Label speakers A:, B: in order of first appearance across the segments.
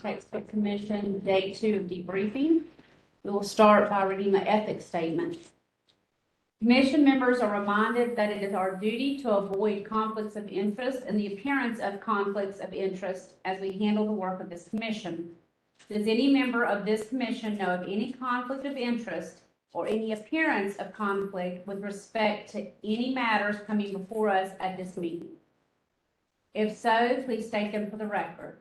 A: Textbook Commission, Day 2 of debriefing. We will start by reading the ethics statement. Commission members are reminded that it is our duty to avoid conflicts of interest and the appearance of conflicts of interest as we handle the work of this commission. Does any member of this commission know of any conflict of interest or any appearance of conflict with respect to any matters coming before us at this meeting? If so, please state them for the record.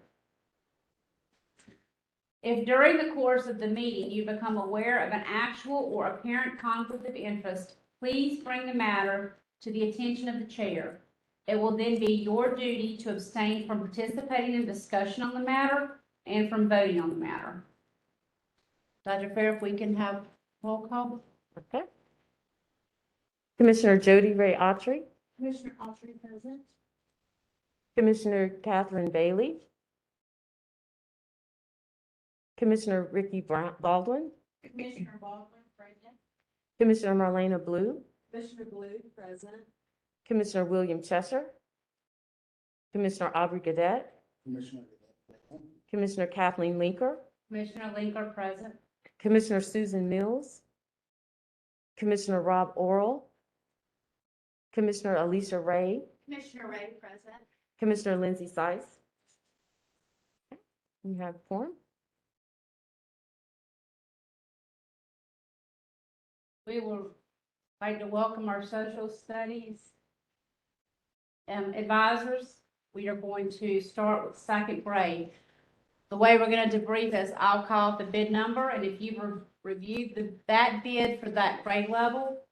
A: If during the course of the meeting you become aware of an actual or apparent conflict of interest, please bring the matter to the attention of the chair. It will then be your duty to abstain from participating in discussion on the matter and from voting on the matter. Dr. Fair, if we can have roll call.
B: Okay. Commissioner Jody Ray Autry.
A: Commissioner Autry present.
B: Commissioner Catherine Bailey. Commissioner Ricky Baldwin.
A: Commissioner Baldwin present.
B: Commissioner Marlena Blue.
A: Commissioner Blue present.
B: Commissioner William Cheshire. Commissioner Aubrey Gadet. Commissioner Kathleen Linker.
A: Commissioner Linker present.
B: Commissioner Susan Mills. Commissioner Rob Oral. Commissioner Alicia Ray.
A: Commissioner Ray present.
B: Commissioner Lindsay Seiss. You have form.
A: We would like to welcome our social studies advisors. We are going to start with second grade. The way we're going to debrief is I'll call out the bid number, and if you've reviewed that bid for that grade level,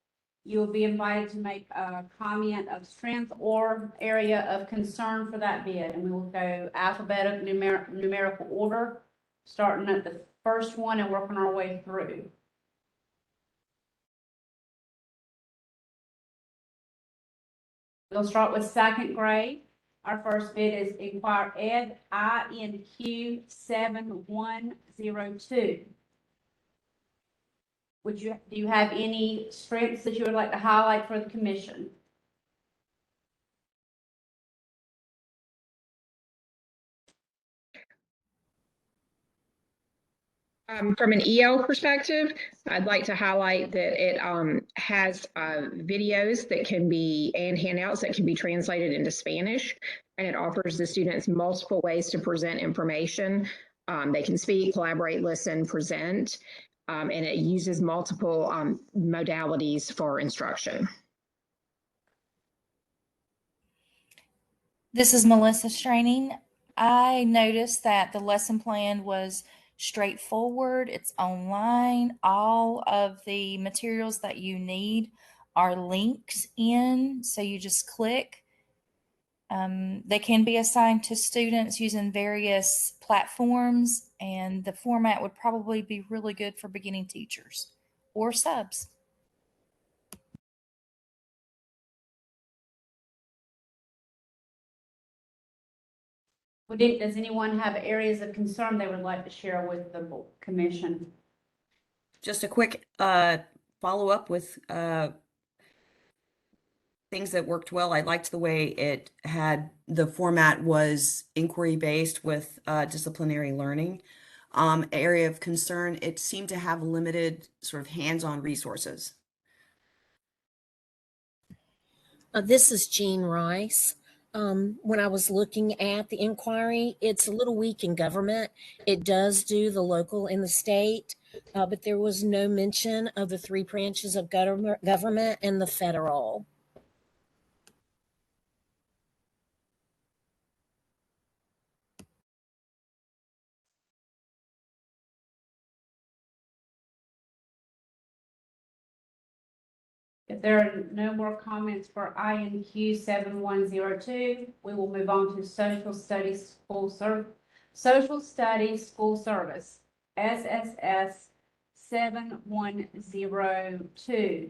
A: you will be invited to make a comment of strength or area of concern for that bid. And we will go alphabetical numerical order, starting at the first one and working our way through. We'll start with second grade. Our first bid is Inquire Ed INQ 7102. Do you have any strengths that you would like to highlight for the commission?
C: From an EL perspective, I'd like to highlight that it has videos that can be, and handouts that can be translated into Spanish, and it offers the students multiple ways to present information. They can speak, collaborate, listen, present, and it uses multiple modalities for instruction.
D: This is Melissa Straining. I noticed that the lesson plan was straightforward. It's online. All of the materials that you need are linked in, so you just click. They can be assigned to students using various platforms, and the format would probably be really good for beginning teachers or subs.
A: Does anyone have areas of concern they would like to share with the commission?
E: Just a quick follow-up with things that worked well. I liked the way it had, the format was inquiry-based with disciplinary learning. Area of concern, it seemed to have limited sort of hands-on resources.
F: This is Jean Rice. When I was looking at the inquiry, it's a little weak in government. It does do the local and the state, but there was no mention of the 3 branches of government and the federal.
A: If there are no more comments for INQ 7102, we will move on to Social Studies School Service, SSS 7102.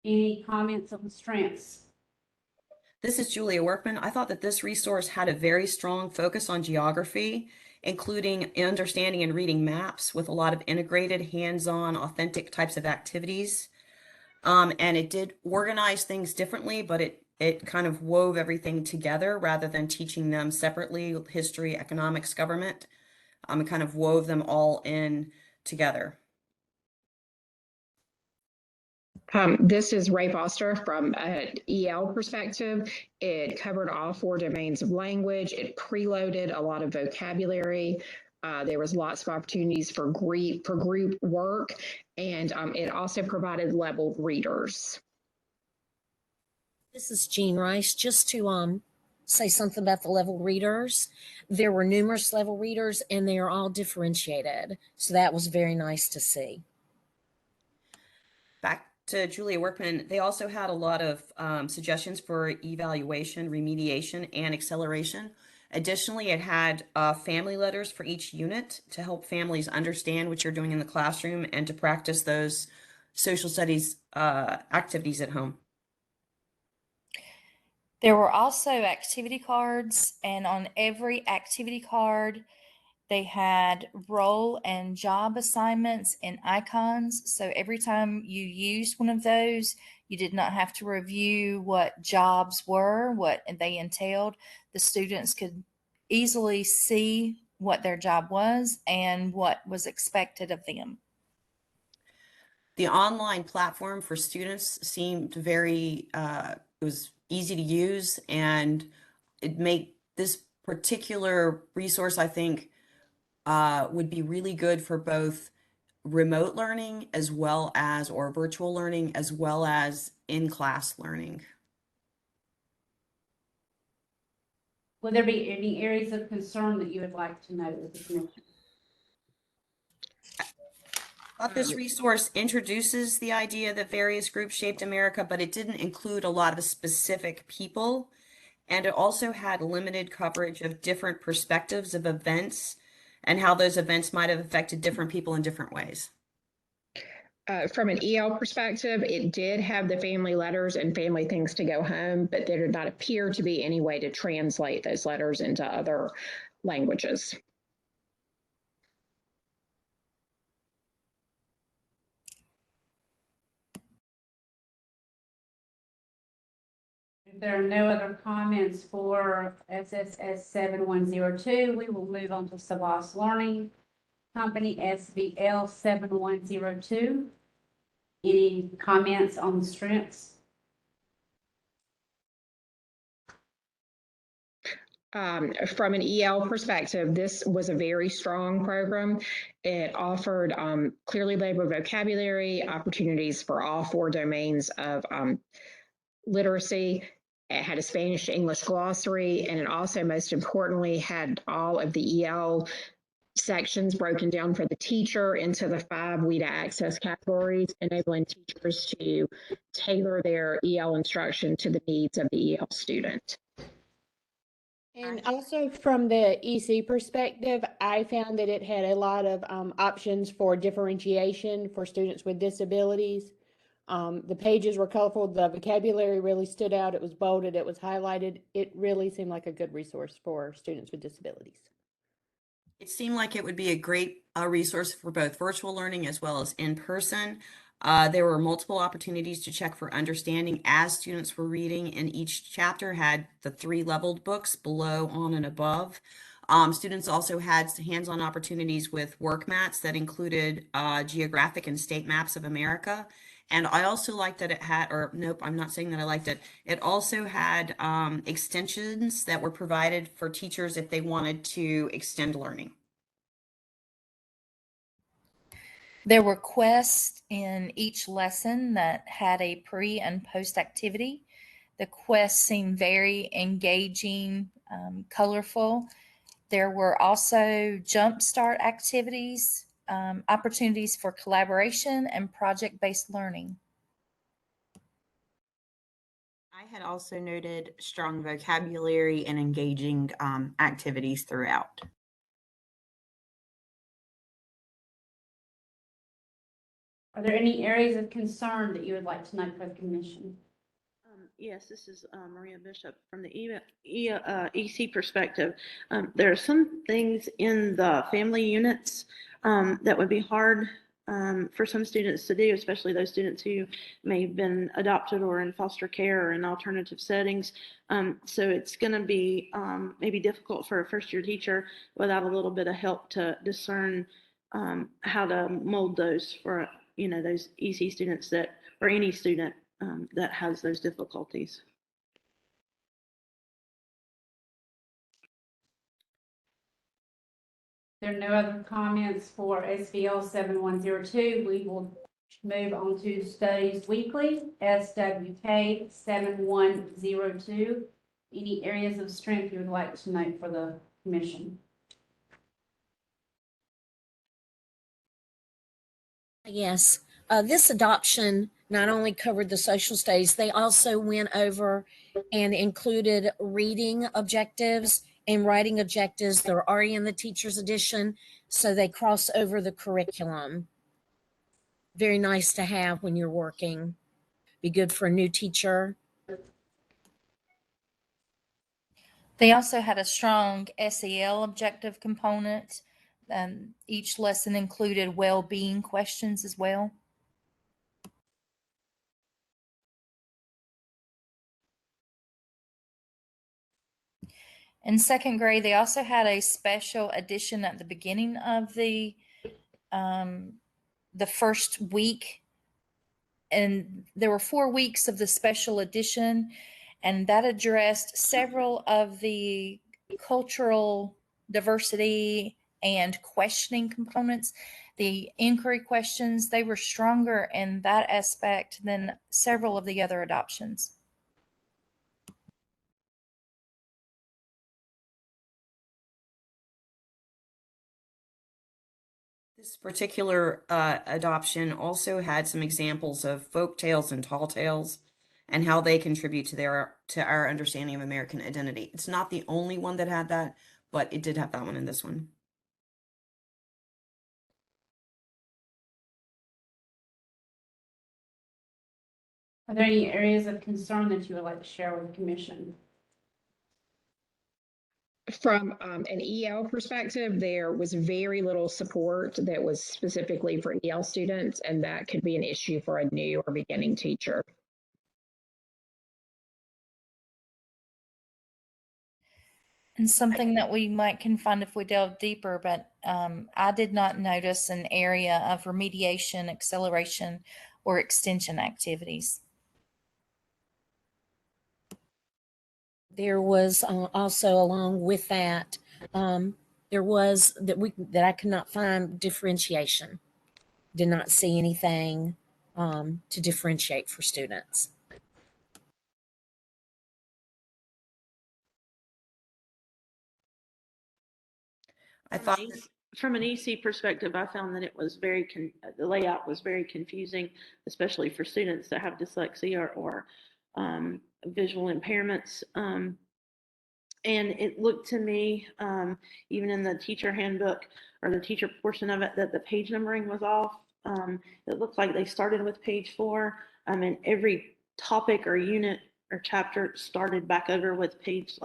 A: Any comments on the strengths?
E: This is Julia Workman. I thought that this resource had a very strong focus on geography, including understanding and reading maps with a lot of integrated, hands-on, authentic types of activities. And it did organize things differently, but it kind of wove everything together rather than teaching them separately, history, economics, government. It kind of wove them all in together.
C: This is Ray Foster from an EL perspective. It covered all 4 domains of language. It preloaded a lot of vocabulary. There was lots of opportunities for group work, and it also provided leveled readers.
F: This is Jean Rice. Just to say something about the level readers. There were numerous level readers and they are all differentiated. So that was very nice to see.
E: Back to Julia Workman, they also had a lot of suggestions for evaluation, remediation, and acceleration. Additionally, it had family letters for each unit to help families understand what you're doing in the classroom and to practice those social studies activities at home.
D: There were also activity cards, and on every activity card, they had role and job assignments and icons. So every time you used one of those, you did not have to review what jobs were, what they entailed. The students could easily see what their job was and what was expected of them.
E: The online platform for students seemed very, it was easy to use, and it made this particular resource, I think, would be really good for both remote learning as well as, or virtual learning, as well as in-class learning.
A: Will there be any areas of concern that you would like to note with the commission?
E: This resource introduces the idea that various groups shaped America, but it didn't include a lot of specific people. And it also had limited coverage of different perspectives of events and how those events might have affected different people in different ways.
C: From an EL perspective, it did have the family letters and family things to go home, but there did not appear to be any way to translate those letters into other languages.
A: If there are no other comments for SSS 7102, we will move on to Savas Learning Company SVL 7102. Any comments on the strengths?
C: From an EL perspective, this was a very strong program. It offered clearly labeled vocabulary, opportunities for all 4 domains of literacy. It had a Spanish to English glossary, and it also, most importantly, had all of the EL sections broken down for the teacher into the 5 WIDA access categories, enabling teachers to tailor their EL instruction to the needs of the EL student.
G: And also from the EC perspective, I found that it had a lot of options for differentiation for students with disabilities. The pages were colorful, the vocabulary really stood out, it was bolded, it was highlighted. It really seemed like a good resource for students with disabilities.
E: It seemed like it would be a great resource for both virtual learning as well as in person. There were multiple opportunities to check for understanding as students were reading, and each chapter had the 3 leveled books below, on, and above. Students also had hands-on opportunities with work mats that included geographic and state maps of America. And I also liked that it had, or nope, I'm not saying that I liked it. It also had extensions that were provided for teachers if they wanted to extend learning.
D: There were quests in each lesson that had a pre and post activity. The quests seemed very engaging, colorful. There were also jumpstart activities, opportunities for collaboration and project-based learning.
E: I had also noted strong vocabulary and engaging activities throughout.
A: Are there any areas of concern that you would like to note for the commission?
H: Yes, this is Maria Bishop from the EC perspective. There are some things in the family units that would be hard for some students to do, especially those students who may have been adopted or in foster care or in alternative settings. So it's going to be maybe difficult for a first-year teacher without a little bit of help to discern how to mold those for, those EC students that, or any student that has those difficulties.
A: There are no other comments for SBL 7102. We will move on to Studies Weekly, SWK 7102. Any areas of strength you would like to note for the commission?
F: Yes, this adoption not only covered the social studies, they also went over and included reading objectives and writing objectives. They're already in the teacher's edition, so they cross over the curriculum. Very nice to have when you're working. Be good for a new teacher.
D: They also had a strong SEL objective component. Each lesson included well-being questions as well. In second grade, they also had a special edition at the beginning of the first week. And there were 4 weeks of the special edition, and that addressed several of the cultural diversity and questioning components. The inquiry questions, they were stronger in that aspect than several of the other adoptions.
E: This particular adoption also had some examples of folk tales and tall tales and how they contribute to our understanding of American identity. It's not the only one that had that, but it did have that one in this one.
A: Are there any areas of concern that you would like to share with the commission?
C: From an EL perspective, there was very little support that was specifically for EL students, and that could be an issue for a new or beginning teacher.
D: And something that we might can find if we delve deeper, but I did not notice an area of remediation, acceleration, or extension activities.
F: There was also along with that, there was that I could not find differentiation. Did not see anything to differentiate for students.
E: I thought
H: From an EC perspective, I found that it was the layout was very confusing, especially for students that have dyslexia or visual impairments. And it looked to me, even in the teacher handbook or the teacher portion of it, that the page numbering was off. It looked like they started with page 4, and every topic or unit or chapter started back over with page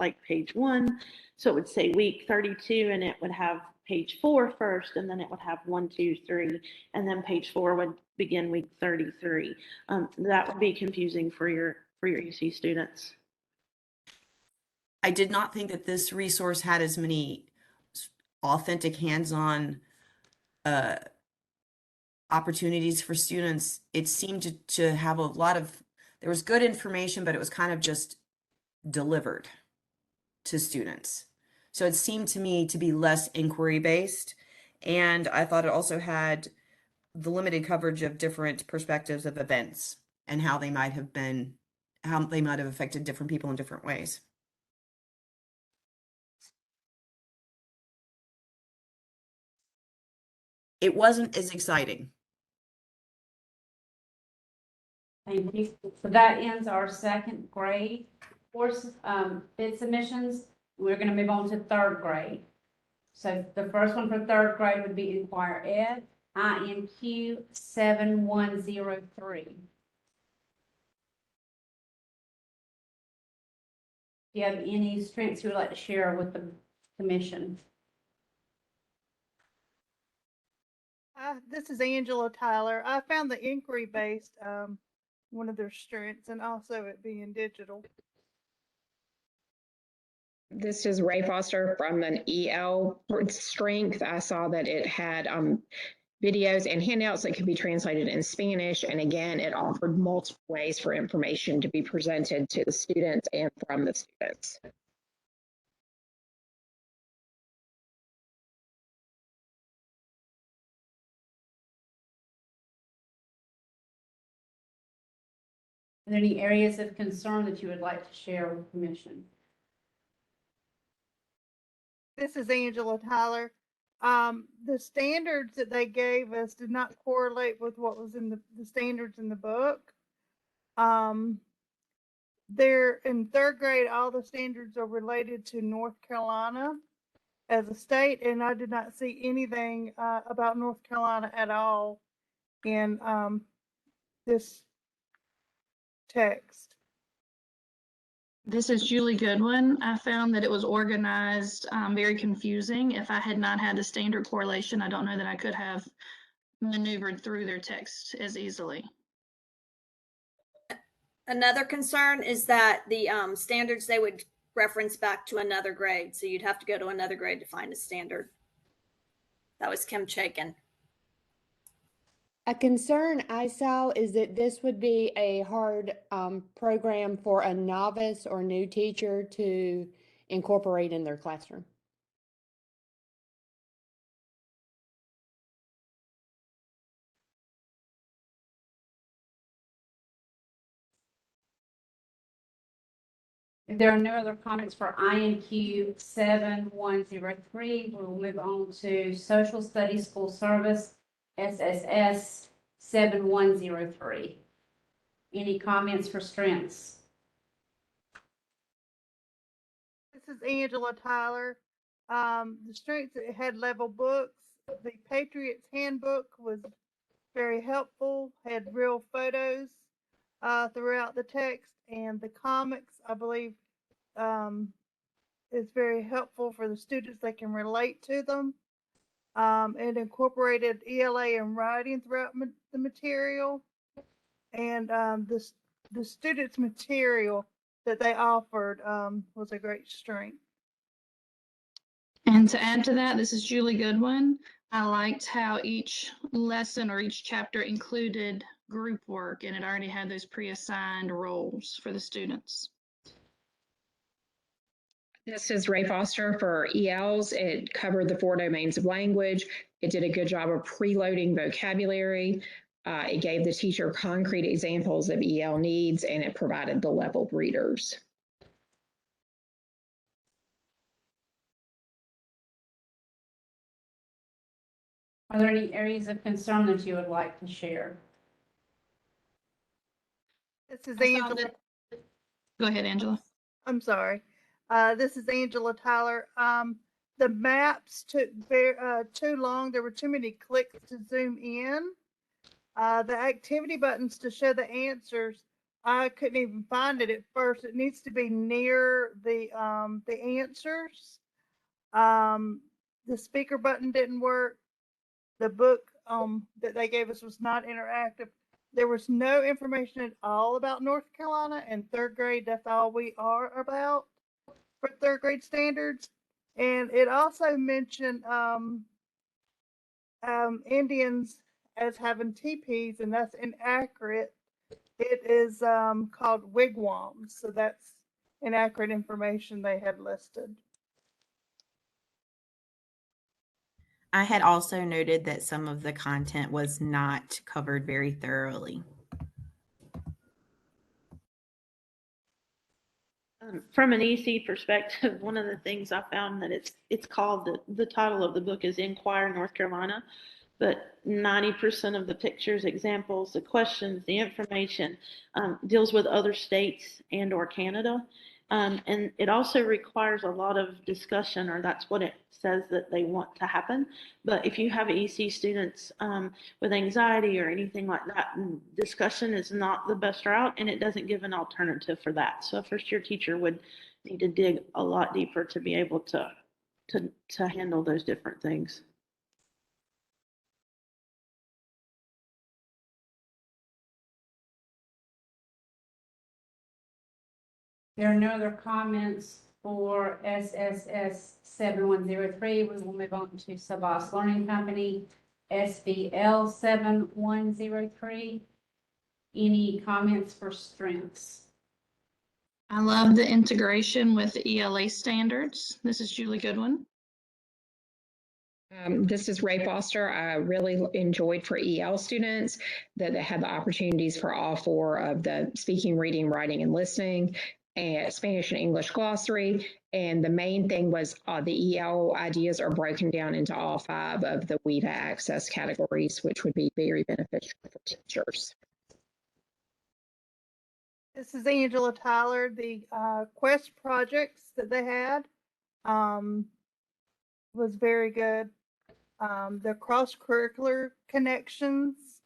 H: 1. So it would say week 32, and it would have page 4 first, and then it would have 1, 2, 3, and then page 4 would begin week 33. That would be confusing for your EC students.
E: I did not think that this resource had as many authentic hands-on opportunities for students. It seemed to have a lot of, there was good information, but it was kind of just delivered to students. So it seemed to me to be less inquiry-based. And I thought it also had the limited coverage of different perspectives of events and how they might have affected different people in different ways. It wasn't as exciting.
A: Thank you. So that ends our second grade course bid submissions. We're going to move on to third grade. So the first one for third grade would be Inquire Ed, INQ 7103. Do you have any strengths you would like to share with the commission?
I: This is Angela Tyler. I found the inquiry-based one of their strengths, and also it being digital.
C: This is Ray Foster from an EL strength. I saw that it had videos and handouts that could be translated in Spanish. And again, it offered multiple ways for information to be presented to the students and from the students.
A: Are there any areas of concern that you would like to share with the commission?
I: This is Angela Tyler. The standards that they gave us did not correlate with what was in the standards in the book. They're in third grade, all the standards are related to North Carolina as a state, and I did not see anything about North Carolina at all in this text.
J: This is Julie Goodwin. I found that it was organized very confusing. If I had not had the standard correlation, I don't know that I could have maneuvered through their text as easily.
K: Another concern is that the standards, they would reference back to another grade. So you'd have to go to another grade to find a standard. That was Kim Chaikin.
G: A concern I saw is that this would be a hard program for a novice or new teacher to incorporate in their classroom.
A: If there are no other comments for INQ 7103, we will move on to Social Studies Full Service, SSS 7103. Any comments for strengths?
I: This is Angela Tyler. The strengths, it had level books. The Patriots Handbook was very helpful, had real photos throughout the text, and the comics, I believe, is very helpful for the students. They can relate to them. It incorporated ELA and writing throughout the material, and the students' material that they offered was a great strength.
J: And to add to that, this is Julie Goodwin. I liked how each lesson or each chapter included group work, and it already had those pre-assigned roles for the students.
C: This is Ray Foster for ELs. It covered the 4 domains of language. It did a good job of preloading vocabulary. It gave the teacher concrete examples of EL needs, and it provided the leveled readers.
A: Are there any areas of concern that you would like to share?
I: This is
J: I saw
I: Angela.
J: Go ahead, Angela.
I: I'm sorry. This is Angela Tyler. The maps took too long. There were too many clicks to zoom in. The activity buttons to show the answers, I couldn't even find it at first. It needs to be near the answers. The speaker button didn't work. The book that they gave us was not interactive. There was no information at all about North Carolina in third grade. That's all we are about for third grade standards. And it also mentioned Indians as having teepees, and that's inaccurate. It is called wigwams. So that's inaccurate information they had listed.
L: I had also noted that some of the content was not covered very thoroughly.
H: From an EC perspective, one of the things I found that it's called, the title of the book is Inquire North Carolina, but 90% of the pictures, examples, the questions, the information deals with other states and or Canada. And it also requires a lot of discussion, or that's what it says that they want to happen. But if you have EC students with anxiety or anything like that, discussion is not the best route, and it doesn't give an alternative for that. So a first-year teacher would need to dig a lot deeper to be able to handle those different things.
A: There are no other comments for SSS 7103. We will move on to Savas Learning Company, SBL 7103. Any comments for strengths?
J: I love the integration with the ELA standards. This is Julie Goodwin.
C: This is Ray Foster. I really enjoyed for EL students that they had the opportunities for all four of the speaking, reading, writing, and listening, and Spanish and English glossary. And the main thing was the EL ideas are broken down into all five of the WEDA access categories, which would be very beneficial for teachers.
I: This is Angela Tyler. The Quest projects that they had was very good. The cross-curricular connections,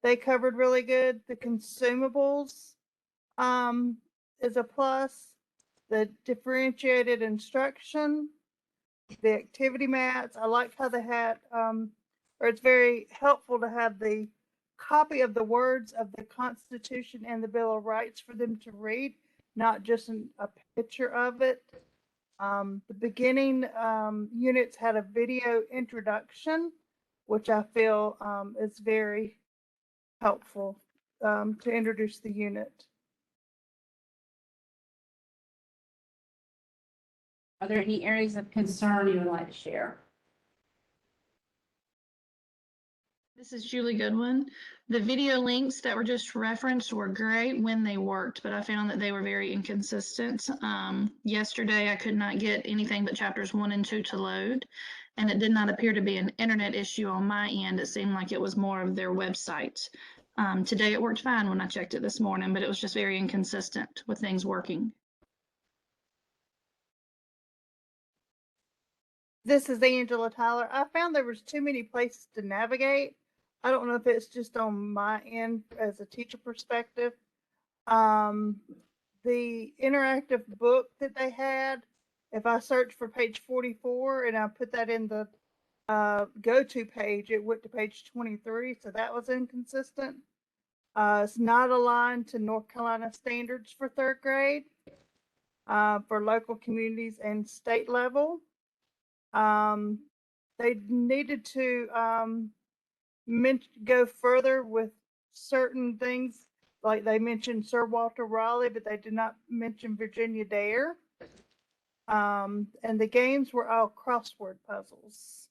I: they covered really good. The consumables is a plus. The differentiated instruction, the activity mats, I like how they had, or it's very helpful to have the copy of the words of the Constitution and the Bill of Rights for them to read, not just a picture of it. The beginning units had a video introduction, which I feel is very helpful to introduce the unit.
A: Are there any areas of concern you would like to share?
J: This is Julie Goodwin. The video links that were just referenced were great when they worked, but I found that they were very inconsistent. Yesterday, I could not get anything but chapters 1 and 2 to load, and it did not appear to be an internet issue on my end. It seemed like it was more of their website. Today, it worked fine when I checked it this morning, but it was just very inconsistent with things working.
I: This is Angela Tyler. I found there was too many places to navigate. I don't know if it's just on my end as a teacher perspective. The interactive book that they had, if I search for page 44 and I put that in the go-to page, it went to page 23, so that was inconsistent. It's not aligned to North Carolina standards for third grade, for local communities and state level. They needed to go further with certain things, like they mentioned Sir Walter Raleigh, but they did not mention Virginia Dare. And the games were all crossword puzzles.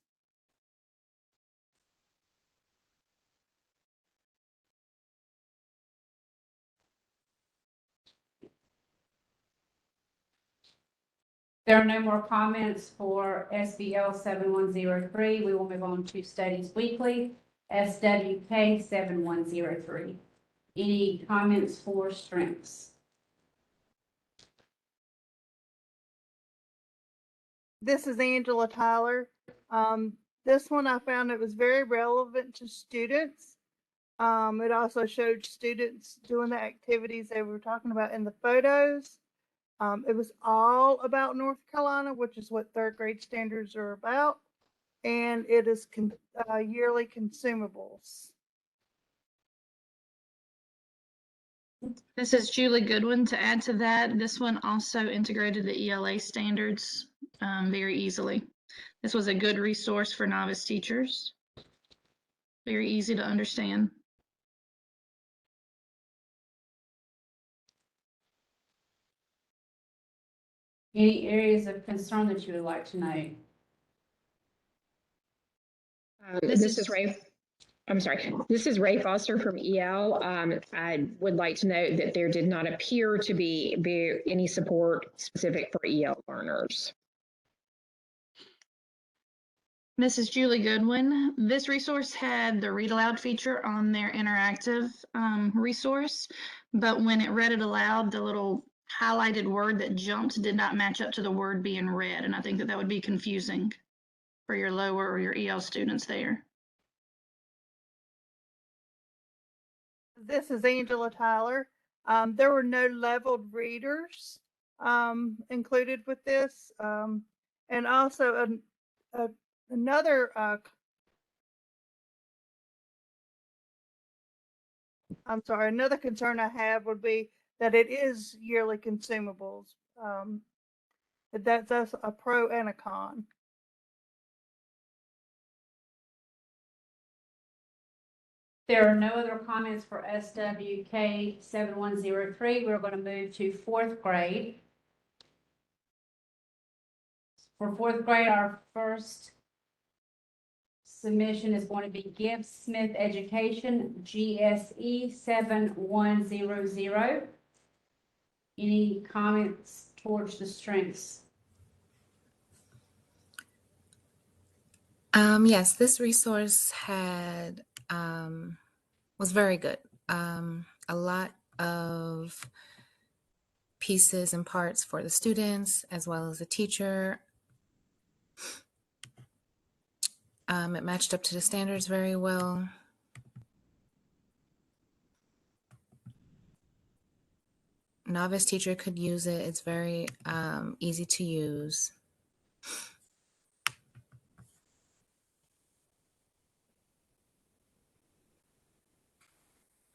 A: There are no more comments for SBL 7103. We will move on to Studies Weekly, SWK 7103. Any comments for strengths?
I: This is Angela Tyler. This one I found it was very relevant to students. It also showed students doing the activities they were talking about in the photos. It was all about North Carolina, which is what third grade standards are about, and it is yearly consumables.
J: This is Julie Goodwin. To add to that, this one also integrated the ELA standards very easily. This was a good resource for novice teachers. Very easy to understand.
A: Any areas of concern that you would like to note?
C: This is Ray. I'm sorry. This is Ray Foster from EL. I would like to note that there did not appear to be any support specific for EL learners.
J: This is Julie Goodwin. This resource had the read aloud feature on their interactive resource, but when it read it aloud, the little highlighted word that jumped did not match up to the word being read, and I think that that would be confusing for your lower or your EL students there.
I: This is Angela Tyler. There were no leveled readers included with this, and also another another concern I have would be that it is yearly consumables. That's a pro and a con.
A: There are no other comments for SWK 7103. We're going to move to fourth grade. For fourth grade, our first submission is going to be Gibbs Smith Education, GSE 7100. Any comments towards the strengths?
M: Yes, this resource was very good. A lot of pieces and parts for the students as well as the teacher. It matched up to the standards very well. Novice teacher could use it. It's very easy to use.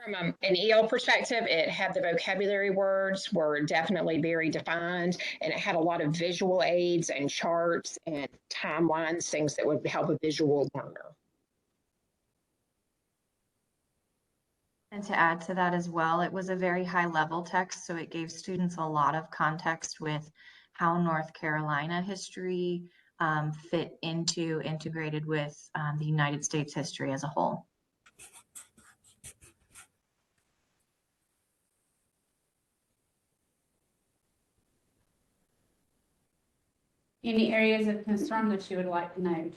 C: From an EL perspective, it had the vocabulary words were definitely very defined, and it had a lot of visual aids and charts and timelines, things that would help a visual learner.
N: And to add to that as well, it was a very high level text, so it gave students a lot of context with how North Carolina history integrated with the United States history as a whole.
A: Any areas of concern that you would like to note?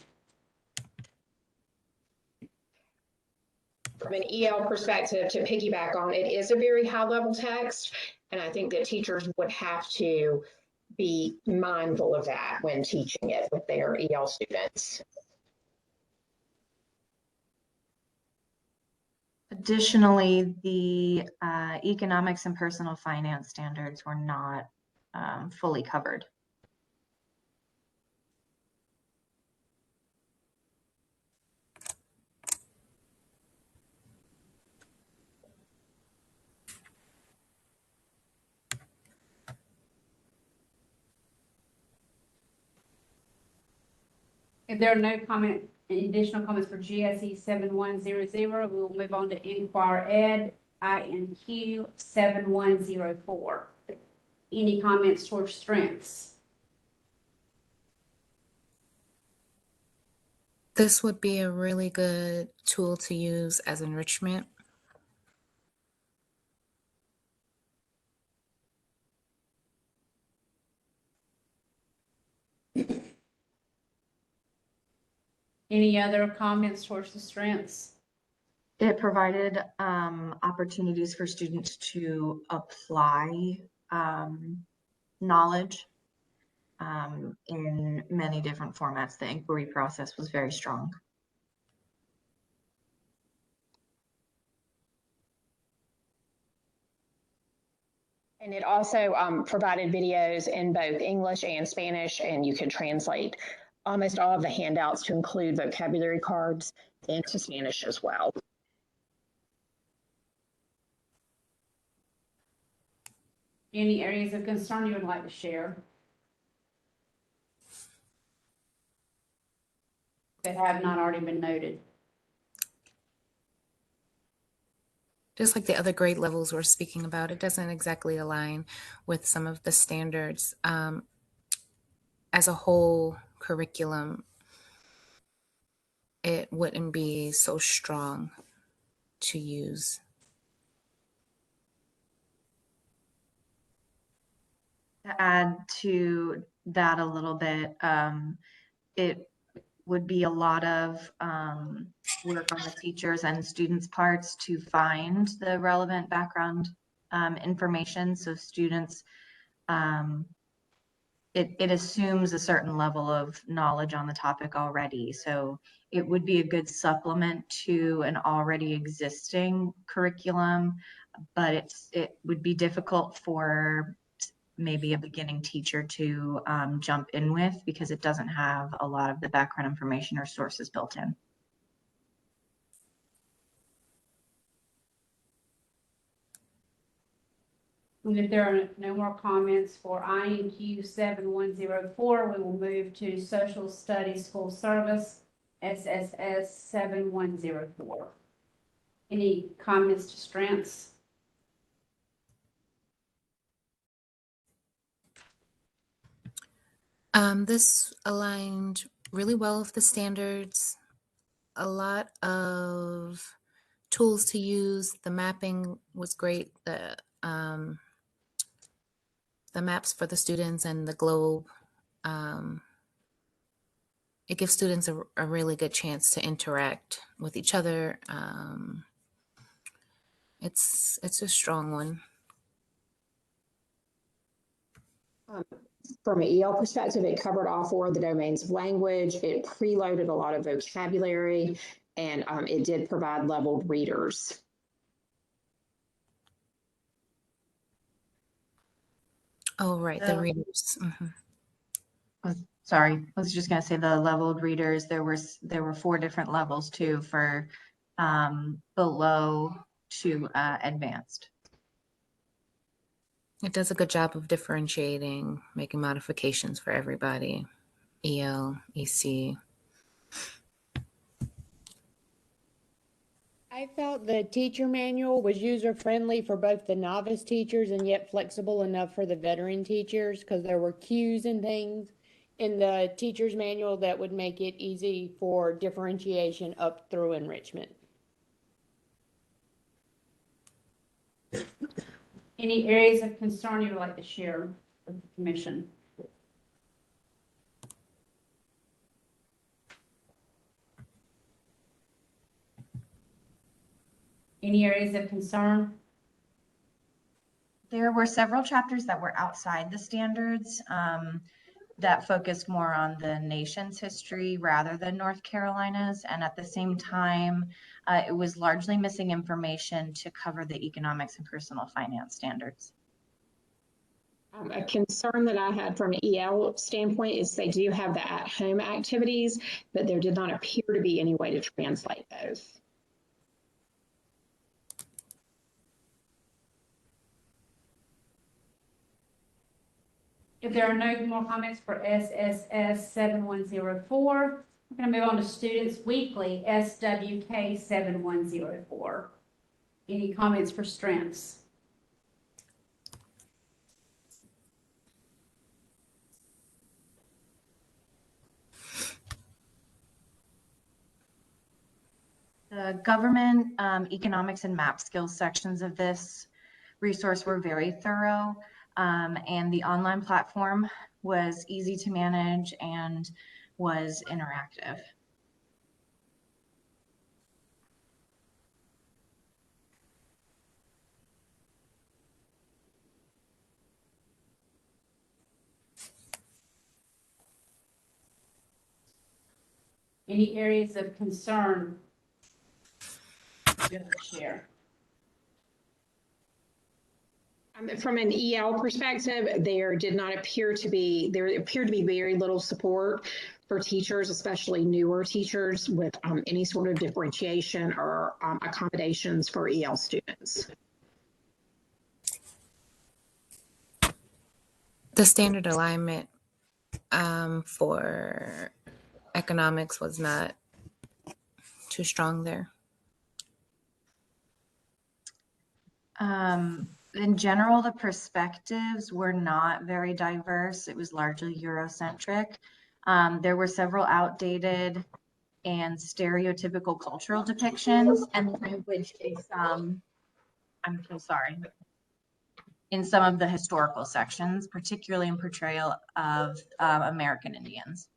C: From an EL perspective, to piggyback on, it is a very high level text, and I think that teachers would have to be mindful of that when teaching it with their EL students.
N: Additionally, the economics and personal finance standards were not fully covered.
A: If there are no additional comments for GSE 7100, we will move on to Inquire Ed, INQ 7104. Any comments towards strengths?
M: This would be a really good tool to use as enrichment.
A: Any other comments towards the strengths?
N: It provided opportunities for students to apply knowledge in many different formats. The inquiry process was very strong.
C: And it also provided videos in both English and Spanish, and you could translate almost all of the handouts to include vocabulary cards into Spanish as well.
A: Any areas of concern you would like to share that have not already been noted?
M: Just like the other grade levels we're speaking about, it doesn't exactly align with some of the standards. As a whole curriculum, it wouldn't be so strong to use.
N: To add to that a little bit, it would be a lot of work on the teachers and students' parts to find the relevant background information. So students, it assumes a certain level of knowledge on the topic already. So it would be a good supplement to an already existing curriculum, but it would be difficult for maybe a beginning teacher to jump in with because it doesn't have a lot of the background information or sources built in.
A: And if there are no more comments for INQ 7104, we will move to Social Studies Full Service, SSS 7104. Any comments to strengths?
M: This aligned really well with the standards. A lot of tools to use. The mapping was great. The maps for the students and the globe. It gives students a really good chance to interact with each other. It's a strong one.
C: From an EL perspective, it covered all four of the domains of language. It preloaded a lot of vocabulary, and it did provide leveled readers.
M: Oh, right, the readers.
N: Sorry, I was just gonna say the leveled readers, there were 4 different levels too for below to advanced.
M: It does a good job of differentiating, making modifications for everybody. EL, EC.
G: I felt the teacher manual was user-friendly for both the novice teachers and yet flexible enough for the veteran teachers because there were cues and things in the teacher's manual that would make it easy for differentiation up through enrichment.
A: Any areas of concern you would like to share with the commission? Any areas of concern?
N: There were several chapters that were outside the standards that focused more on the nation's history rather than North Carolina's. And at the same time, it was largely missing information to cover the economics and personal finance standards.
C: A concern that I had from an EL standpoint is they do have the at-home activities, but there did not appear to be any way to translate those.
A: If there are no more comments for SSS 7104, we're going to move on to Students Weekly, SWK 7104. Any comments for strengths?
N: The government, economics, and map skills sections of this resource were very thorough, and the online platform was easy to manage and was interactive.
A: Any areas of concern you have to share?
C: From an EL perspective, there appeared to be very little support for teachers, especially newer teachers, with any sort of differentiation or accommodations for EL students.
M: The standard alignment for economics was not too strong there.
N: In general, the perspectives were not very diverse. It was largely Eurocentric. There were several outdated and stereotypical cultural depictions, and the language is, I'm so sorry, in some of the historical sections, particularly in portrayal of American Indians.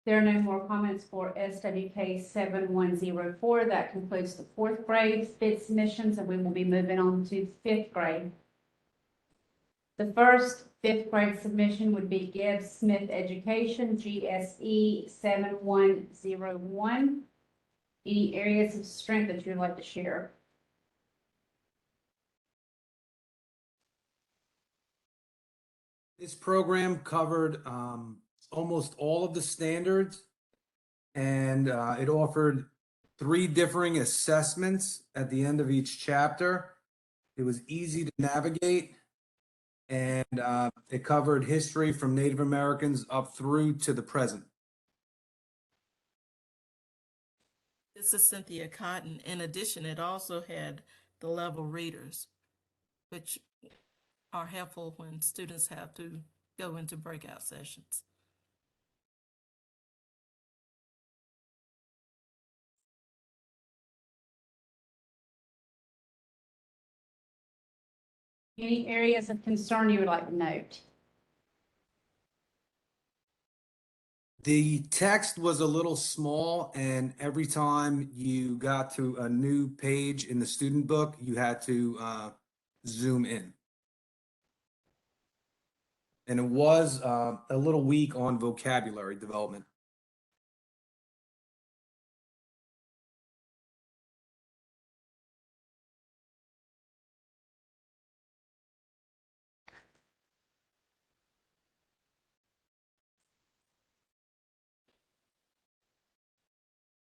A: There are no more comments for SWK 7104. That concludes the 4th grade bid submissions, and we will be moving on to 5th grade. The first 5th grade submission would be Gibbs Smith Education, GSE 7101. Any areas of strength that you would like to share?
O: This program covered almost all of the standards, and it offered 3 differing assessments at the end of each chapter. It was easy to navigate, and it covered history from Native Americans up through to the present.
P: This is Cynthia Cotton. In addition, it also had the level readers, which are helpful when students have to go into breakout sessions.
A: Any areas of concern you would like to note?
O: The text was a little small, and every time you got to a new page in the student book, you had to zoom in. And it was a little weak on vocabulary development.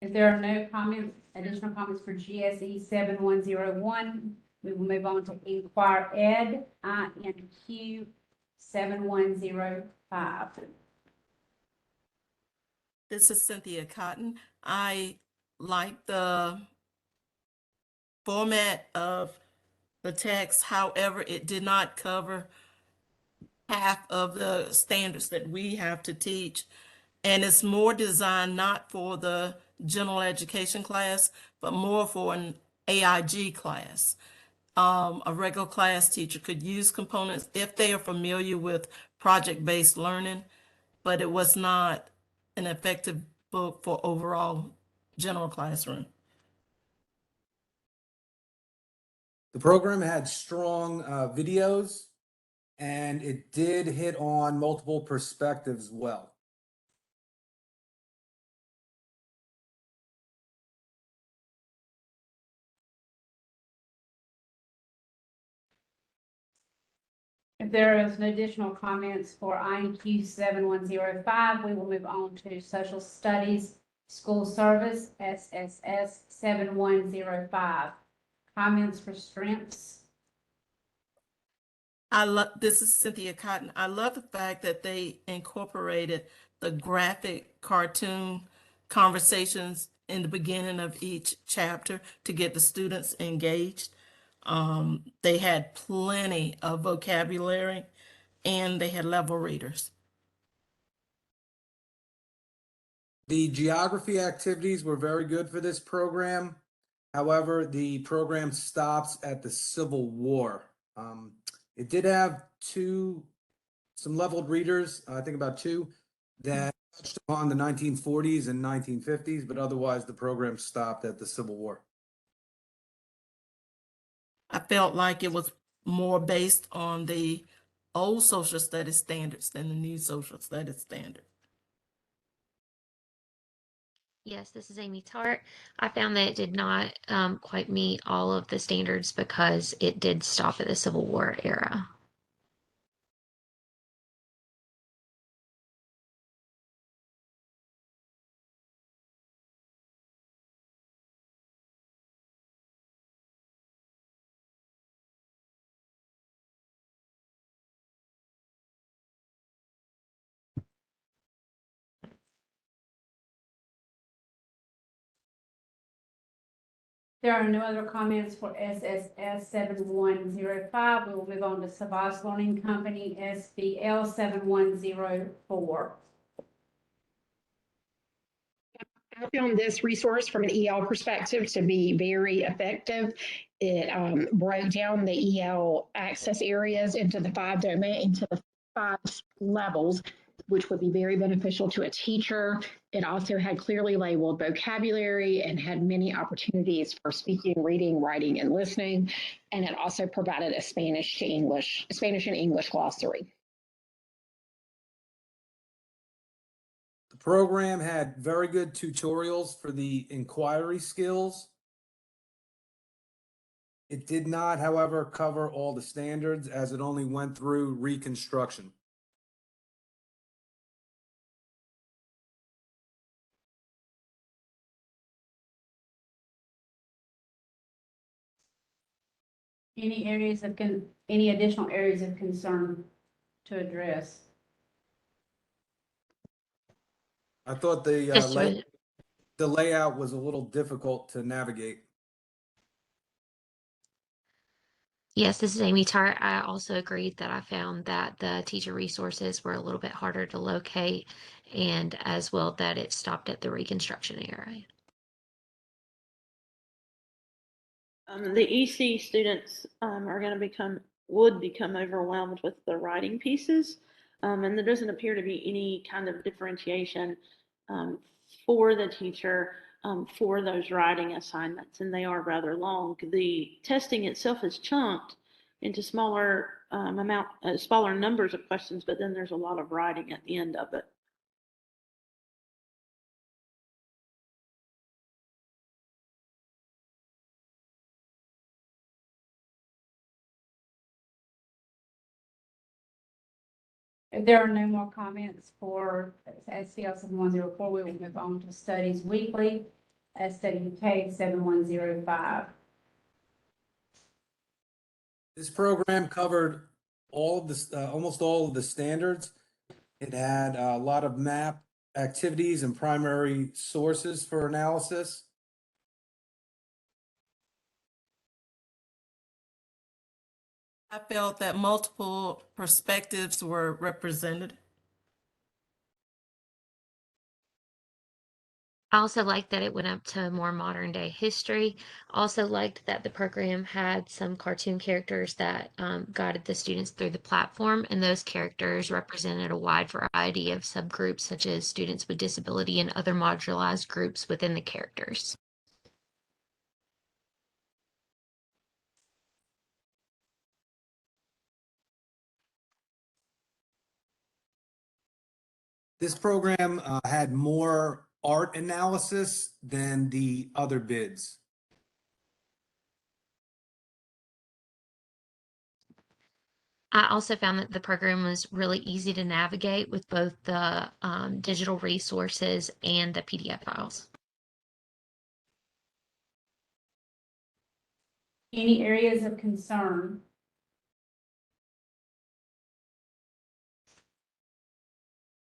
A: If there are no comments, additional comments for GSE 7101, we will move on to Inquire Ed, INQ 7105.
P: This is Cynthia Cotton. I like the format of the text. However, it did not cover half of the standards that we have to teach. And it's more designed not for the general education class, but more for an AIG class. A regular class teacher could use components if they are familiar with project-based learning, but it was not an effective book for overall general classroom.
O: The program had strong videos, and it did hit on multiple perspectives well.
A: If there is no additional comments for INQ 7105, we will move on to Social Studies School Service, SSS 7105. Comments for strengths?
P: This is Cynthia Cotton. I love the fact that they incorporated the graphic cartoon conversations in the beginning of each chapter to get the students engaged. They had plenty of vocabulary and they had level readers.
O: The geography activities were very good for this program. However, the program stops at the Civil War. It did have some leveled readers, I think about 2, that touched upon the 1940s and 1950s, but otherwise the program stopped at the Civil War.
P: I felt like it was more based on the old social studies standards than the new social studies standard.
Q: Yes, this is Amy Tart. I found that it did not quite meet all of the standards because it did stop at the Civil War era.
A: There are no other comments for SSS 7105. We will move on to Savas Learning Company, SBL 7104.
C: I found this resource from an EL perspective to be very effective. It broke down the EL access areas into the 5 levels, which would be very beneficial to a teacher. It also had clearly labeled vocabulary and had many opportunities for speaking, reading, writing, and listening. And it also provided a Spanish and English glossary.
O: The program had very good tutorials for the inquiry skills. It did not, however, cover all the standards as it only went through reconstruction.
A: Any additional areas of concern to address?
O: I thought
Q: Mr.
O: the layout was a little difficult to navigate.
Q: Yes, this is Amy Tart. I also agreed that I found that the teacher resources were a little bit harder to locate, and as well that it stopped at the reconstruction area.
H: The EC students would become overwhelmed with the writing pieces. And there doesn't appear to be any kind of differentiation for the teacher for those writing assignments, and they are rather long. The testing itself is chunked into smaller smaller numbers of questions, but then there's a lot of writing at the end of it.
A: If there are no more comments for SCL 7104, we will move on to Studies Weekly, SWK 7105.
O: This program covered almost all of the standards. It had a lot of map activities and primary sources for analysis.
P: I felt that multiple perspectives were represented.
Q: I also liked that it went up to more modern day history. Also liked that the program had some cartoon characters that guided the students through the platform, and those characters represented a wide variety of subgroups such as students with disability and other marginalized groups within the characters.
O: This program had more art analysis than the other bids.
Q: I also found that the program was really easy to navigate with both the digital resources and the PDF files.
A: Any areas of concern?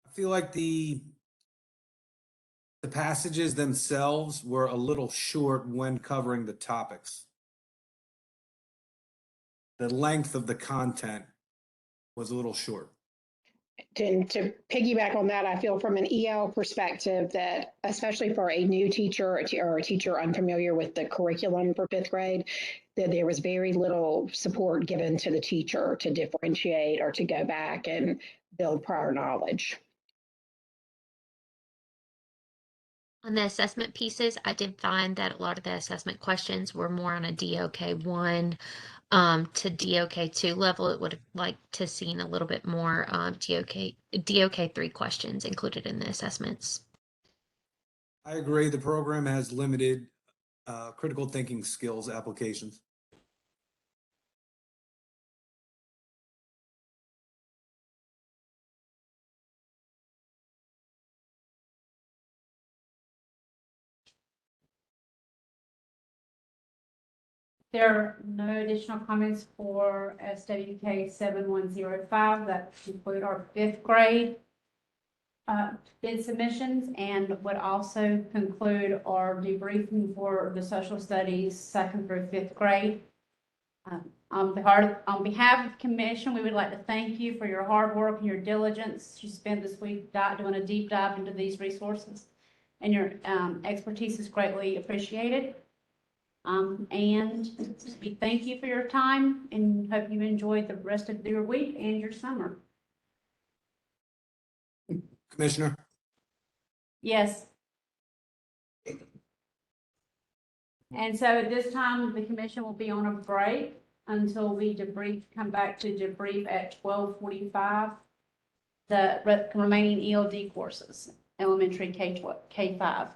O: I feel like the passages themselves were a little short when covering the topics. The length of the content was a little short.
C: To piggyback on that, I feel from an EL perspective that, especially for a new teacher or a teacher unfamiliar with the curriculum for fifth grade, that there was very little support given to the teacher to differentiate or to go back and build prior knowledge.
Q: On the assessment pieces, I did find that a lot of the assessment questions were more on a DOK 1 to DOK 2 level. It would have liked to seen a little bit more DOK 3 questions included in the assessments.
O: I agree. The program has limited critical thinking skills applications.
A: There are no additional comments for SWK 7105 that conclude our fifth grade bid submissions, and would also conclude our debriefing for the social studies second through fifth grade. On behalf of the commission, we would like to thank you for your hard work and your diligence you spent this week doing a deep dive into these resources, and your expertise is greatly appreciated. And we thank you for your time and hope you enjoy the rest of your week and your summer.
O: Commissioner?
A: Yes. And so at this time, the commission will be on a break until we come back to debrief at 12:45, the remaining ELD courses, elementary K-5.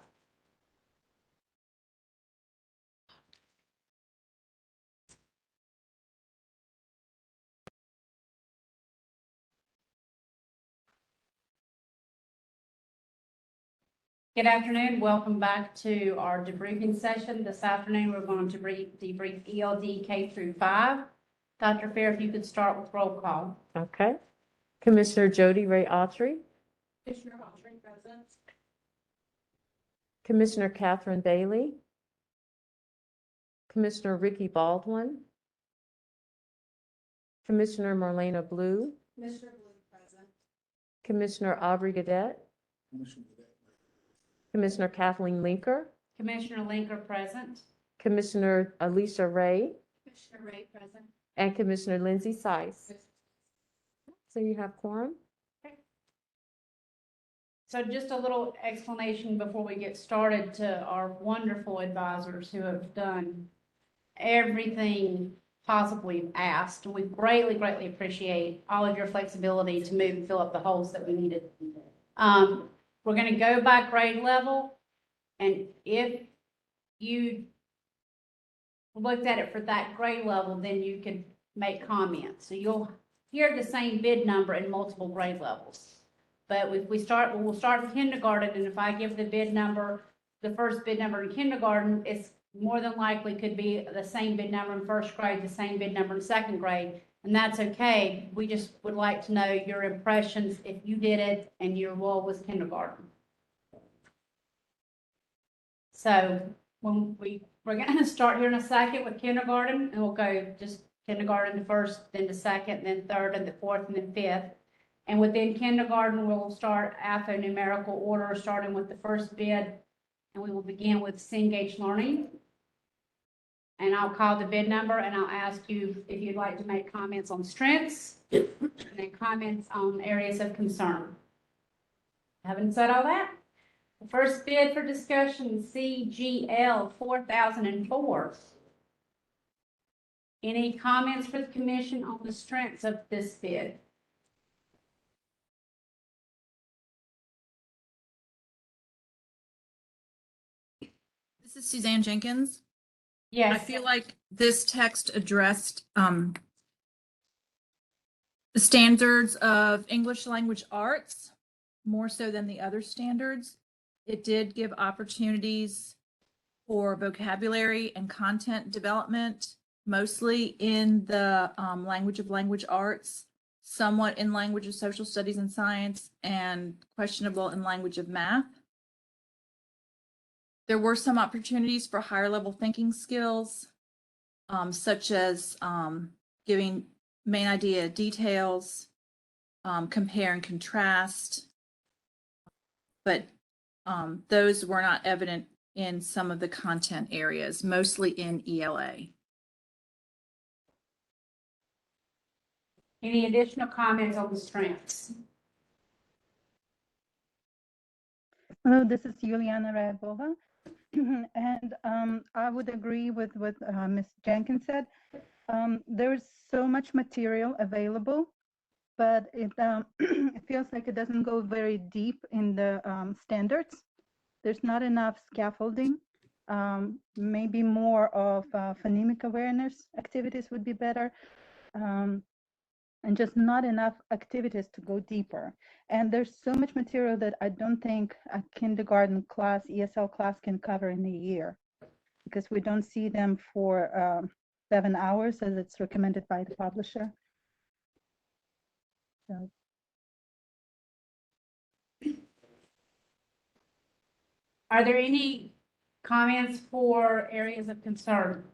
A: Good afternoon. Welcome back to our debriefing session. This afternoon, we're going to debrief ELD K through 5. Dr. Fair, if you could start with roll call.
B: Okay. Commissioner Jody Ray Autry,
A: Commissioner Autry, present.
B: Commissioner Catherine Bailey, Commissioner Ricky Baldwin, Commissioner Marlena Blue,
A: Commissioner Blue, present.
B: Commissioner Aubrey Gadet, Commissioner Kathleen Linker,
A: Commissioner Linker, present.
B: Commissioner Alicia Ray,
A: Commissioner Ray, present.
B: and Commissioner Lindsay Sice. So you have quorum?
A: So just a little explanation before we get started to our wonderful advisors who have done everything possibly asked. And we greatly, greatly appreciate all of your flexibility to move and fill up the holes that we needed. We're going to go by grade level. And if you looked at it for that grade level, then you could make comments. So you'll hear the same bid number in multiple grade levels. But if we'll start in kindergarten, and if I give the bid number, the first bid number in kindergarten, it's more than likely could be the same bid number in first grade, the same bid number in second grade, and that's okay. We just would like to know your impressions if you did it and your role was kindergarten. So we're going to start here in a second with kindergarten, and we'll go just kindergarten to first, then to second, then third, and the fourth, and then fifth. And within kindergarten, we'll start alphanumerical order, starting with the first bid, and we will begin with Cengage Learning. And I'll call the bid number, and I'll ask you if you'd like to make comments on strengths, and then comments on areas of concern. Having said all that, the first bid for discussion, CGL 4004. Any comments for the commission on the strengths of this bid?
R: This is Suzanne Jenkins.
A: Yes.
R: I feel like this text addressed the standards of English language arts more so than the other standards. It did give opportunities for vocabulary and content development, mostly in the language of language arts, somewhat in language of social studies and science, and questionable in language of math. There were some opportunities for higher level thinking skills, such as giving main idea details, compare and contrast, but those were not evident in some of the content areas, mostly in ELA.
A: Any additional comments on the strengths?
S: Hello, this is Juliana Rayabova. And I would agree with what Ms. Jenkins said. There's so much material available, but it, it feels like it doesn't go very deep in the standards. There's not enough scaffolding. Maybe more of phonemic awareness activities would be better. And just not enough activities to go deeper. And there's so much material that I don't think a kindergarten class, ESL class can cover in a year, because we don't see them for 7 hours as it's recommended by the publisher. So.
A: Are there any comments for areas of concern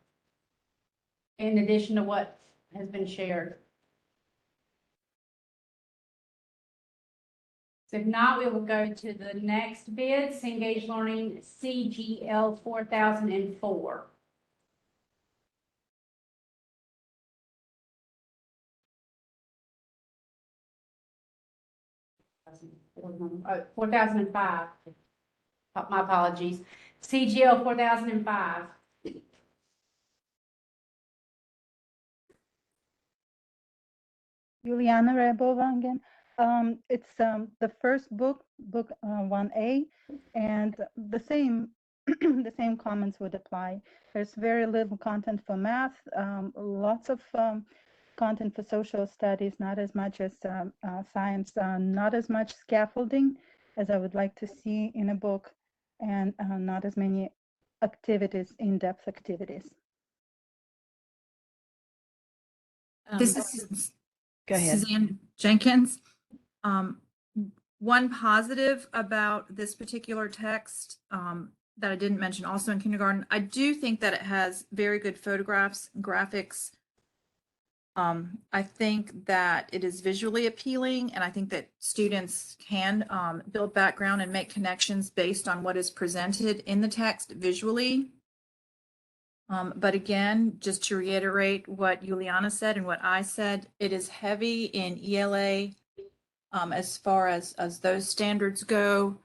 A: in addition to what has been shared? So if not, we will go to the next bid, Cengage Learning CGL 4004. Oh, 4005. My apologies. CGL 4005.
S: Juliana Rayabova again. It's the first book 1A, and the same the same comments would apply. There's very little content for math, lots of content for social studies, not as much as science, not as much scaffolding as I would like to see in a book. and not as many activities, in-depth activities.
R: This is
K: Go ahead.
R: Suzanne Jenkins. One positive about this particular text that I didn't mention also in kindergarten, I do think that it has very good photographs and graphics. I think that it is visually appealing, and I think that students can build background and make connections based on what is presented in the text visually. But again, just to reiterate what Juliana said and what I said, it is heavy in ELA as far as those standards go,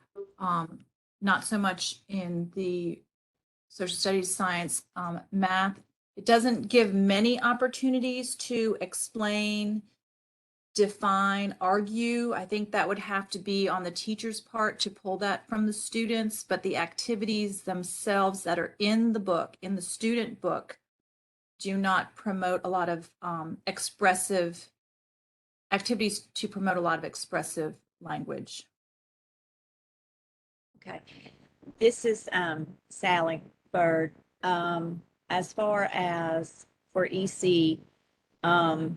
R: not so much in the social studies, science, math. It doesn't give many opportunities to explain, define, argue. I think that would have to be on the teacher's part to pull that from the students, but the activities themselves that are in the book, in the student book, do not promote a lot of expressive activities to promote a lot of expressive language.
T: Okay. This is Sally Bird. As far as for EC, the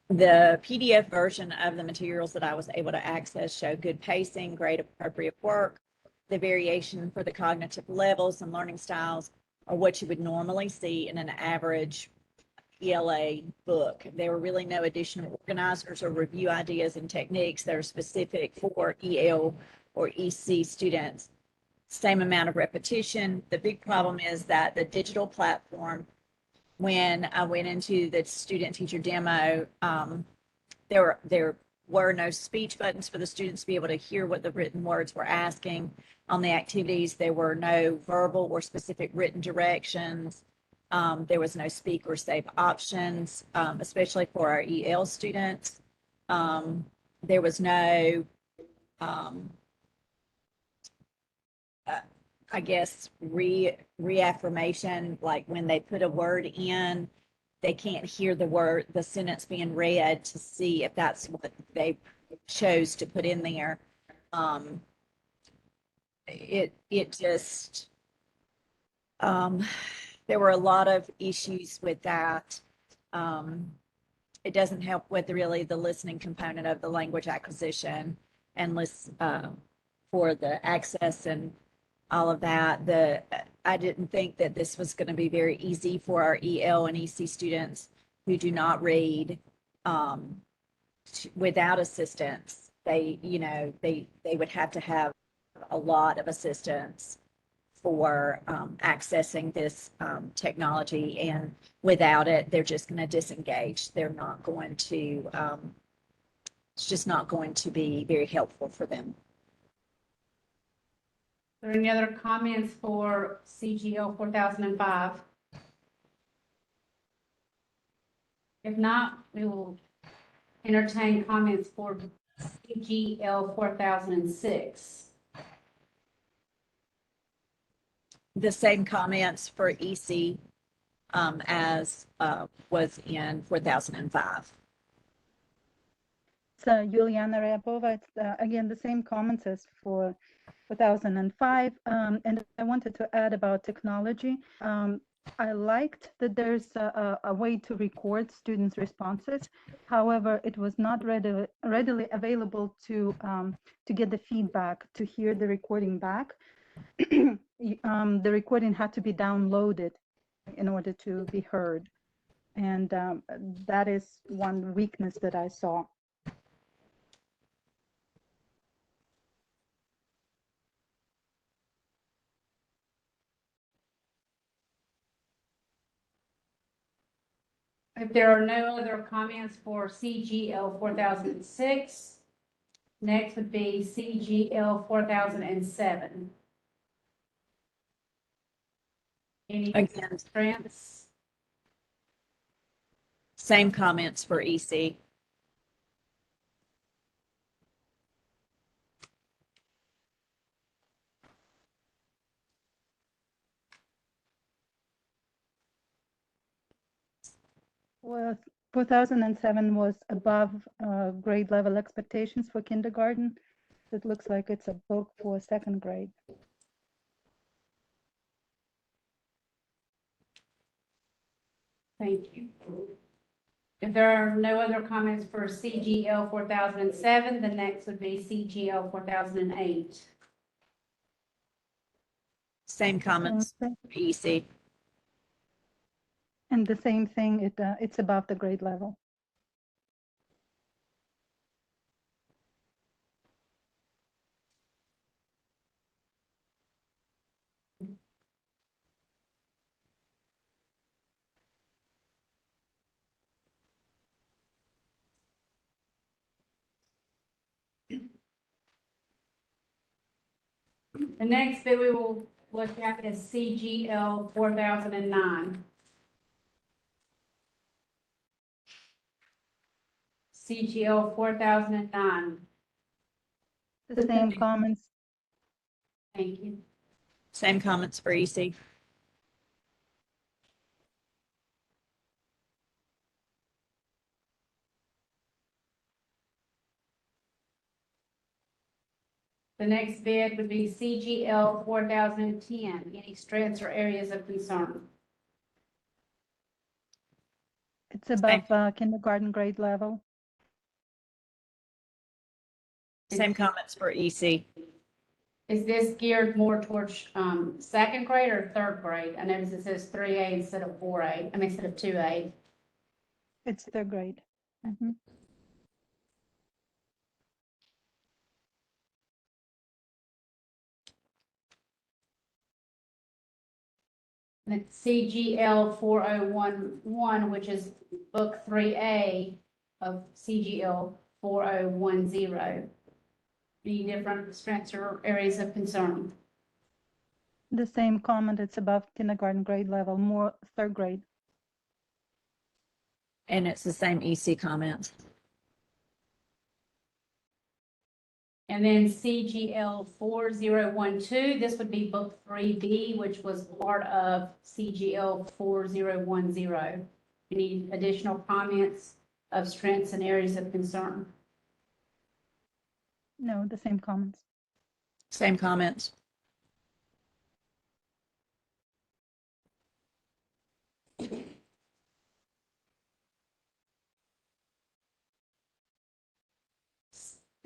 T: PDF version of the materials that I was able to access show good pacing, grade appropriate work. The variation for the cognitive levels and learning styles are what you would normally see in an average ELA book. There were really no additional organizers or review ideas and techniques that are specific for EL or EC students. Same amount of repetition. The big problem is that the digital platform, when I went into the student teacher demo, there were no speech buttons for the students to be able to hear what the written words were asking. On the activities, there were no verbal or specific written directions. There was no speak or save options, especially for our EL students. There was no, I guess, reaffirmation, like when they put a word in, they can't hear the sentence being read to see if that's what they chose to put in there. It just, there were a lot of issues with that. It doesn't help with really the listening component of the language acquisition and for the access and all of that. I didn't think that this was going to be very easy for our EL and EC students who do not read without assistance. They would have to have a lot of assistance for accessing this technology, and without it, they're just going to disengage. They're not going to, it's just not going to be very helpful for them.
A: Are there any other comments for CGL 4005? If not, we will entertain comments for CGL 4006.
T: The same comments for EC as was in 4005.
S: So Juliana Ryabova, it's again the same comments as for 2005, and I wanted to add about technology. I liked that there's a way to record students' responses. However, it was not readily available to get the feedback, to hear the recording back. The recording had to be downloaded in order to be heard, and that is one weakness that I saw.
A: If there are no other comments for CGL 4006, next would be CGL 4007. Any constraints?
T: Same comments for EC.
S: Well, 2007 was above grade level expectations for kindergarten. It looks like it's a book for second grade.
A: Thank you. If there are no other comments for CGL 4007, the next would be CGL 4008.
T: Same comments, EC.
S: And the same thing, it's above the grade level.
A: The next bit we will look at is CGL 4009. CGL 4009.
S: The same comments.
A: Thank you.
T: Same comments for EC.
A: The next bid would be CGL 4010. Any strengths or areas of concern?
S: It's above kindergarten grade level.
T: Same comments for EC.
A: Is this geared more towards second grade or third grade? I notice it says 3A instead of 4A, I mean, instead of 2A.
S: It's third grade. Mhm.
A: And it's CGL 4011, which is book 3A of CGL 4010. Any different strengths or areas of concern?
S: The same comment, it's above kindergarten grade level, more third grade.
T: And it's the same EC comments.
A: And then CGL 4012, this would be book 3B, which was part of CGL 4010. Any additional comments of strengths and areas of concern?
S: No, the same comments.
T: Same comments.
A: The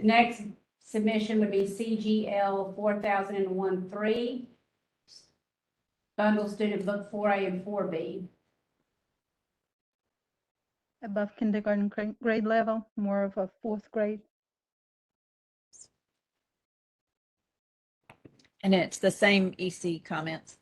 A: next submission would be CGL 4013, bundle student book 4A and 4B.
S: Above kindergarten grade level, more of a fourth grade.
T: And it's the same EC comments.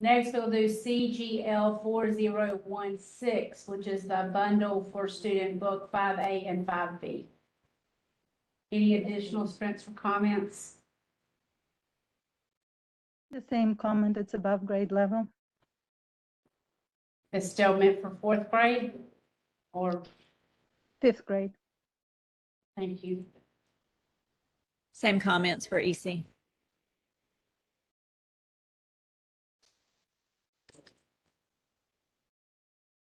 A: Next, we'll do CGL 4016, which is the bundle for student book 5A and 5B. Any additional strengths or comments?
S: The same comment, it's above grade level.
A: It's still meant for fourth grade or?
S: Fifth grade.
A: Thank you.
T: Same comments for EC.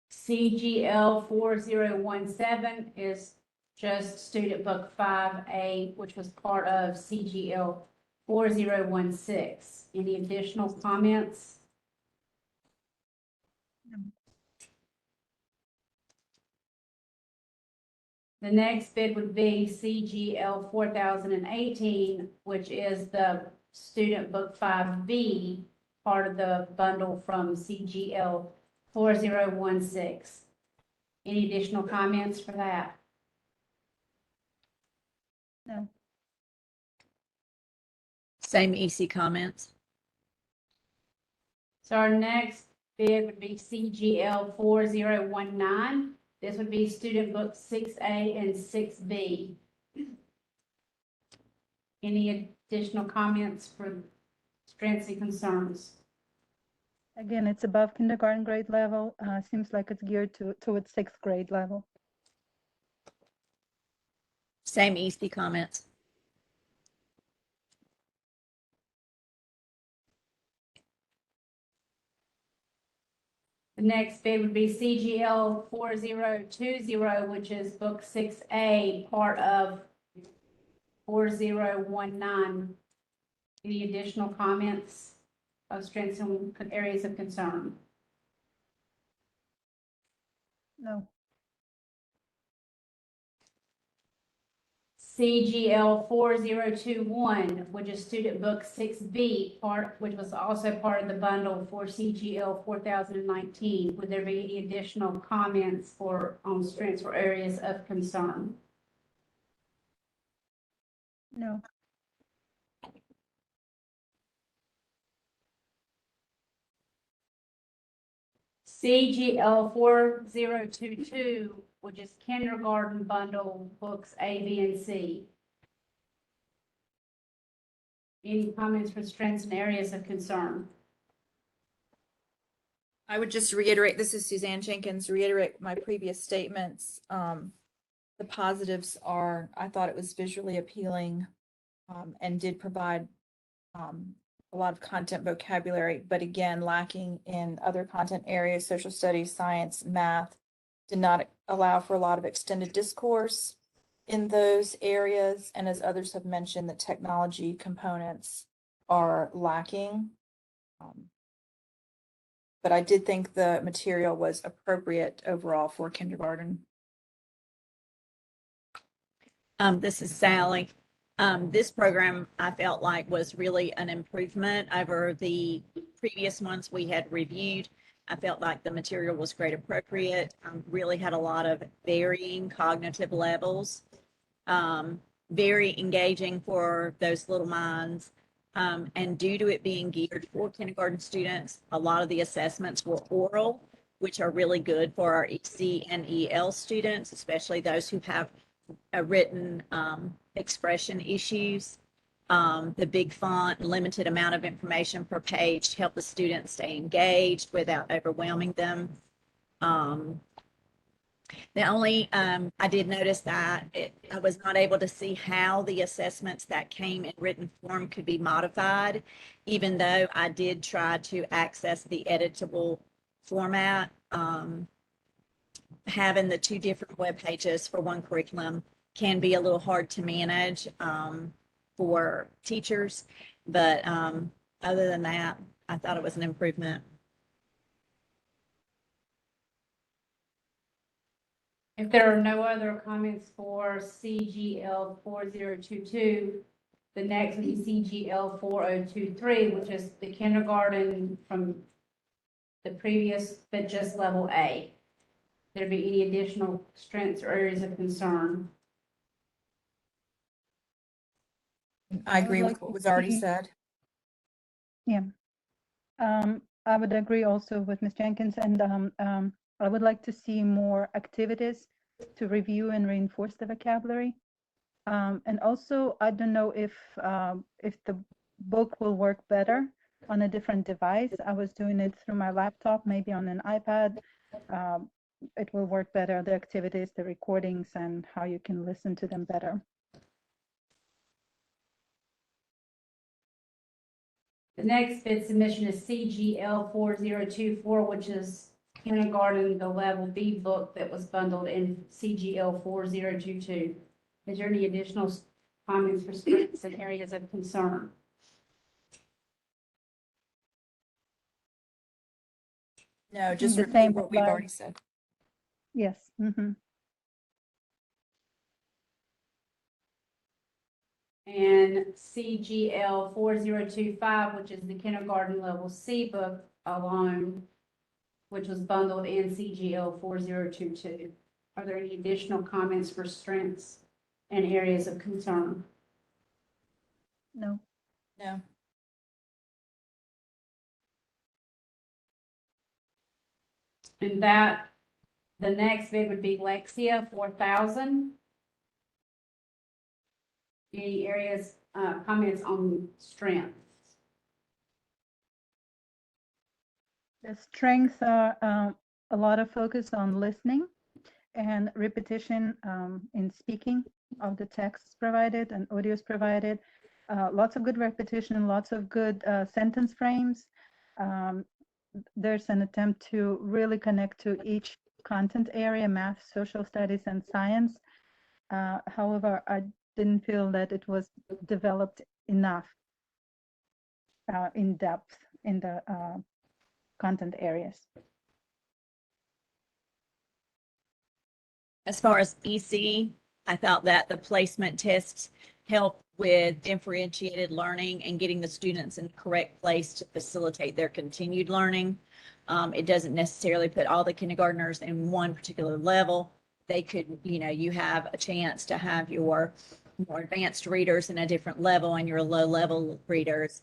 A: CGL 4017 is just student book 5A, which was part of CGL 4016. Any additional comments? The next bid would be CGL 4018, which is the student book 5B, part of the bundle from CGL 4016. Any additional comments for that?
S: No.
T: Same EC comments.
A: So our next bid would be CGL 4019. This would be student book 6A and 6B. Any additional comments for strengths and concerns?
S: Again, it's above kindergarten grade level. Seems like it's geared towards sixth grade level.
T: Same EC comments.
A: The next bid would be CGL 4020, which is Book 6A, part of 4019. Any additional comments of strengths and areas of concern?
S: No.
A: CGL 4021, which is Student Book 6B, which was also part of the bundle for CGL 4019. Would there be any additional comments on strengths or areas of concern?
S: No.
A: CGL 4022, which is Kindergarten Bundle Books A, B, and C. Any comments for strengths and areas of concern?
R: I would just reiterate, this is Suzanne Jenkins, reiterate my previous statements. The positives are, I thought it was visually appealing and did provide a lot of content vocabulary, but again, lacking in other content areas, social studies, science, math, did not allow for a lot of extended discourse in those areas. And as others have mentioned, the technology components are lacking. But I did think the material was appropriate overall for kindergarten.
T: This is Sally. This program I felt like was really an improvement over the previous ones we had reviewed. I felt like the material was grade appropriate, really had a lot of varying cognitive levels, very engaging for those little minds. And due to it being geared for kindergarten students, a lot of the assessments were oral, which are really good for our EC and EL students, especially those who have written expression issues. The big font, limited amount of information per page to help the students stay engaged without overwhelming them. The only, I did notice that I was not able to see how the assessments that came in written form could be modified, even though I did try to access the editable format. Having the two different web pages for one curriculum can be a little hard to manage for teachers, but other than that, I thought it was an improvement.
A: If there are no other comments for CGL 4022, the next would be CGL 4023, which is the kindergarten from the previous, but just level A. There be any additional strengths or areas of concern?
R: I agree
S: would
R: with
S: like
R: what
S: to
R: was already
S: see-
R: said.
S: Yeah. I would agree also with Ms. Jenkins, and I would like to see more activities to review and reinforce the vocabulary. And also, I don't know if the book will work better on a different device. I was doing it through my laptop, maybe on an iPad. It will work better, the activities, the recordings, and how you can listen to them better.
A: The next bid submission is CGL 4024, which is kindergarten, the level B book that was bundled in CGL 4022. Is there any additional comments for strengths and areas of concern?
R: No, just
S: The
R: repeat
S: same
R: what we've
S: applies.
R: already said.
S: Yes.
A: And CGL 4025, which is the kindergarten level C book alone, which was bundled in CGL 4022. Are there any additional comments for strengths and areas of concern?
S: No.
R: No.
A: And that, the next bid would be Lexia 4000. Any areas, comments on strengths?
S: The strengths are a lot of focus on listening and repetition in speaking of the texts provided and audios provided. Lots of good repetition, lots of good sentence frames, there's an attempt to really connect to each content area, math, social studies, and science. However, I didn't feel that it was developed enough in depth in the content areas.
T: As far as EC, I felt that the placement tests help with differentiated learning and getting the students in the correct place to facilitate their continued learning. It doesn't necessarily put all the kindergartners in one particular level. They could, you have a chance to have your more advanced readers in a different level and your low level readers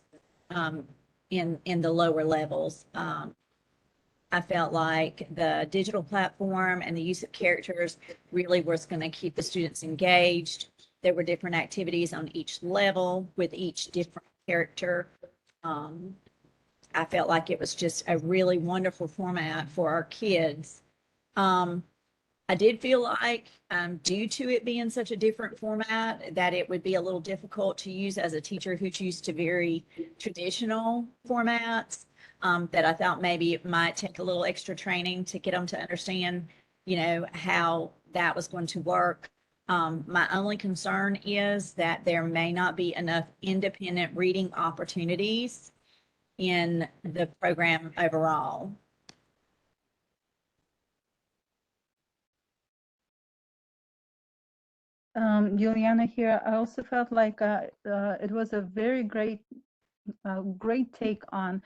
T: in the lower levels. I felt like the digital platform and the use of characters really was going to keep the students engaged. There were different activities on each level with each different character. I felt like it was just a really wonderful format for our kids. I did feel like, due to it being such a different format, that it would be a little difficult to use as a teacher who's used to very traditional formats. That I thought maybe it might take a little extra training to get them to understand, how that was going to work. My only concern is that there may not be enough independent reading opportunities in the program overall.
S: Juliana here, I also felt like it was a very great take on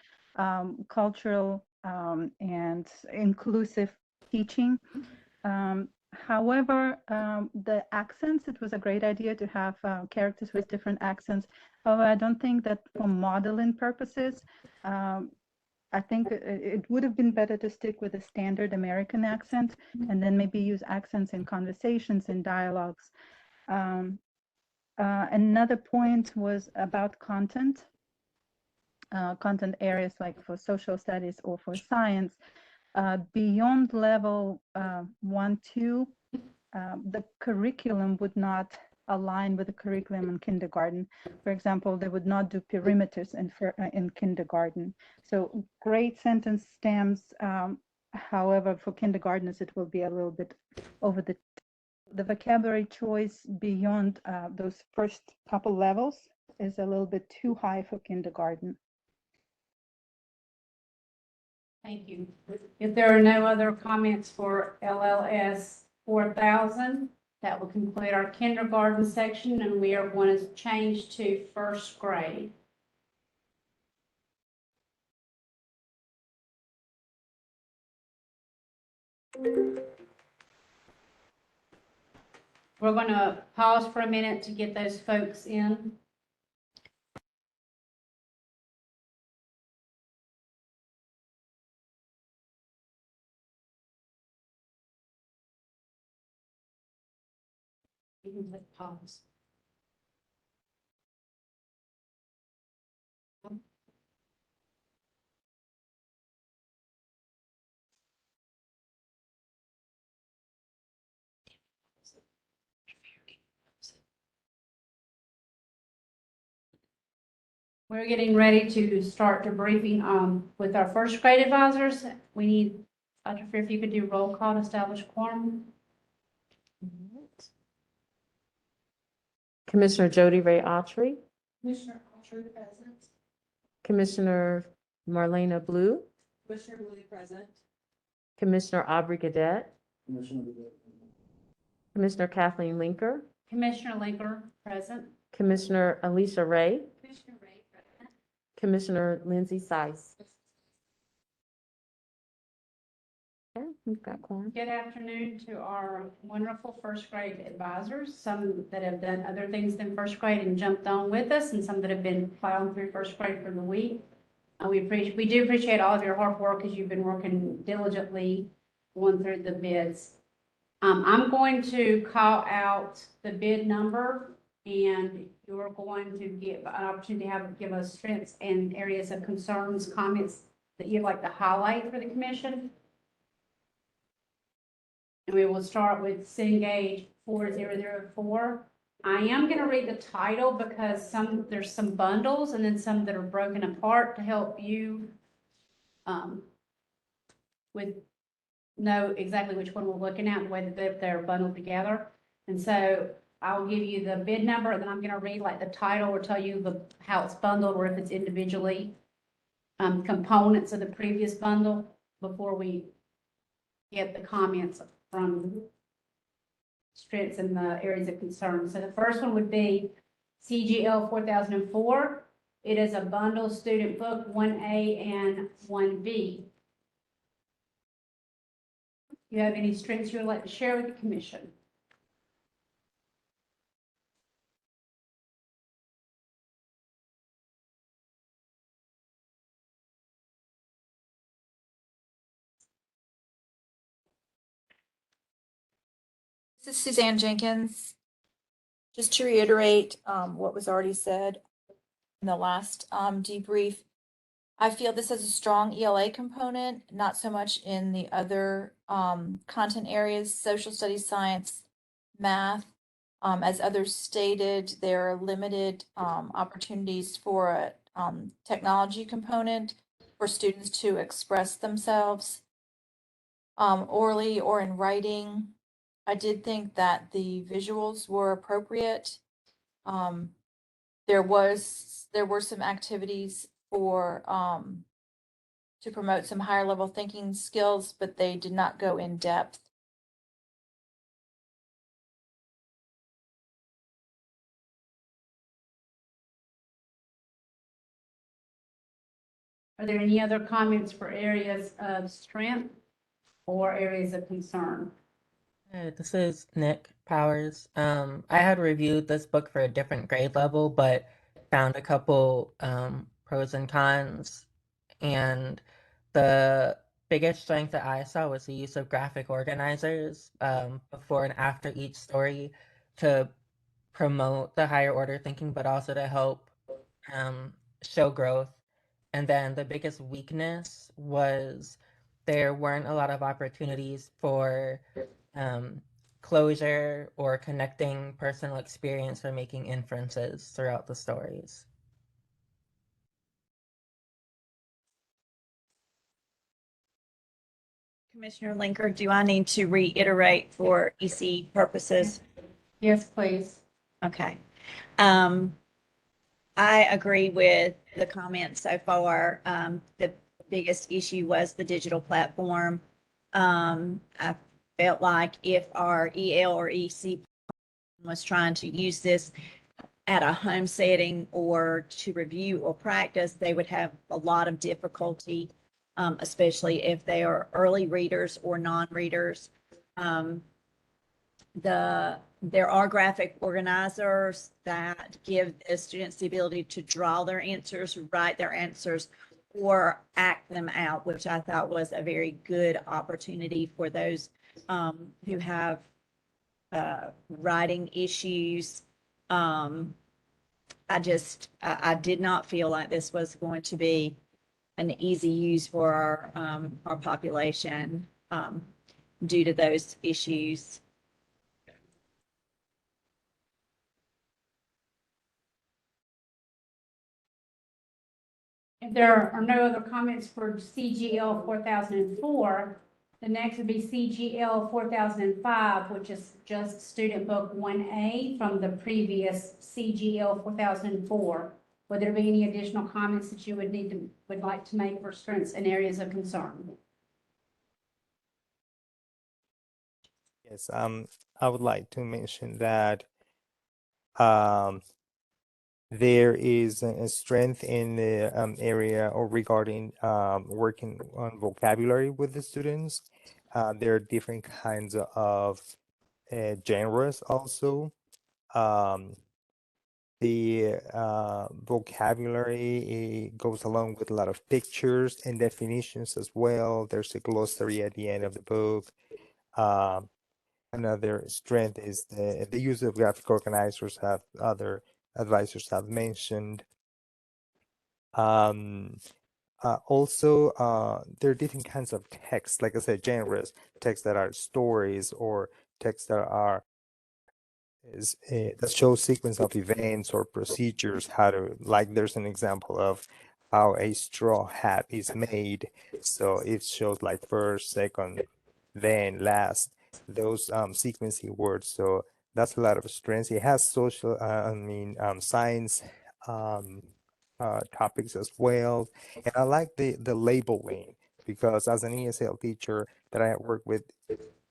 S: cultural and inclusive teaching. However, the accents, it was a great idea to have characters with different accents. However, I don't think that for modeling purposes, I think it would have been better to stick with a standard American accent and then maybe use accents in conversations and dialogues. Another point was about content. Content areas like for social studies or for science, beyond level 1, 2, the curriculum would not align with the curriculum in kindergarten. For example, they would not do perimeters in kindergarten. So great sentence stems. However, for kindergartners, it will be a little bit over the vocabulary choice beyond those first couple levels is a little bit too high for kindergarten.
A: Thank you. If there are no other comments for LLS 4000, that will conclude our kindergarten section, and we are going to change to first grade. We're going to pause for a minute to get those folks in. You can click pause. We're getting ready to start the briefing with our first grade advisors. We need, Dr. Fair, if you could do roll call to establish quorum.
B: Commissioner Jody Ray Autry,
U: Commissioner Autry present.
B: Commissioner Marlena Blue,
U: Commissioner Blue present.
B: Commissioner Aubrey Gadet, Commissioner Kathleen Linker,
A: Commissioner Linker, present.
B: Commissioner Alicia Ray,
A: Commissioner Ray, present.
B: Commissioner Lindsay Sice. Okay, we've got quorum.
A: Good afternoon to our wonderful first grade advisors, some that have done other things than first grade and jumped on with us, and some that have been plowing through first grade for the week. We do appreciate all of your hard work as you've been working diligently going through the bids. I'm going to call out the bid number, and you're going to give an opportunity to give us strengths and areas of concerns, comments that you'd like to highlight for the commission. And we will start with Cengage 4004. I am going to read the title because there's some bundles and then some that are broken apart to help you with know exactly which one we're looking at, the way that they're bundled together. And so I'll give you the bid number, and then I'm gonna read like the title or tell you how it's bundled or if it's individually components of the previous bundle before we get the comments from strengths and the areas of concern. So the first one would be CGL 4004. It is a bundle student book 1A and 1B. You have any strengths you would like to share with the commission?
T: This is Suzanne Jenkins. Just to reiterate what was already said in the last debrief, I feel this has a strong ELA component, not so much in the other content areas, social studies, science, math. As others stated, there are limited opportunities for a technology component for students to express themselves orally or in writing. I did think that the visuals were appropriate. There were some activities for to promote some higher level thinking skills, but they did not go in depth.
A: Are there any other comments for areas of strength or areas of concern?
D: Hey, this is Nick Powers. I had reviewed this book for a different grade level, but found a couple pros and cons. And the biggest strength that I saw was the use of graphic organizers before and after each story to promote the higher order thinking, but also to help show growth. And then the biggest weakness was there weren't a lot of opportunities for closure or connecting personal experience or making inferences throughout the stories.
T: Commissioner Linker, do I need to reiterate for EC purposes?
A: Yes, please.
T: Okay. I agree with the comments so far. The biggest issue was the digital platform. I felt like if our EL or EC was trying to use this at a home setting or to review or practice, they would have a lot of difficulty, especially if they are early readers or non-readers. There are graphic organizers that give the students the ability to draw their answers, write their answers, or act them out, which I thought was a very good opportunity for those who have writing issues. I did not feel like this was going to be an easy use for our population due to those issues.
A: If there are no other comments for CGL 4004, the next would be CGL 4005, which is just student book 1A from the previous CGL 4004. Would there be any additional comments that you would like to make for strengths and areas of concern?
V: Yes, I would like to mention that there is a strength in the area or regarding working on vocabulary with the students. There are different kinds of genres also. The vocabulary goes along with a lot of pictures and definitions as well. There's a glossary at the end of the book. Another strength is the use of graphic organizers, have other advisors have mentioned. Also, there are different kinds of text, like I said, genres, texts that are stories or texts that are that show sequence of events or procedures, how to, like there's an example of how a straw hat is made. So it shows like first, second, then last, those sequencing words. So that's a lot of strengths. It has social, science topics as well. And I like the labeling because as an ESL teacher that I work with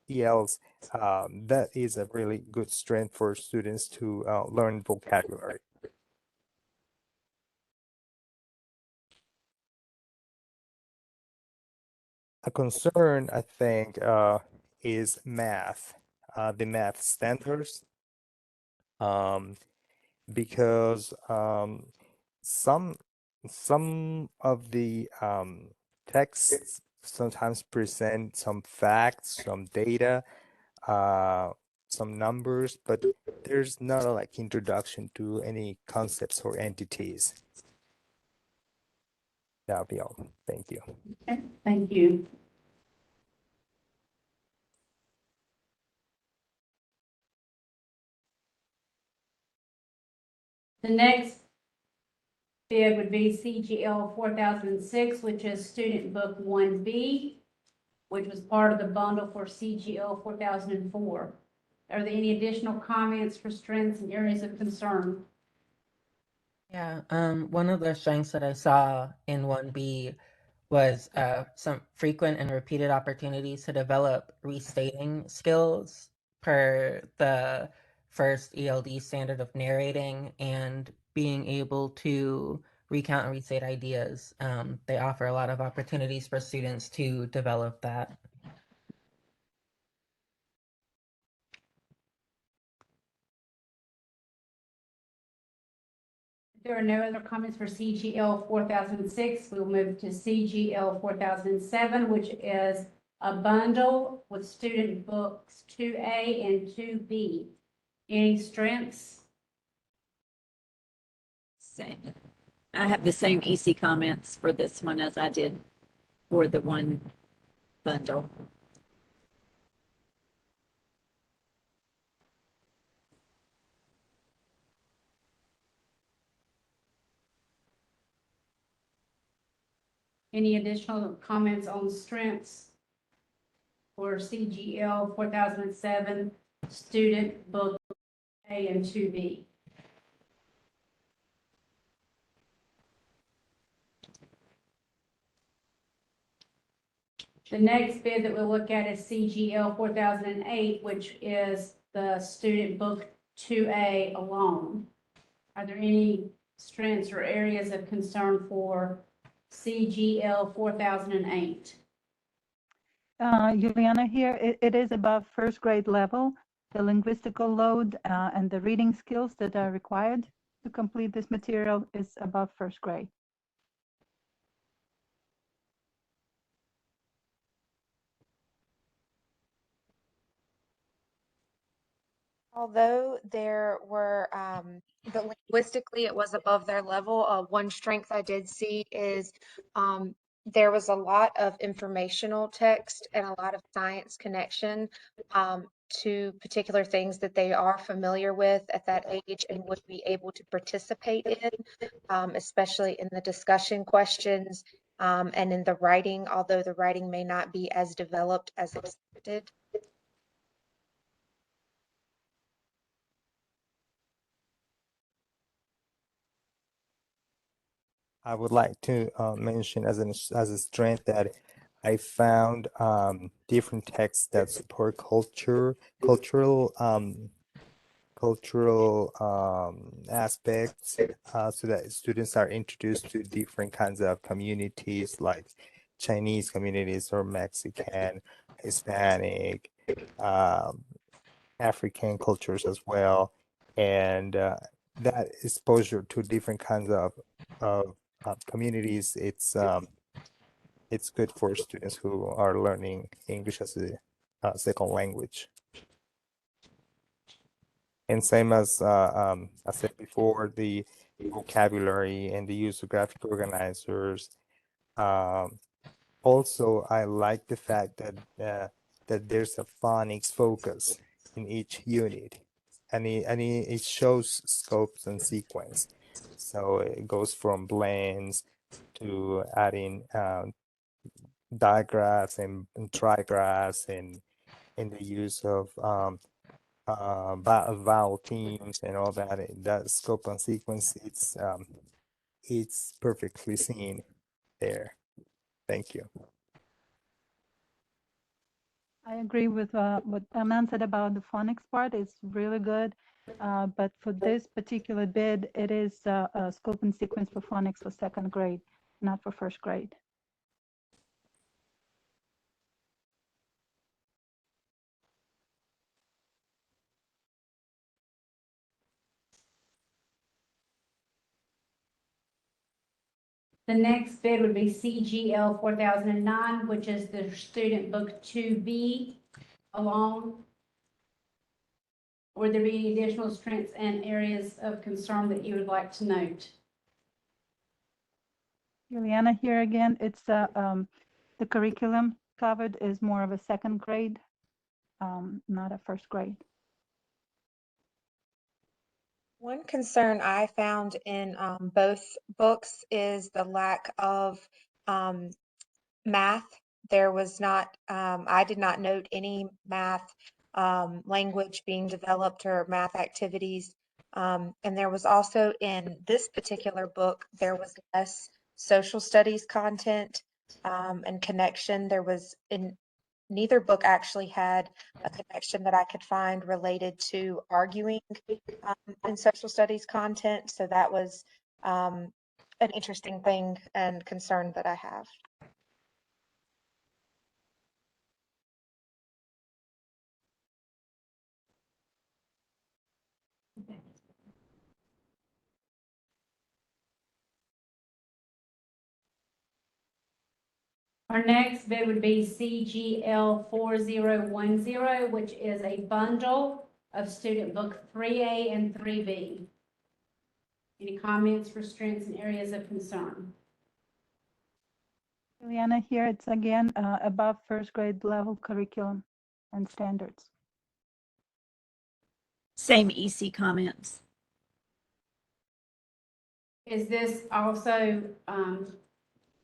V: ELs, that is a really good strength for students to learn vocabulary. A concern, I think, is math, the math standards, um, because some some of the texts sometimes present some facts, some data, uh, some numbers, but there's not a like introduction to any concepts or entities. That'll be all. Thank you.
A: Okay, thank you. The next bid would be CGL 4006, which is Student Book 1B, which was part of the bundle for CGL 4004. Are there any additional comments for strengths and areas of concern?
D: Yeah, one of the strengths that I saw in 1B was some frequent and repeated opportunities to develop restating skills per the first ELD standard of narrating and being able to recount and restate ideas. They offer a lot of opportunities for students to develop that.
A: There are no other comments for CGL 4006. We'll move to CGL 4007, which is a bundle with student books 2A and 2B. Any strengths?
T: Same. I have the same EC comments for this one as I did for the one bundle.
A: Any additional comments on strengths for CGL 4007, student book A and 2B? The next bid that we'll look at is CGL 4008, which is the student book 2A alone. Are there any strengths or areas of concern for CGL 4008?
S: Juliana here, it is above first grade level. The linguistical load and the reading skills that are required to complete this material is above first grade.
B: Although there were, but linguistically it was above their level. One strength I did see is there was a lot of informational text and a lot of science connection to particular things that they are familiar with at that age and would be able to participate in, especially in the discussion questions and in the writing, although the writing may not be as developed as expected.
V: I would like to mention as a strength that I found different texts that support cultural aspects, so that students are introduced to different kinds of communities like Chinese communities or Mexican, Hispanic, um, African cultures as well, and that exposure to different kinds of communities, it's good for students who are learning English as a second language. And same as I said before, the vocabulary and the use of graphic organizers. Um, Also, I like the fact that there's a phonics focus in each unit, and it shows scopes and sequence. So it goes from blends to adding digraphs and trigraphs and the use of vowel themes and all that. That scope and sequence, it's perfectly seen there. Thank you.
S: I agree with what Aman said about the phonics part. It's really good. But for this particular bid, it is a scope and sequence for phonics for second grade, not for first grade.
A: The next bid would be CGL 4009, which is the student book 2B alone. Would there be any additional strengths and areas of concern that you would like to note?
S: Juliana here again. It's the curriculum covered is more of a second grade, not a first grade.
B: One concern I found in both books is the lack of math. There was not, I did not note any math language being developed or math activities. And there was also in this particular book, there was less social studies content and connection. There was in neither book actually had a connection that I could find related to arguing in social studies content. So that was an interesting thing and concern that I have.
A: Our next bid would be CGL 4010, which is a bundle of student book 3A and 3B. Any comments for strengths and areas of concern?
S: Juliana here. It's again above first grade level curriculum and standards.
T: Same EC comments.
A: Is this also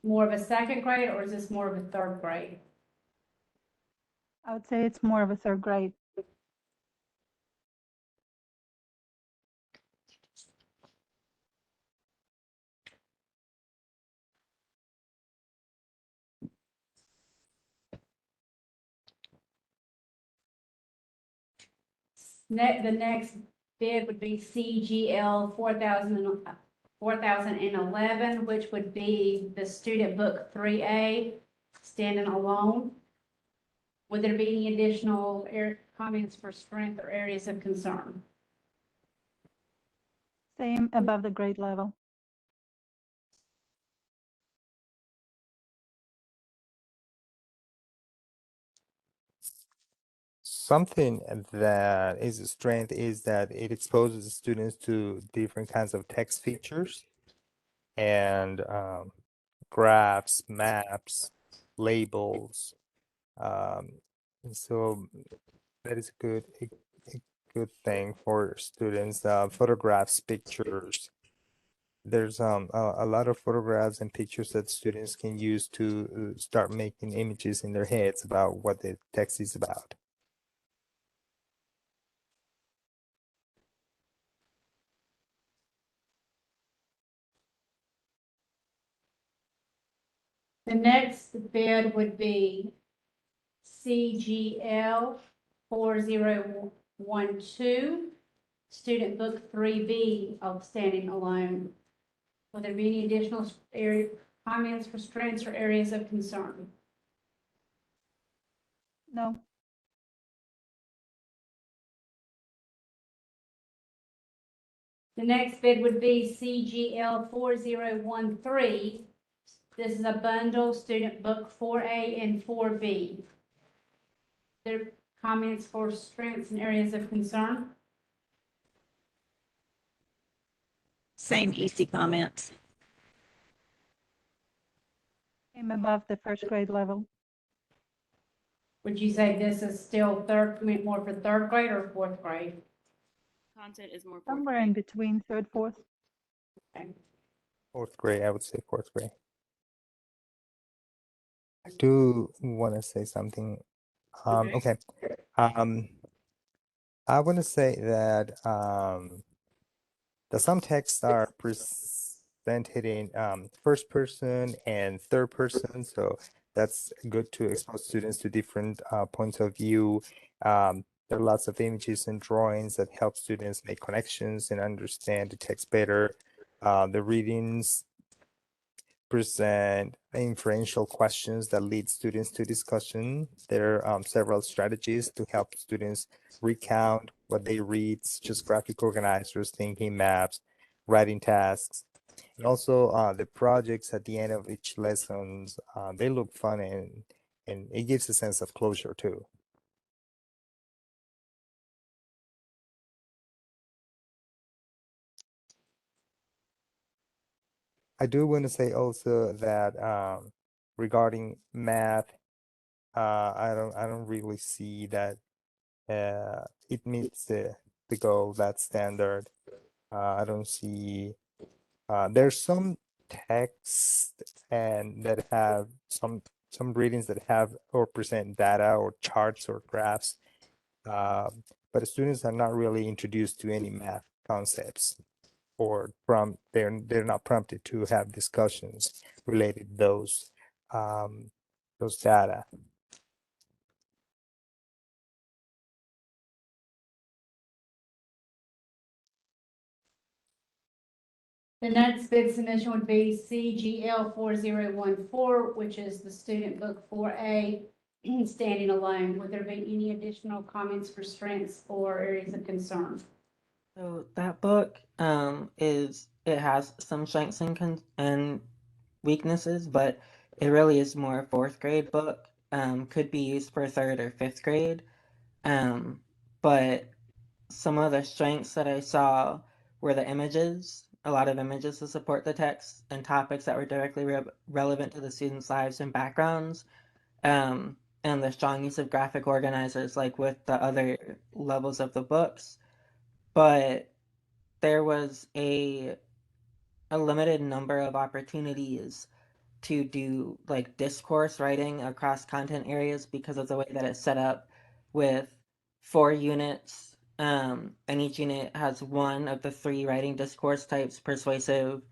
A: more of a second grade, or is this more of a third grade?
S: I would say it's more of a third grade.
A: The next bid would be CGL 4011, which would be the student book 3A, standing alone. Would there be any additional comments for strength or areas of concern?
S: Same above the grade level.
V: Something that is a strength is that it exposes students to different kinds of text features and graphs, maps, labels. And so that is a good thing for students. Photographs, pictures. There's a lot of photographs and pictures that students can use to start making images in their heads about what the text is about.
A: The next bid would be CGL 4012, student book 3B of standing alone. Will there be any additional comments for strengths or areas of concern?
S: No.
A: The next bid would be CGL 4013. This is a bundle, student book 4A and 4B. There comments for strengths and areas of concern?
T: Same EC comments.
S: Same above the first grade level.
A: Would you say this is still more for third grade or fourth grade?
E: Content is more
S: Somewhere in between third, fourth.
A: Okay.
V: Fourth grade, I would say fourth grade. I do want to say something. Okay. I want to say that some texts are presented in first person and third person, so that's good to expose students to different points of view. There are lots of images and drawings that help students make connections and understand the text better. The readings present inferential questions that lead students to discussion. There are several strategies to help students recount what they read, such as graphic organizers, thinking maps, writing tasks. And also the projects at the end of each lessons, they look fun and it gives a sense of closure too. I do want to say also that regarding math, I don't really see that it meets the goal, that standard. I don't see there's some text and that have some readings that have or present data or charts or graphs, but the students are not really introduced to any math concepts or they're not prompted to have discussions related to those data.
A: The next bid submission would be CGL 4014, which is the student book 4A, standing alone. Would there be any additional comments for strengths or areas of concern?
D: So that book it has some strengths and weaknesses, but it really is more a fourth grade book. Could be used for third or fifth grade. But some of the strengths that I saw were the images, a lot of images to support the text and topics that were directly relevant to the students' lives and backgrounds, and the strong use of graphic organizers like with the other levels of the books. But there was a limited number of opportunities to do like discourse writing across content areas because of the way that it's set up with 4 units. And each unit has one of the 3 writing discourse types: persuasive,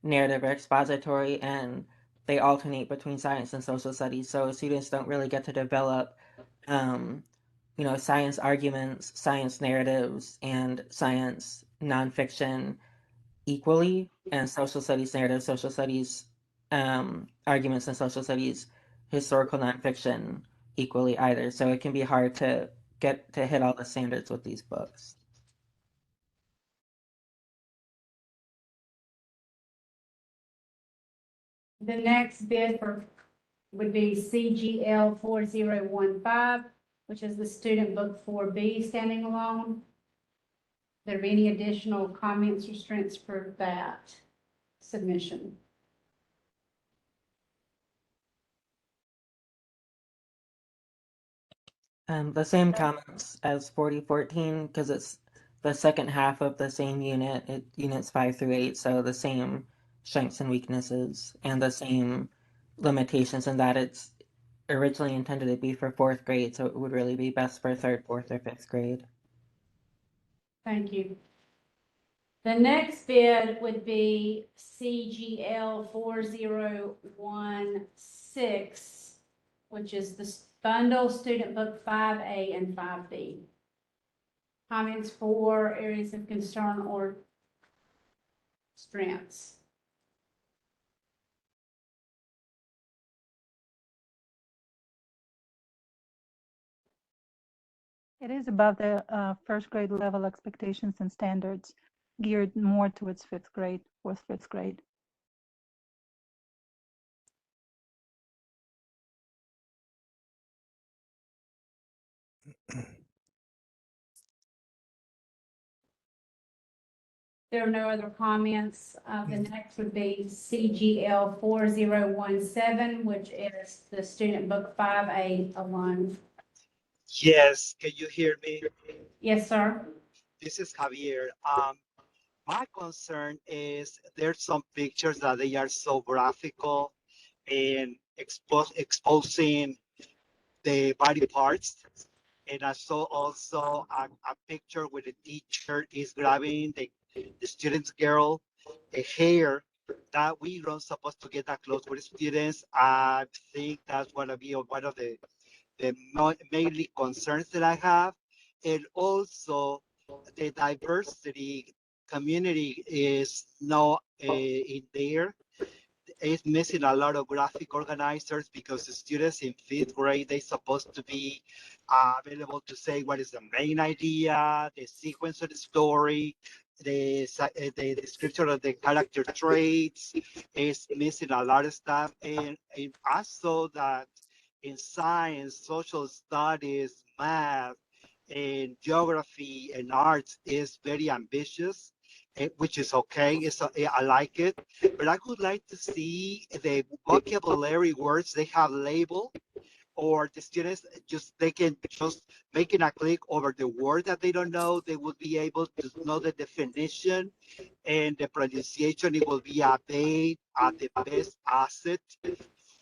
D: narrative, or expository, and they alternate between science and social studies. So students don't really get to develop, science arguments, science narratives, and science nonfiction equally, and social studies narrative, social studies arguments, and social studies historical nonfiction equally either. So it can be hard to get to hit all the standards with these books.
A: The next bid would be CGL 4015, which is the student book 4B, standing alone. There be any additional comments or strengths for that submission?
D: The same comments as 4014 because it's the second half of the same unit, units 5 through 8, so the same strengths and weaknesses and the same limitations in that it's originally intended to be for 4th grade, so it would really be best for 3rd, 4th, or 5th grade.
A: Thank you. The next bid would be CGL 4016, which is the bundle student book 5A and 5B. Comments for areas of concern or strengths?
S: It is above the first grade level expectations and standards, geared more towards fifth grade, fourth, fifth grade.
A: There are no other comments. The next would be CGL 4017, which is the student book 5A alone.
E: Yes, can you hear me?
A: Yes, sir.
E: This is Javier. My concern is there's some pictures that they are so graphical and exposing the body parts. And I saw also a picture where the teacher is grabbing the student's girl a hair that we don't supposed to get that close with students. I think that's going to be one of the mainly concerns that I have. And also the diversity community is not in there. It's missing a lot of graphic organizers because the students in 5th grade, they're supposed to be available to say what is the main idea, the sequence of the story, the description of the character traits. Is missing a lot of stuff. And I saw that in science, social studies, math, and geography and arts is very ambitious, which is okay. I like it, but I would like to see the vocabulary words they have labeled, or the students they can just making a click over the word that they don't know. They will be able to know the definition and the pronunciation. It will be the best asset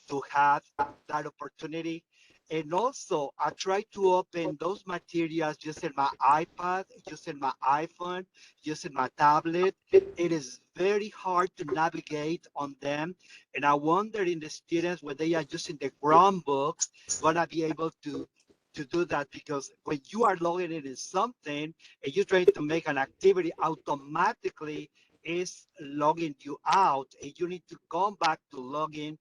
E: to have that opportunity. And also, I try to open those materials using my iPad, using my iPhone, using my tablet. It is very hard to navigate on them. And I wonder in the students, when they are using the Chromebooks, gonna be able to do that, because when you are logging in something and you're trying to make an activity, automatically is logging you out, and you need to come back to log in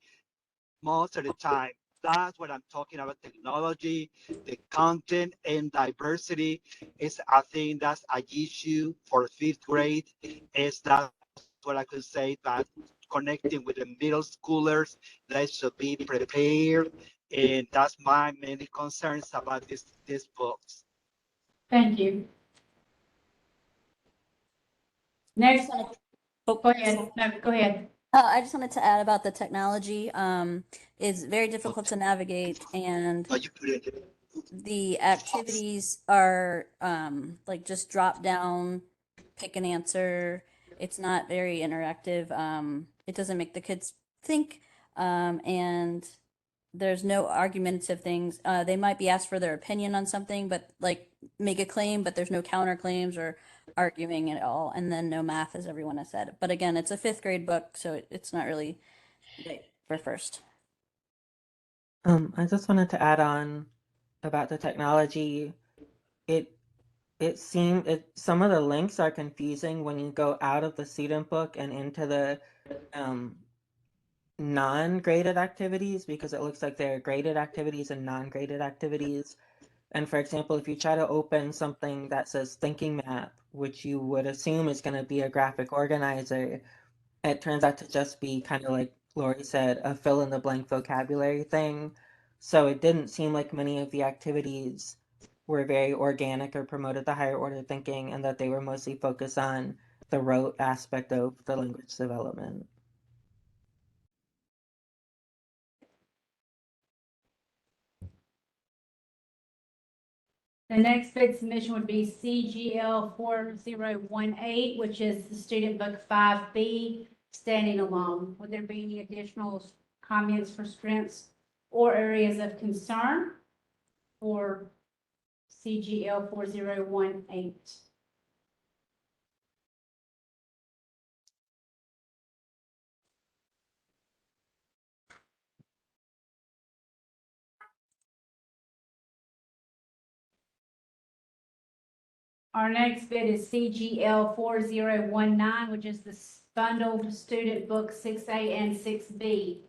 E: most of the time. That's what I'm talking about. Technology, the content, and diversity is, I think that's an issue for 5th grade. Is that what I could say, that connecting with the middle schoolers, they should be prepared. And that's my many concerns about these books.
A: Thank you. Next, go ahead. No, go ahead.
F: I just wanted to add about the technology. It's very difficult to navigate, and the activities are like just drop down, pick an answer. It's not very interactive. It doesn't make the kids think, and there's no argumentative things. They might be asked for their opinion on something, but like make a claim, but there's no counterclaims or arguing at all. And then no math, as everyone has said. But again, it's a 5th grade book, so it's not really for first.
D: I just wanted to add on about the technology. It seemed some of the links are confusing when you go out of the student book and into the non-graded activities, because it looks like there are graded activities and non-graded activities. And for example, if you try to open something that says thinking map, which you would assume is going to be a graphic organizer, it turns out to just be kind of like Lori said, a fill in the blank vocabulary thing. So it didn't seem like many of the activities were very organic or promoted the higher order thinking, and that they were mostly focused on the rote aspect of the language development.
A: The next bid submission would be CGL 4018, which is the student book 5B, standing alone. Would there be any additional comments for strengths or areas of concern for CGL 4018? Our next bid is CGL 4019, which is the bundled student book 6A and 6B.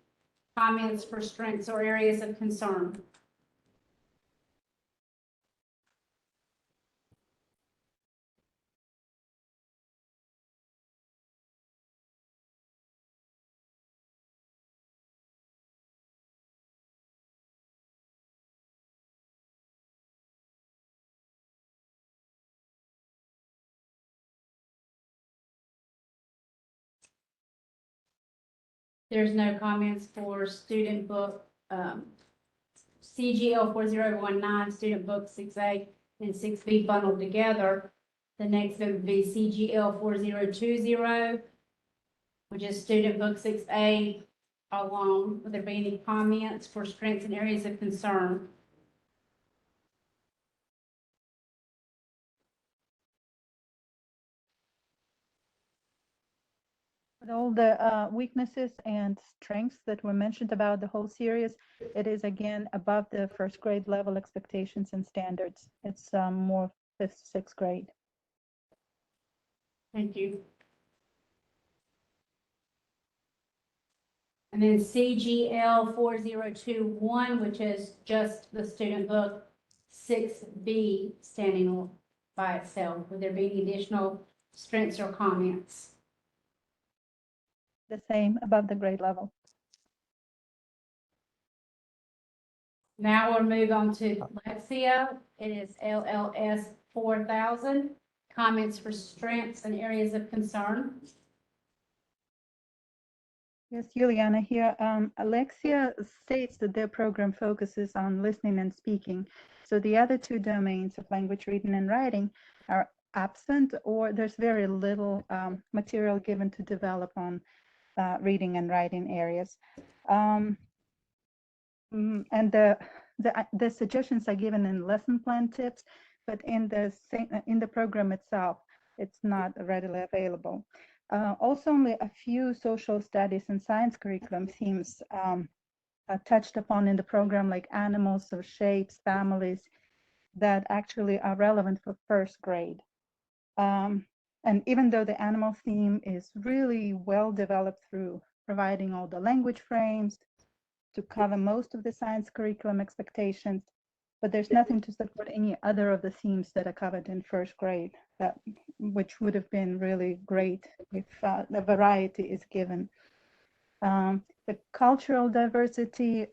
A: Comments for strengths or areas of concern? There's no comments for student book CGL 4019, student book 6A and 6B bundled together. The next vote would be CGL 4020, which is Student Book 6A alone. Would there be any comments for strengths and areas of concern?
S: With all the weaknesses and strengths that were mentioned about the whole series, it is again above the first grade level expectations and standards. It's more fifth, sixth grade.
A: Thank you. And then CGL 4021, which is just the student book 6B standing by itself. Would there be any additional strengths or comments?
S: The same, above the grade level.
A: Now we'll move on to Lexia. It is LLS 4000. Comments for strengths and areas of concern.
S: Yes, Juliana here. Alexia states that their program focuses on listening and speaking. So the other two domains of language reading and writing are absent, or there's very little material given to develop on reading and writing areas. And the suggestions are given in lesson plan tips, but in the program itself, it's not readily available. Also, only a few social studies and science curriculum themes are touched upon in the program, like animals or shapes, families, that actually are relevant for first grade. And even though the animal theme is really well developed through providing all the language frames to cover most of the science curriculum expectations, but there's nothing to support any other of the themes that are covered in first grade, which would have been really great if the variety is given. The cultural diversity,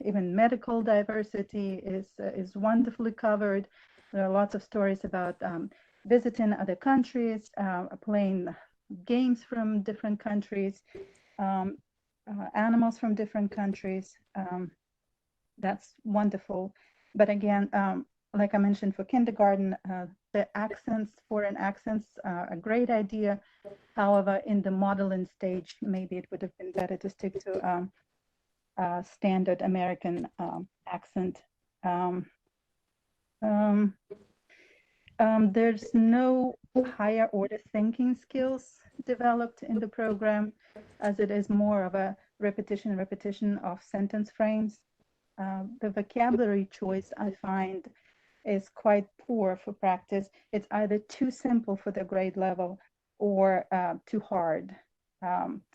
S: even medical diversity is wonderfully covered. There are lots of stories about visiting other countries, playing games from different countries, animals from different countries. That's wonderful. But again, like I mentioned for kindergarten, the accents, foreign accents are a great idea. However, in the modeling stage, maybe it would have been better to stick to standard American accent. There's no higher order thinking skills developed in the program, as it is more of a repetition of sentence frames. The vocabulary choice, I find, is quite poor for practice. It's either too simple for the grade level or too hard.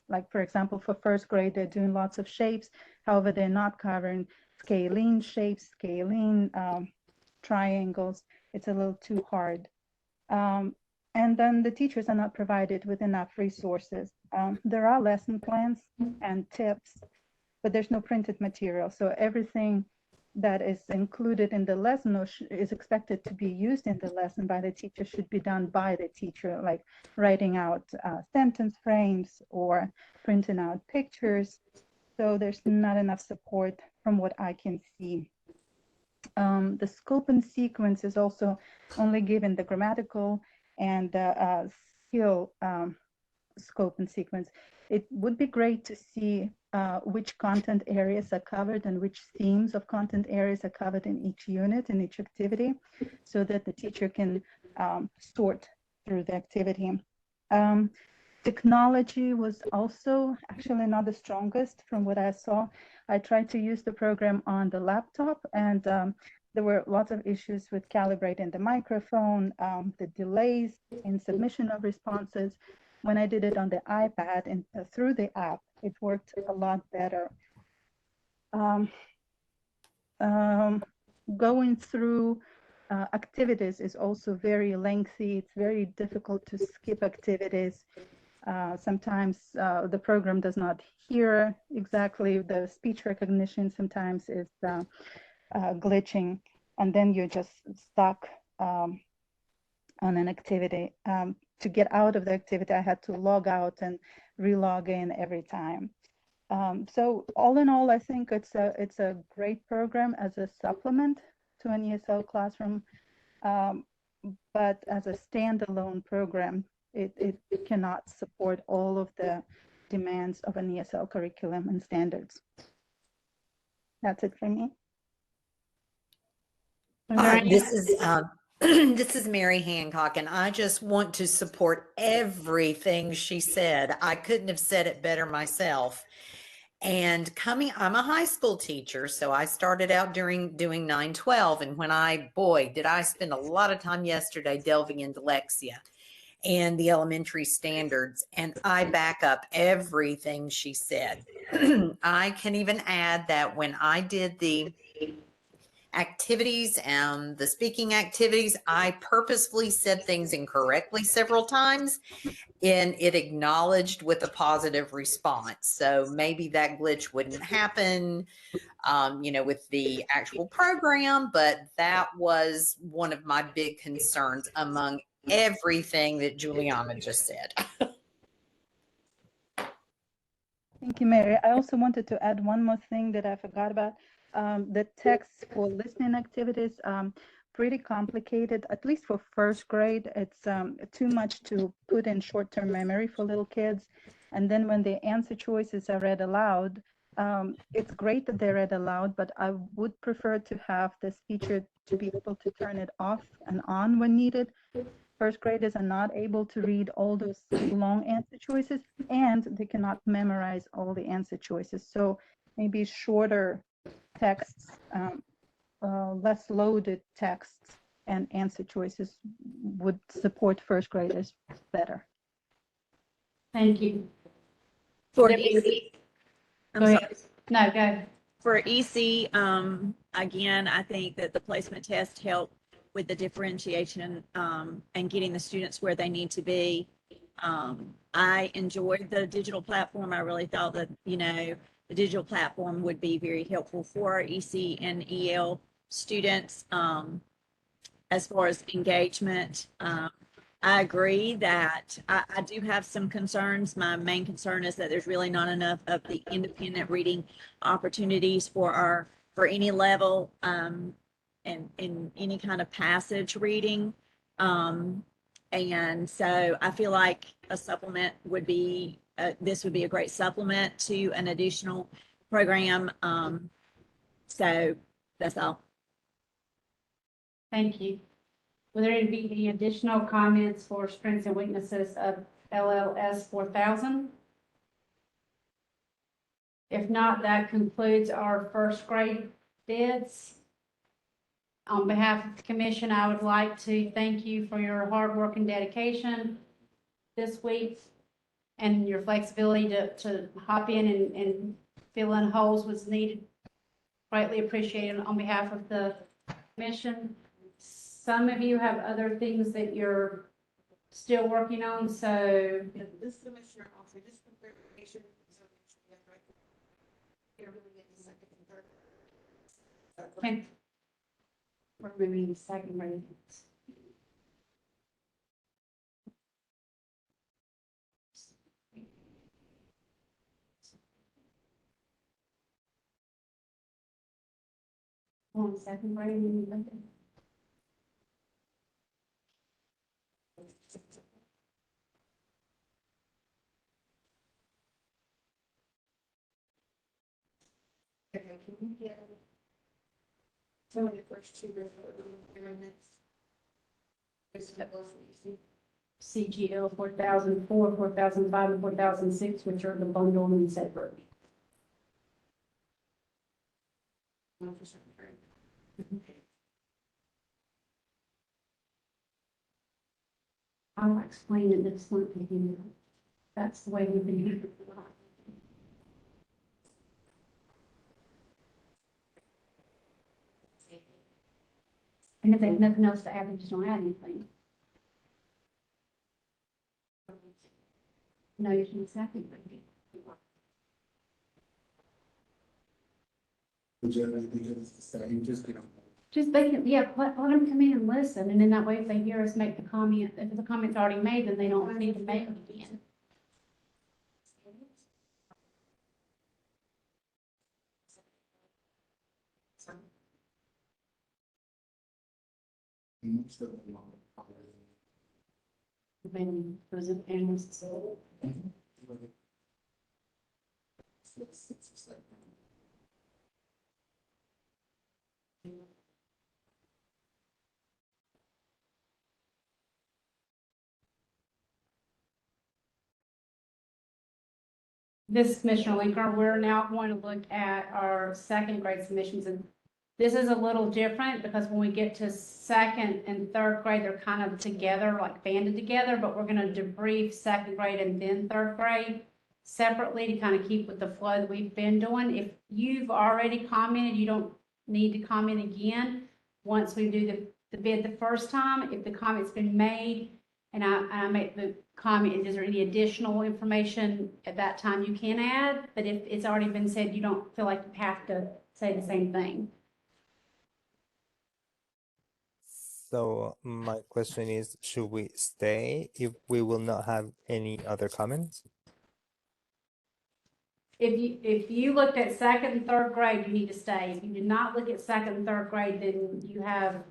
S: Like, for example, for first grade, they're doing lots of shapes. However, they're not covering scalene shapes, scalene triangles. It's a little too hard. And then the teachers are not provided with enough resources. There are lesson plans and tips, but there's no printed material. So everything that is included in the lesson or is expected to be used in the lesson by the teacher should be done by the teacher, like writing out sentence frames or printing out pictures. So there's not enough support from what I can see. The scope and sequence is also only given the grammatical and skill scope and sequence. It would be great to see which content areas are covered and which themes of content areas are covered in each unit, in each activity, so that the teacher can sort through the activity. Technology was also actually not the strongest from what I saw. I tried to use the program on the laptop, and there were lots of issues with calibrating the microphone, the delays in submission of responses. When I did it on the iPad and through the app, it worked a lot better. Going through activities is also very lengthy. It's very difficult to skip activities. Sometimes the program does not hear exactly the speech recognition. Sometimes is glitching, and then you're just stuck on an activity. To get out of the activity, I had to log out and re-log in every time. So all in all, I think it's a great program as a supplement to an ESL classroom. but as a standalone program, it cannot support all of the demands of an ESL curriculum and standards. That's it for me.
J: This is this is Mary Hancock, and I just want to support everything she said. I couldn't have said it better myself. And I'm a high school teacher, so I started out doing 9-12, and boy, did I spend a lot of time yesterday delving into Lexia and the elementary standards, and I back up everything she said. I can even add that when I did the activities and the speaking activities, I purposefully said things incorrectly several times, and it acknowledged with a positive response. So maybe that glitch wouldn't happen, with the actual program, but that was one of my big concerns among everything that Juliana just said.
S: Thank you, Mary. I also wanted to add one more thing that I forgot about. The text for listening activities, pretty complicated, at least for first grade. It's too much to put in short-term memory for little kids. And then when the answer choices are read aloud, it's great that they're read aloud, but I would prefer to have this feature to be able to turn it off and on when needed. First graders are not able to read all those long answer choices, and they cannot memorize all the answer choices. So maybe shorter texts, less loaded texts and answer choices would support first graders better.
A: Thank you.
K: For
A: Debbie?
K: EC,
A: Go ahead. No, go.
K: For EC, again, I think that the placement test helped with the differentiation and getting the students where they need to be. I enjoyed the digital platform. I really thought that, the digital platform would be very helpful for our EC and EL students as far as engagement. I agree that I do have some concerns. My main concern is that there's really not enough of the independent reading opportunities for any level and in any kind of passage reading. And so I feel like a supplement would be, this would be a great supplement to an additional program. So that's all.
A: Thank you. Will there be any additional comments for strengths and weaknesses of LLS 4000? If not, that concludes our first grade bids. On behalf of the commission, I would like to thank you for your hard work and dedication this week and your flexibility to hop in and fill in holes was needed. Greatly appreciated on behalf of the commission. Some of you have other things that you're still working on, so.
U: This commissioner also, just for clarification.
A: Okay. We're moving to second reading. On second reading.
U: Okay, can you get some of the first two amendments?
A: CGL 4004, 4005, and 4006, which are the bundle and separate. I'll explain it this month again. That's the way we've been here. And if there's nothing else to add, we just don't add anything. No, you can second reading. Just make it, yeah, let them come in and listen, and then that way if they hear us make the comment, if the comment's already made, then they don't need to make it again. When was it parents? This is Commissioner Linker. We're now going to look at our second grade submissions, and this is a little different because when we get to second and third grade, they're kind of together, like banded together, but we're going to debrief second grade and then third grade separately to kind of keep with the flow that we've been doing. If you've already commented, you don't need to comment again. Once we do the bid the first time, if the comment's been made, and I make the comment, is there any additional information at that time you can add? But if it's already been said, you don't feel like you have to say the same thing.
V: So my question is, should we stay if we will not have any other comments?
A: If you looked at second and third grade, you need to stay. If you did not look at second and third grade, then you have,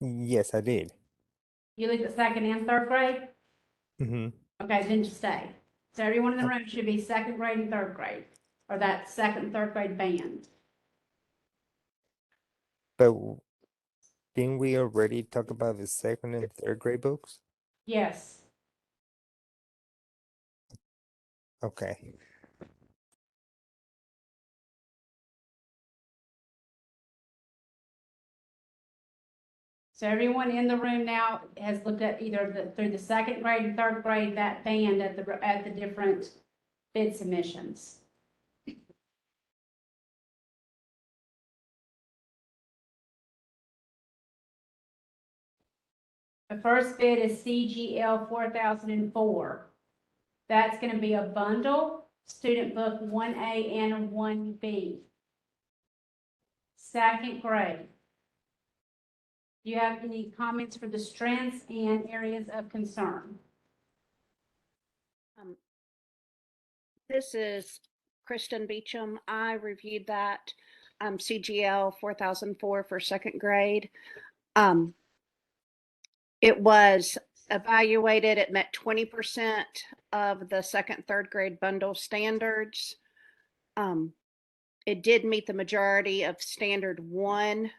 V: Yes, I did.
A: you looked at second and third grade?
V: Mm-hmm.
A: Okay, then just stay. So everyone in the room should be second grade and third grade, or that second and third grade band.
V: But didn't we already talk about the second and third grade books?
A: Yes.
V: Okay.
A: So everyone in the room now has looked at either through the second grade and third grade, that band at the different bid submissions. The first bid is CGL 4004. That's going to be a bundle, student book 1A and 1B. Second grade. Do you have any comments for the strengths and areas of concern?
I: This is Kristen Beecham. I reviewed that CGL 4004 for second grade. It was evaluated. It met 20% of the second, third grade bundle standards. It did meet the majority of standard 1.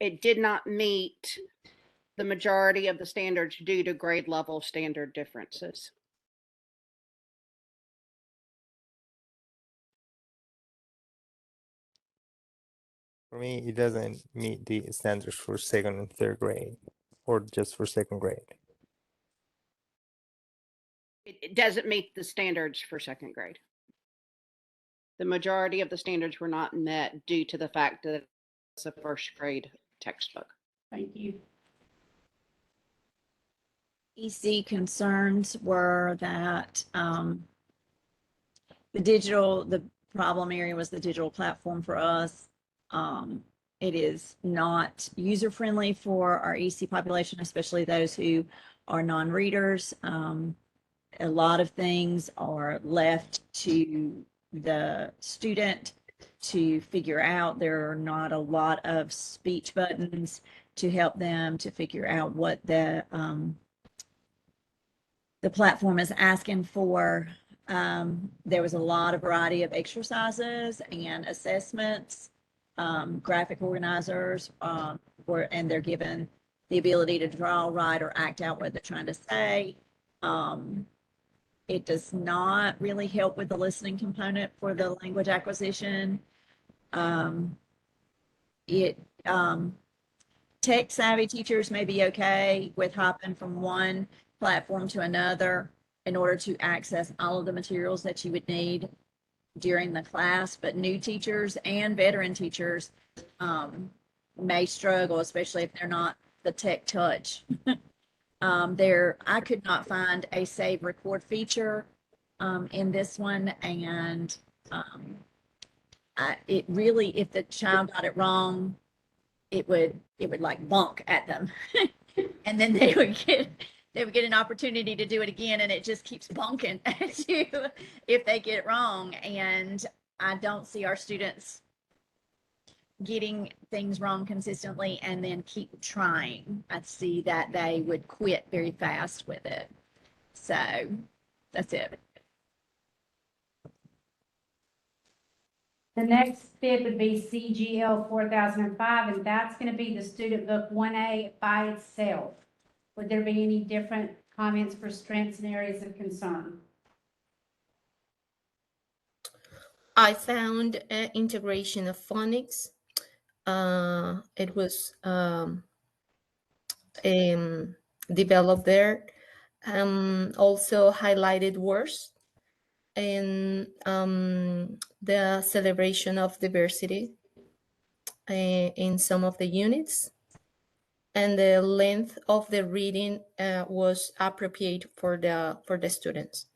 I: It did not meet the majority of the standards due to grade level standard differences.
V: For me, it doesn't meet the standards for second and third grade, or just for second grade.
I: It doesn't meet the standards for second grade. The majority of the standards were not met due to the fact that it's a first grade textbook.
A: Thank you.
T: EC concerns were that the problem area was the digital platform for us. It is not user-friendly for our EC population, especially those who are non-readers. A lot of things are left to the student to figure out. There are not a lot of speech buttons to help them to figure out what the platform is asking for. There was a lot of variety of exercises and assessments. Graphic organizers and they're given the ability to draw, write, or act out what they're trying to say. It does not really help with the listening component for the language acquisition. Tech savvy teachers may be okay with hopping from one platform to another in order to access all of the materials that you would need during the class, but new teachers and veteran teachers may struggle, especially if they're not the tech touch. I could not find a save record feature in this one, and it really, if the child got it wrong, it would like bonk at them, and then they would get an opportunity to do it again, and it just keeps bonking at you if they get it wrong. And I don't see our students
K: getting things wrong consistently and then keep trying. I see that they would quit very fast with it. So that's it.
A: The next bid would be CGL 4005, and that's going to be the student book 1A by itself. Would there be any different comments for strengths and areas of concern?
P: I found integration of phonics. It was developed there. Also highlighted words and the celebration of diversity in some of the units. And the length of the reading was appropriate for the students.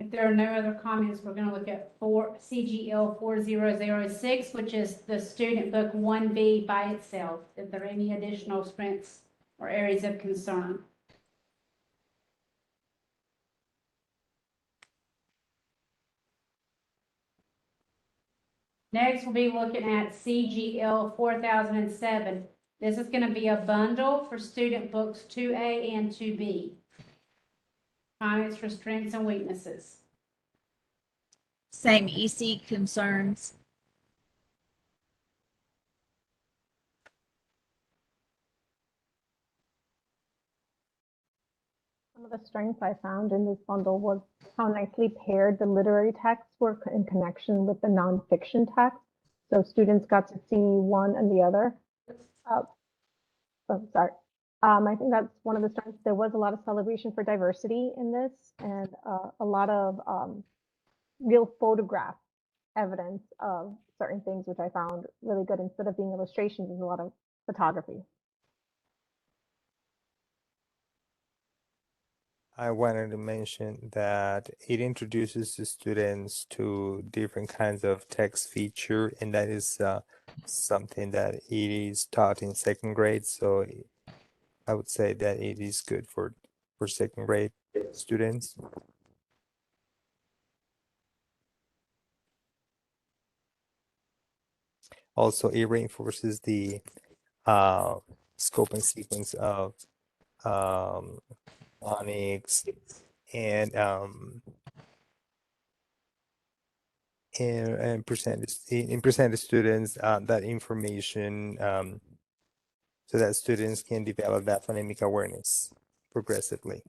A: If there are no other comments, we're going to look at CGL 4006, which is the student book 1B by itself. If there are any additional strengths or areas of concern. Next, we'll be looking at CGL 4007. This is going to be a bundle for student books 2A and 2B. Comments for strengths and weaknesses.
K: Same EC concerns.
G: Some of the strengths I found in this bundle was how nicely paired the literary texts were in connection with the nonfiction text. So students got to see one and the other. I think that's one of the strengths. There was a lot of celebration for diversity in this, and a lot of real photograph evidence of certain things, which I found really good. Instead of being illustrations, there's a lot of photography.
V: I wanted to mention that it introduces the students to different kinds of text feature, and that is something that it is taught in second grade. So I would say that it is good for second grade students. Also, it reinforces the scope and sequence of phonics and present the students that information so that students can develop that phonemic awareness progressively.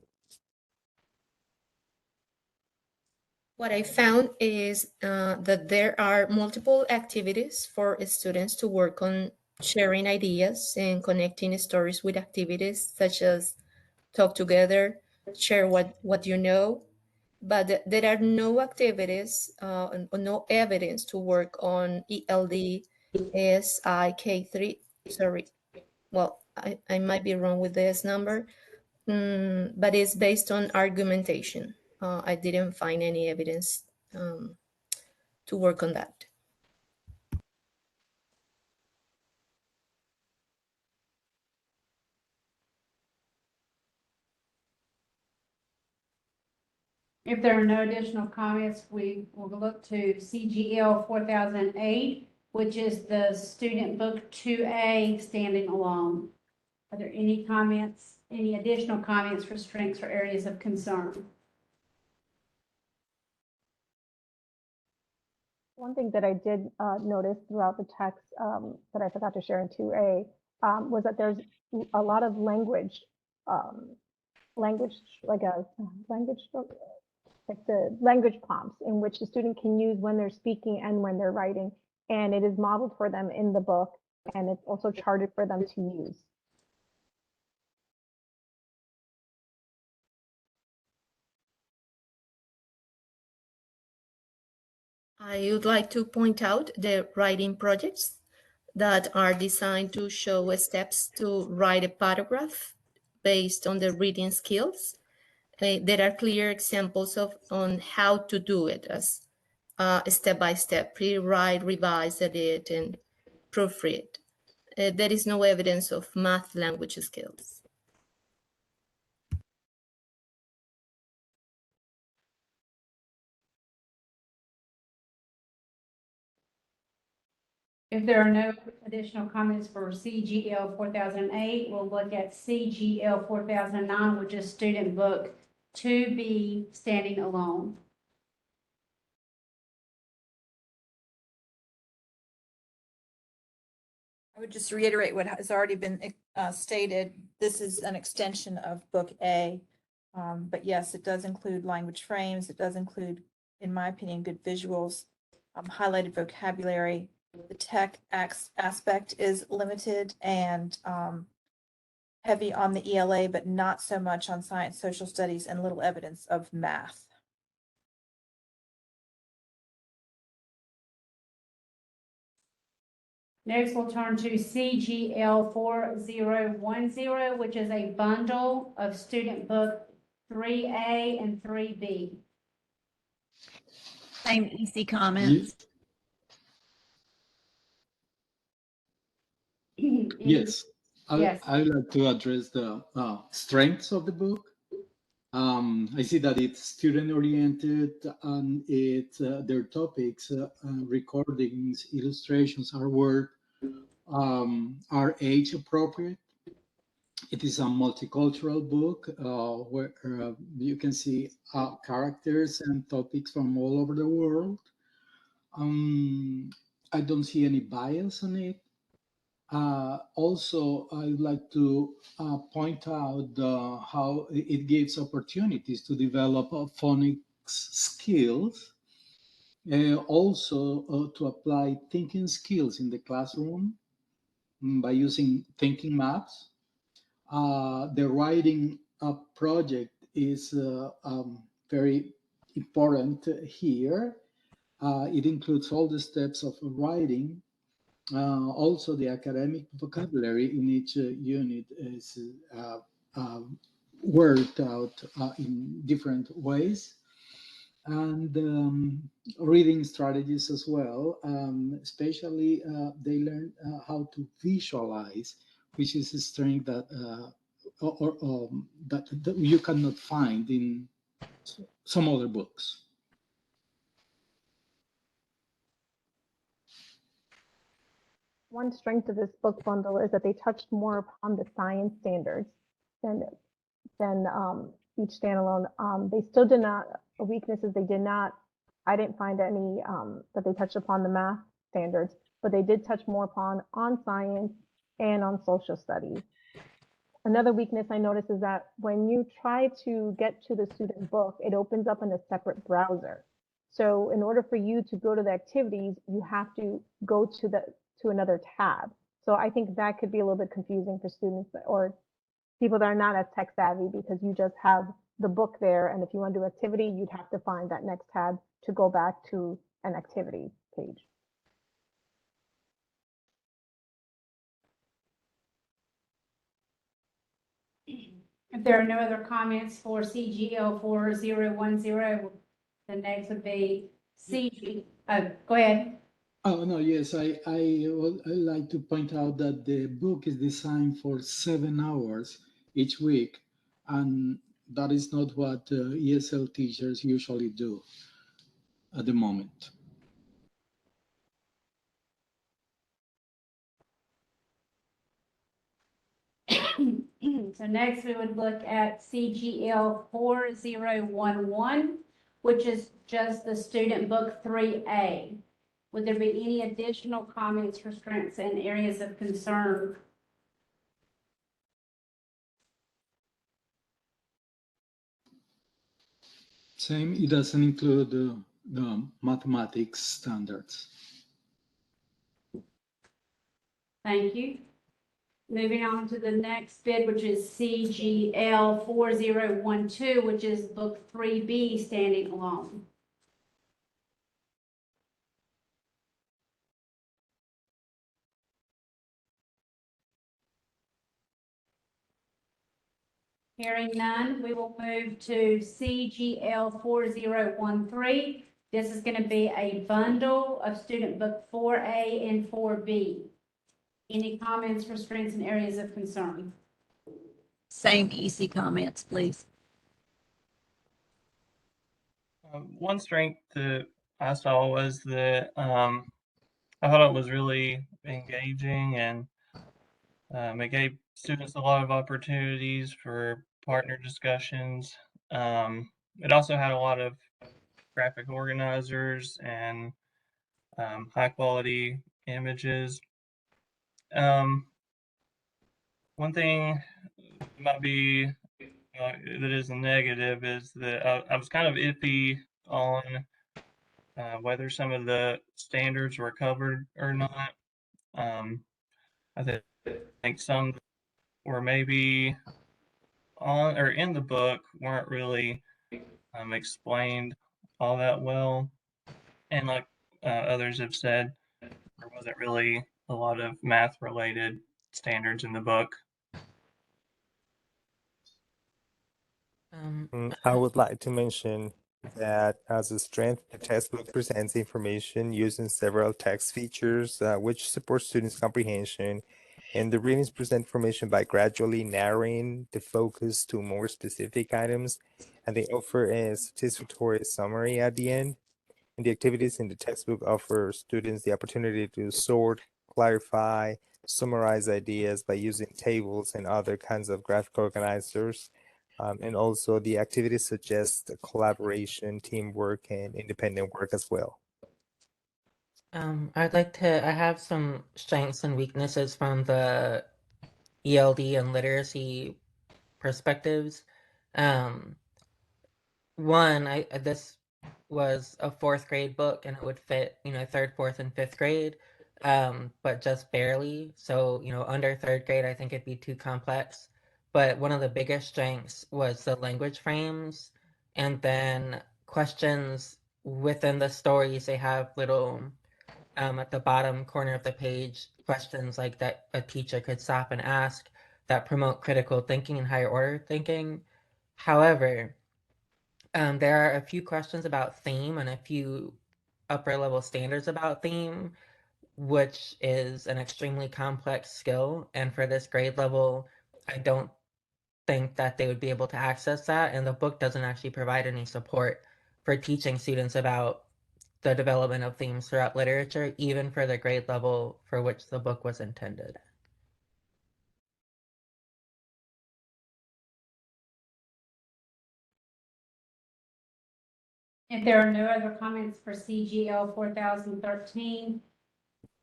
P: What I found is that there are multiple activities for students to work on sharing ideas and connecting stories with activities such as talk together, share what you know, but there are no activities, no evidence to work on ELD SIK3, sorry, well, I might be wrong with this number, but it's based on argumentation. I didn't find any evidence to work on that.
A: If there are no additional comments, we will look to CGL 4008, which is the student book 2A standing alone. Are there any comments, any additional comments for strengths or areas of concern?
G: One thing that I did notice throughout the text that I forgot to share in 2A was that there's a lot of language, like the language prompts in which the student can use when they're speaking and when they're writing. And it is modeled for them in the book, and it's also charted for them to use.
P: I would like to point out the writing projects that are designed to show steps to write a paragraph based on the reading skills. There are clear examples on how to do it as step by step, pre-write, revise, edit, and proofread. There is no evidence of math language skills.
A: If there are no additional comments for CGL 4008, we'll look at CGL 4009, which is Student Book 2B, Standing Alone.
R: I would just reiterate what has already been stated. This is an extension of Book A. But yes, it does include language frames. It does include, in my opinion, good visuals, highlighted vocabulary. The tech aspect is limited and heavy on the ELA, but not so much on science, social studies, and little evidence of math.
A: Next, we'll turn to CGL 4010, which is a bundle of Student Book 3A and 3B.
K: Same EC comments.
L: Yes,
A: Yes.
L: I would like to address the strengths of the book. I see that it's student-oriented and their topics, recordings, illustrations, artwork are age-appropriate. It is a multicultural book where you can see characters and topics from all over the world. I don't see any bias on it. Also, I'd like to point out how it gives opportunities to develop phonics skills, also to apply thinking skills in the classroom by using thinking maps. The writing project is very important here. It includes all the steps of writing. Also, the academic vocabulary in each unit is worked out in different ways. And reading strategies as well, especially they learn how to visualize, which is a strength that, that you cannot find in some other books.
G: One strength of this book bundle is that they touched more upon the science standards than each standalone. They still did not, a weakness is they did not, I didn't find any that they touched upon the math standards, but they did touch more upon on science and on social studies. Another weakness I noticed is that when you try to get to the student book, it opens up in a separate browser. So in order for you to go to the activities, you have to go to another tab. So I think that could be a little bit confusing for students or people that are not as tech savvy, because you just have the book there, and if you want to do activity, you'd have to find that next tab to go back to an activity page.
A: If there are no other comments for CGL 4010, the next would be CG. Go ahead.
L: Oh, no, yes, I like to point out that the book is designed for 7 hours each week, and that is not what ESL teachers usually do at the moment.
A: So next we would look at CGL 4011, which is just the Student Book 3A. Would there be any additional comments for strengths and areas of concern?
L: Same, it doesn't include the mathematics standards.
A: Thank you. Moving on to the next bid, which is CGL 4012, which is Book 3B, Standing Alone. Hearing none, we will move to CGL 4013. This is going to be a bundle of Student Book 4A and 4B. Any comments for strengths and areas of concern?
K: Same EC comments, please.
M: One strength that I saw was the I thought it was really engaging, and it gave students a lot of opportunities for partner discussions. It also had a lot of graphic organizers and high quality images. Um, One thing might be that is a negative is that I was kind of iffy on whether some of the standards were covered or not. I think some were maybe on or in the book weren't really explained all that well, and like others have said, there wasn't really a lot of math related standards in the book.
V: I would like to mention that as a strength, the textbook presents information using several text features, which support students' comprehension. And the readings present information by gradually narrowing the focus to more specific items, and they offer a satisfactory summary at the end. And the activities in the textbook offer students the opportunity to sort, clarify, summarize ideas by using tables and other kinds of graphic organizers. And also the activities suggest collaboration, teamwork, and independent work as well.
D: I have some strengths and weaknesses from the ELD and literacy perspectives. Um, One, this was a fourth grade book and it would fit, third, fourth, and fifth grade, but just barely. So, under third grade, I think it'd be too complex. But one of the biggest strengths was the language frames, and then questions within the stories. They have little, at the bottom corner of the page, questions like that a teacher could stop and ask that promote critical thinking and higher order thinking. However, there are a few questions about theme and a few upper level standards about theme, which is an extremely complex skill. And for this grade level, I don't think that they would be able to access that. And the book doesn't actually provide any support for teaching students about the development of themes throughout literature, even for the grade level for which the book was intended.
A: If there are no other comments for CGL 4013,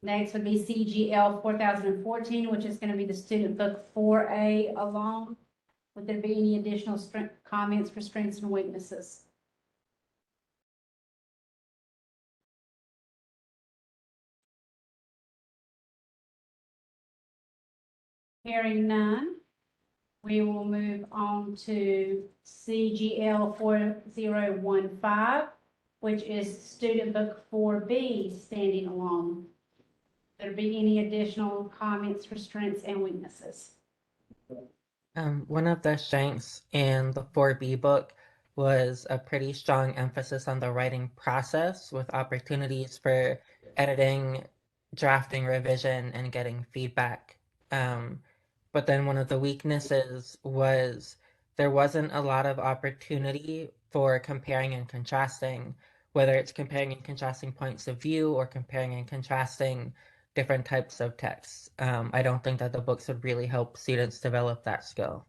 A: next would be CGL 4014, which is going to be the student book 4A alone. Would there be any additional comments for strengths and weaknesses? Hearing none, we will move on to CGL 4015, which is student book 4B standing alone. There be any additional comments for strengths and weaknesses?
D: One of the strengths in the 4B book was a pretty strong emphasis on the writing process with opportunities for editing, drafting, revision, and getting feedback. But then one of the weaknesses was there wasn't a lot of opportunity for comparing and contrasting, whether it's comparing and contrasting points of view or comparing and contrasting different types of texts. I don't think that the books would really help students develop that skill.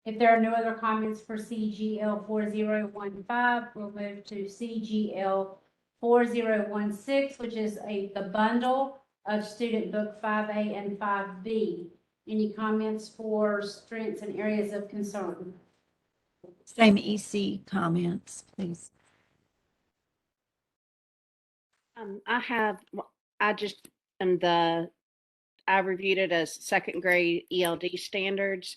A: If there are no other comments for CGL 4015, we'll move to CGL 4016, which is the bundle of student book 5A and 5B. Any comments for strengths and areas of concern?
K: Same EC comments, please.
I: I reviewed it as second grade ELD standards.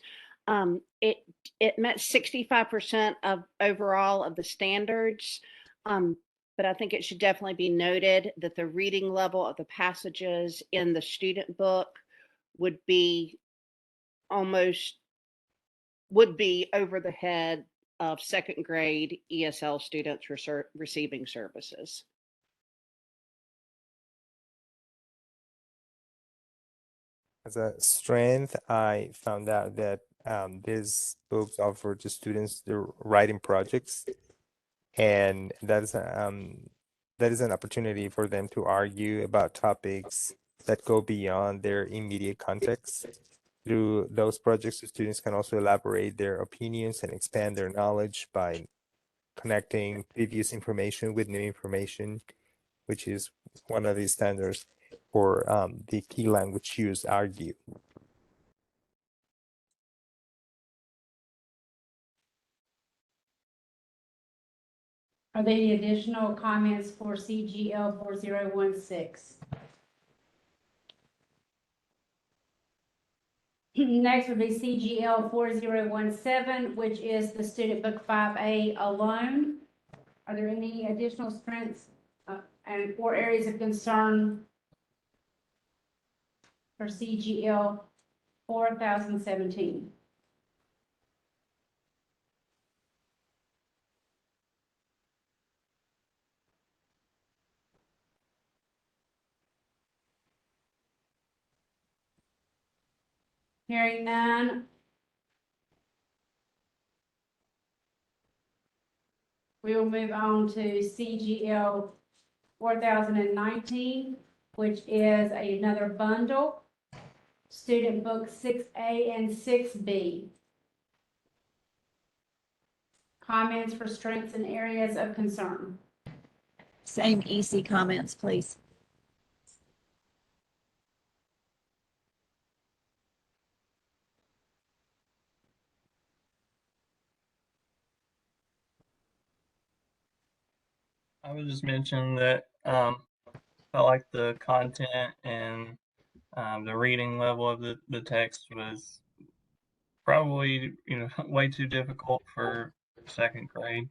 I: It met 65% of overall of the standards. But I think it should definitely be noted that the reading level of the passages in the student book would be over the head of second grade ESL students receiving services.
V: As a strength, I found out that these books offer to students the writing projects and that is an opportunity for them to argue about topics that go beyond their immediate context. Through those projects, the students can also elaborate their opinions and expand their knowledge by connecting previous information with new information, which is one of the standards for the key language use argue.
A: Are there any additional comments for CGL 4016? Next would be CGL 4017, which is the Student Book 5A alone. Are there any additional strengths and or areas of concern for CGL 4017? Hearing none. We will move on to CGL 4019, which is another bundle, Student Book 6A and 6B. Comments for strengths and areas of concern.
K: Same EC comments, please.
M: I would just mention that I like the content and the reading level of the text was probably, way too difficult for second grade.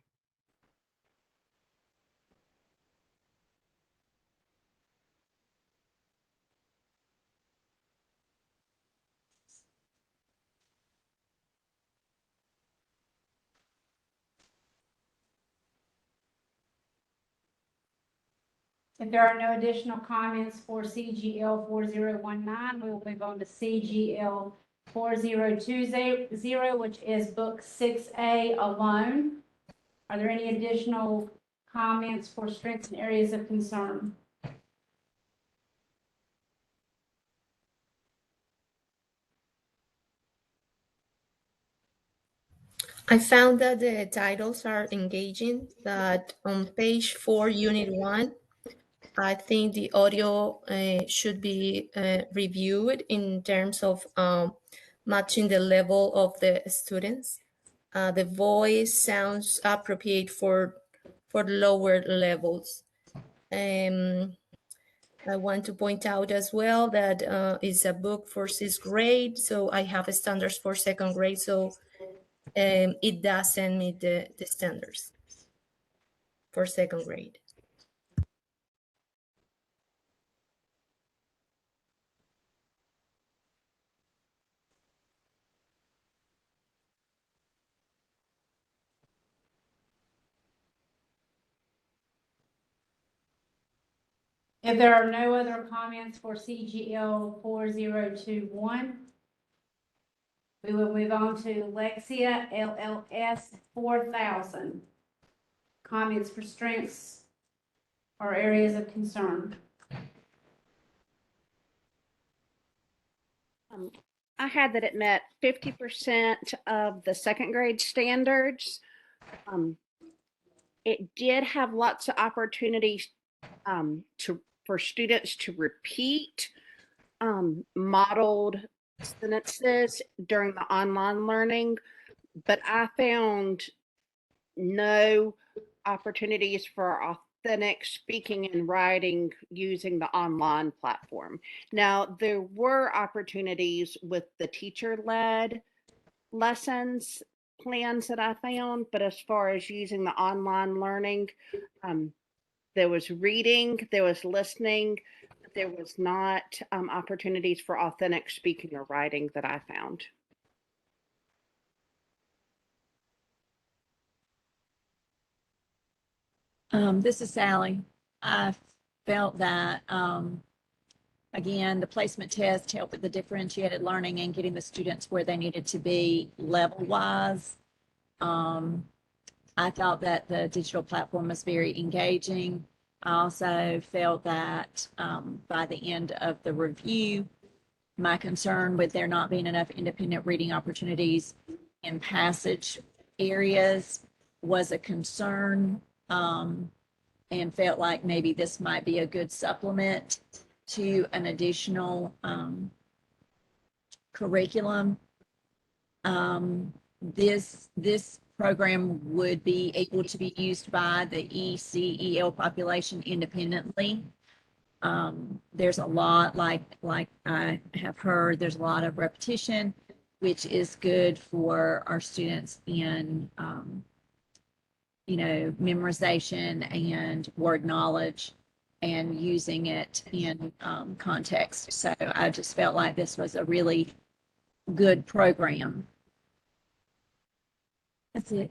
A: If there are no additional comments for CGL 4019, we will move on to CGL 4020, which is Book 6A alone. Are there any additional comments for strengths and areas of concern?
P: I found that the titles are engaging, that on page 4, unit 1, I think the audio should be reviewed in terms of matching the level of the students. The voice sounds appropriate for lower levels. I want to point out as well that it's a book for 6th grade, so I have standards for 2nd grade, so it doesn't meet the standards for 2nd grade.
A: If there are no other comments for CGL 4021, we will move on to Lexia LLS 4000. Comments for strengths or areas of concern.
I: I had that it met 50% of the 2nd grade standards. It did have lots of opportunities for students to repeat modeled sentences during the online learning, but I found no opportunities for authentic speaking and writing using the online platform. Now, there were opportunities with the teacher-led lessons plans that I found, but as far as using the online learning, there was reading, there was listening, but there was not opportunities for authentic speaking or writing that I found.
K: This is Sally. I felt that, again, the placement test helped with the differentiated learning and getting the students where they needed to be level-wise. I thought that the digital platform was very engaging. I also felt that by the end of the review, my concern with there not being enough independent reading opportunities in passage areas was a concern, and felt like maybe this might be a good supplement to an additional curriculum. This program would be able to be used by the ECEL population independently. There's a lot, like I have heard, there's a lot of repetition, which is good for our students in, memorization and word knowledge and using it in context. So I just felt like this was a really good program. That's it.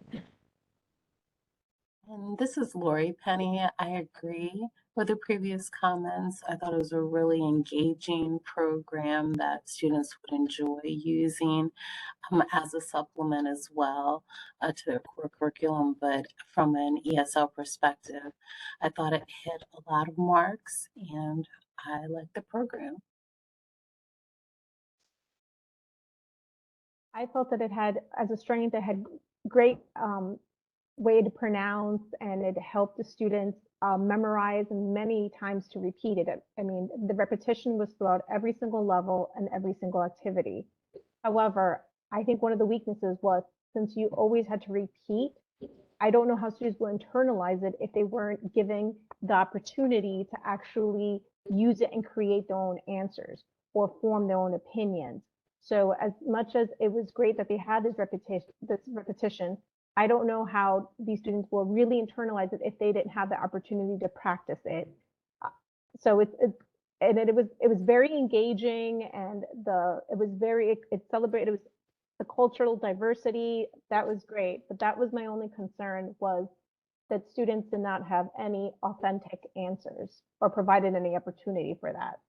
H: And this is Lori Penny. I agree with the previous comments. I thought it was a really engaging program that students would enjoy using as a supplement as well to their core curriculum. But from an ESL perspective, I thought it hit a lot of marks and I like the program.
G: I felt that it had, as a strength, it had great way to pronounce, and it helped the students memorize and many times to repeat it. I mean, the repetition was throughout every single level and every single activity. However, I think one of the weaknesses was, since you always had to repeat, I don't know how students will internalize it if they weren't given the opportunity to actually use it and create their own answers or form their own opinions. So as much as it was great that they had this repetition, I don't know how these students will really internalize it if they didn't have the opportunity to practice it. So it was very engaging, and it celebrated, it was the cultural diversity. That was great, but that was my only concern, was that students did not have any authentic answers or provided any opportunity for that.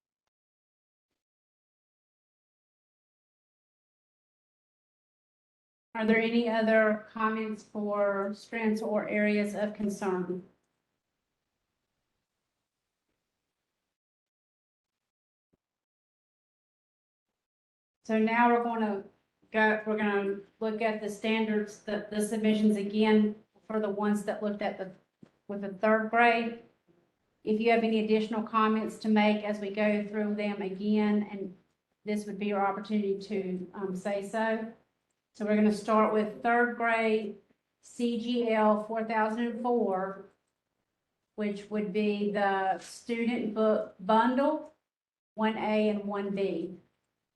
A: Are there any other comments for strengths or areas of concern? So now we're going to look at the standards, the submissions again for the ones that looked at with the third grade. If you have any additional comments to make as we go through them again, and this would be your opportunity to say so. So we're going to start with third grade CGL 4004, which would be the student book bundle 1A and 1B.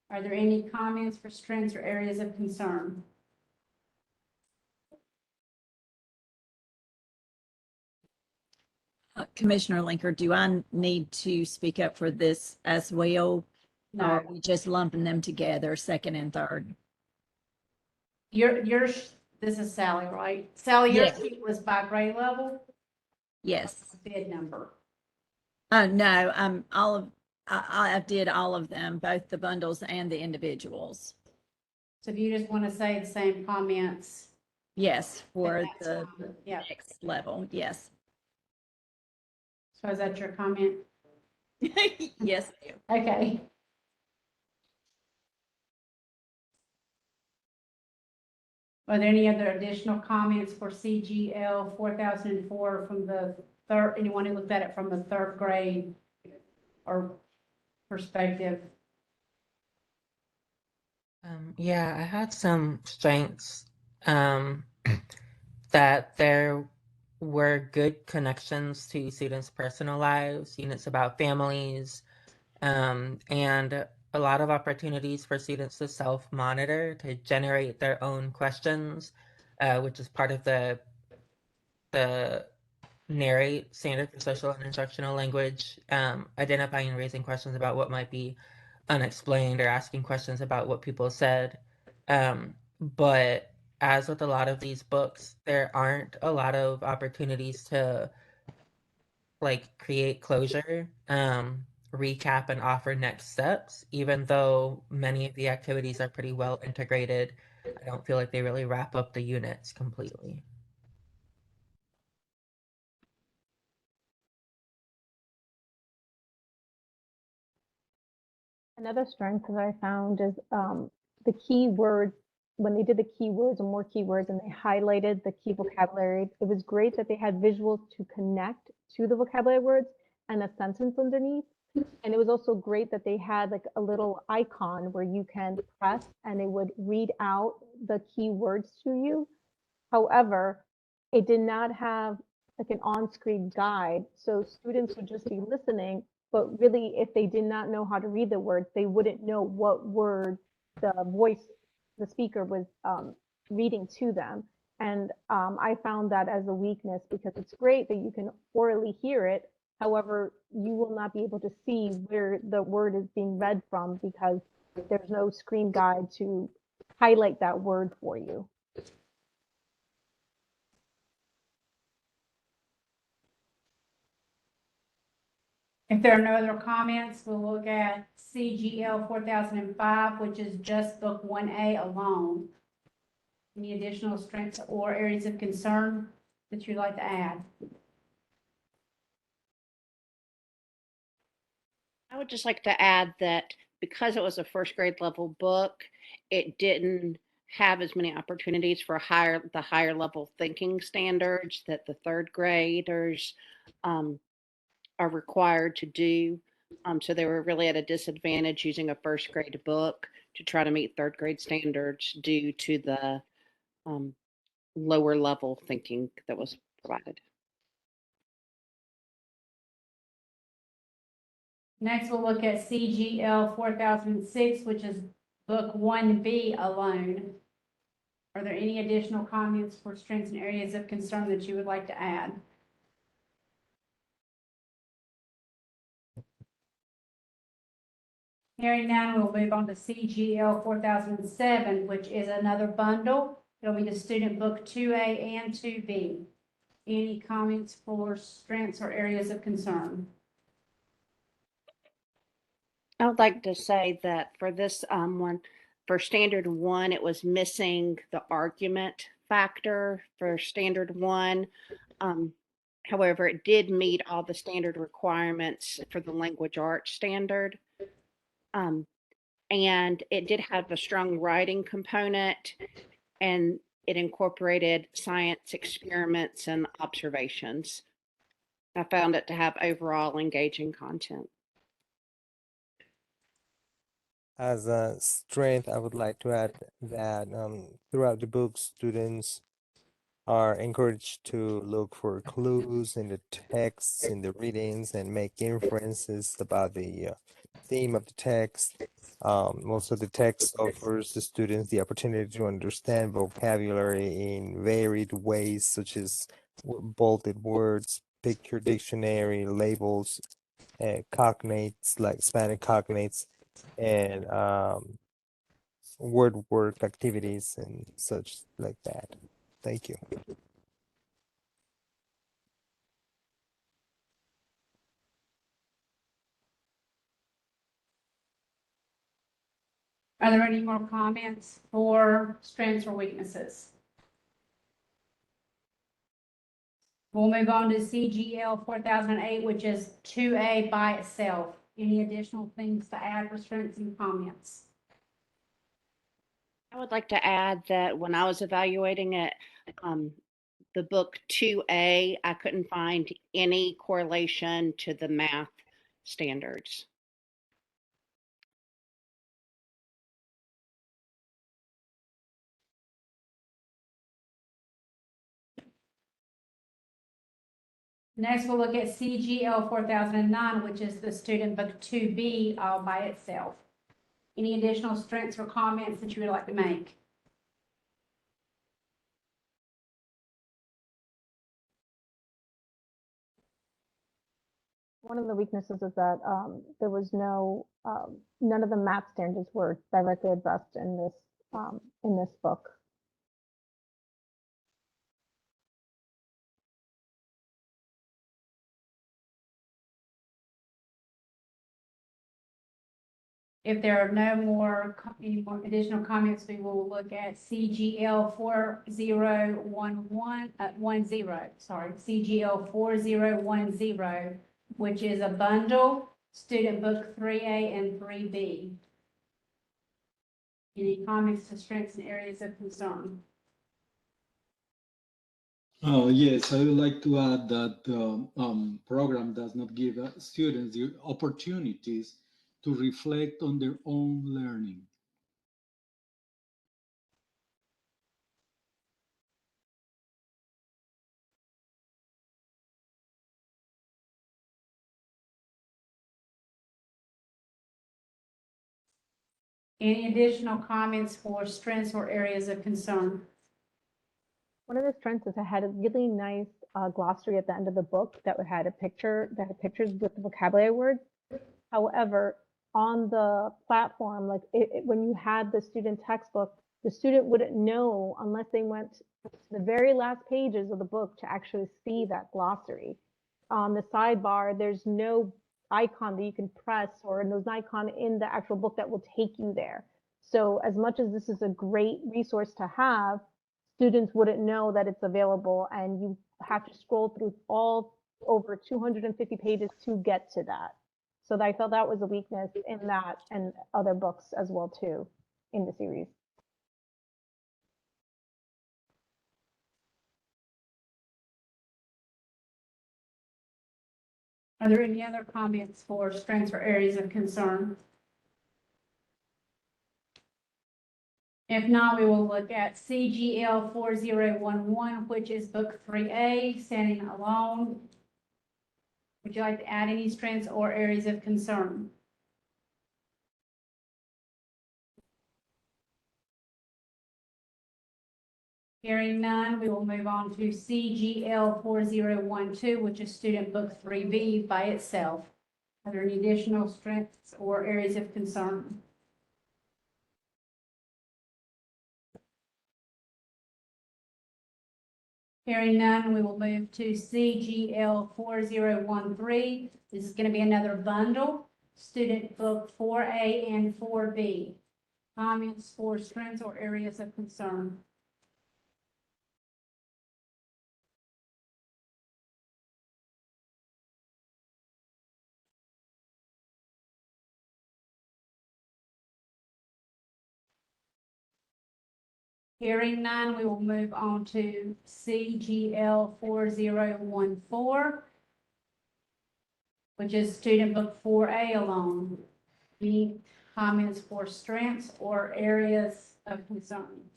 A: Are there any comments for strengths or areas of concern?
K: Commissioner Linker, do I need to speak up for this as well?
A: No.
K: Or are we just lumping them together, second and third?
A: This is Sally, right? Sally, your
K: Yes.
A: sheet was by grade level?
K: Yes.
A: Bid number.
K: Oh, no, I did all of them, both the bundles and the individuals.
A: So if you just want to say the same comments.
K: Yes, for the
A: yeah.
K: next level, yes.
A: So is that your comment?
K: Yes.
A: Okay. Are there any other additional comments for CGL 4004 from the third, anyone who looked at it from the third grade or perspective?
D: Yeah, I had some strengths that there were good connections to students' personal lives, units about families, and a lot of opportunities for students to self-monitor, to generate their own questions, which is part of the narrate standard for social and instructional language, identifying and raising questions about what might be unexplained or asking questions about what people said. But as with a lot of these books, there aren't a lot of opportunities to create closure, recap and offer next steps, even though many of the activities are pretty well integrated. I don't feel like they really wrap up the units completely.
G: Another strength that I found is the keywords. When they did the keywords and more keywords and they highlighted the key vocabulary, it was great that they had visuals to connect to the vocabulary words and a sentence underneath. And it was also great that they had like a little icon where you can press and it would read out the keywords to you. However, it did not have like an on-screen guide, so students would just be listening, but really if they did not know how to read the words, they wouldn't know what word the speaker was reading to them. And I found that as a weakness because it's great that you can orally hear it. However, you will not be able to see where the word is being read from because there's no screen guide to highlight that word for you.
A: If there are no other comments, we'll look at CGL 4005, which is just Book 1A alone. Any additional strengths or areas of concern that you'd like to add?
I: I would just like to add that because it was a first grade level book, it didn't have as many opportunities for the higher level thinking standards that the third graders are required to do. So they were really at a disadvantage using a first grade book to try to meet third grade standards due to the lower level thinking that was provided.
A: Next, we'll look at CGL 4006, which is Book 1B alone. Are there any additional comments for strengths and areas of concern that you would like to add? Hearing none, we'll move on to CGL 4007, which is another bundle. It'll be the student book 2A and 2B. Any comments for strengths or areas of concern?
I: I would like to say that for this one, for standard one, it was missing the argument factor for standard one. However, it did meet all the standard requirements for the language arts standard. And it did have a strong writing component, and it incorporated science experiments and observations. I found it to have overall engaging content.
V: As a strength, I would like to add that throughout the book, students are encouraged to look for clues in the texts, in the readings, and make inferences about the theme of the text. Also, the text offers the students the opportunity to understand vocabulary in varied ways, such as bolded words, picture dictionary, labels, cognates like Spanish cognates, and word work activities and such like that. Thank you.
A: Are there any more comments for strengths or weaknesses? We'll move on to CGL 4008, which is 2A by itself. Any additional things to add for strengths and comments?
I: I would like to add that when I was evaluating it, the book 2A, I couldn't find any correlation to the math standards.
A: Next, we'll look at CGL 4009, which is the student book 2B all by itself. Any additional strengths or comments that you would like to make?
G: One of the weaknesses is that there was none of the math standards were directly addressed in this book.
A: If there are any more additional comments, we will look at CGL 4010, CGL 4010, which is a bundle. Student Book 3A and 3B. Any comments to strengths and areas of concern?
L: Oh, yes, I would like to add that the program does not give students the opportunities to reflect on their own learning.
A: Any additional comments for strengths or areas of concern?
G: One of the strengths is I had a really nice glossary at the end of the book that had a picture, that had pictures with the vocabulary words. However, on the platform, like when you had the student textbook, the student wouldn't know unless they went to the very last pages of the book to actually see that glossary. On the sidebar, there's no icon that you can press, or there's an icon in the actual book that will take you there. So as much as this is a great resource to have, students wouldn't know that it's available, and you have to scroll through all over 250 pages to get to that. So I felt that was a weakness in that and other books as well too in the series.
A: Are there any other comments for strengths or areas of concern? If not, we will look at CGL 4011, which is Book 3A, Standing Alone. Would you like to add any strengths or areas of concern? Hearing none, we will move on to CGL 4012, which is Student Book 3B by itself. Are there any additional strengths or areas of concern? Hearing none, we will move to CGL 4013. This is going to be another bundle, Student Book 4A and 4B. Comments for strengths or areas of concern? Hearing none, we will move on to CGL 4014, which is Student Book 4A alone. Any comments for strengths or areas of concern?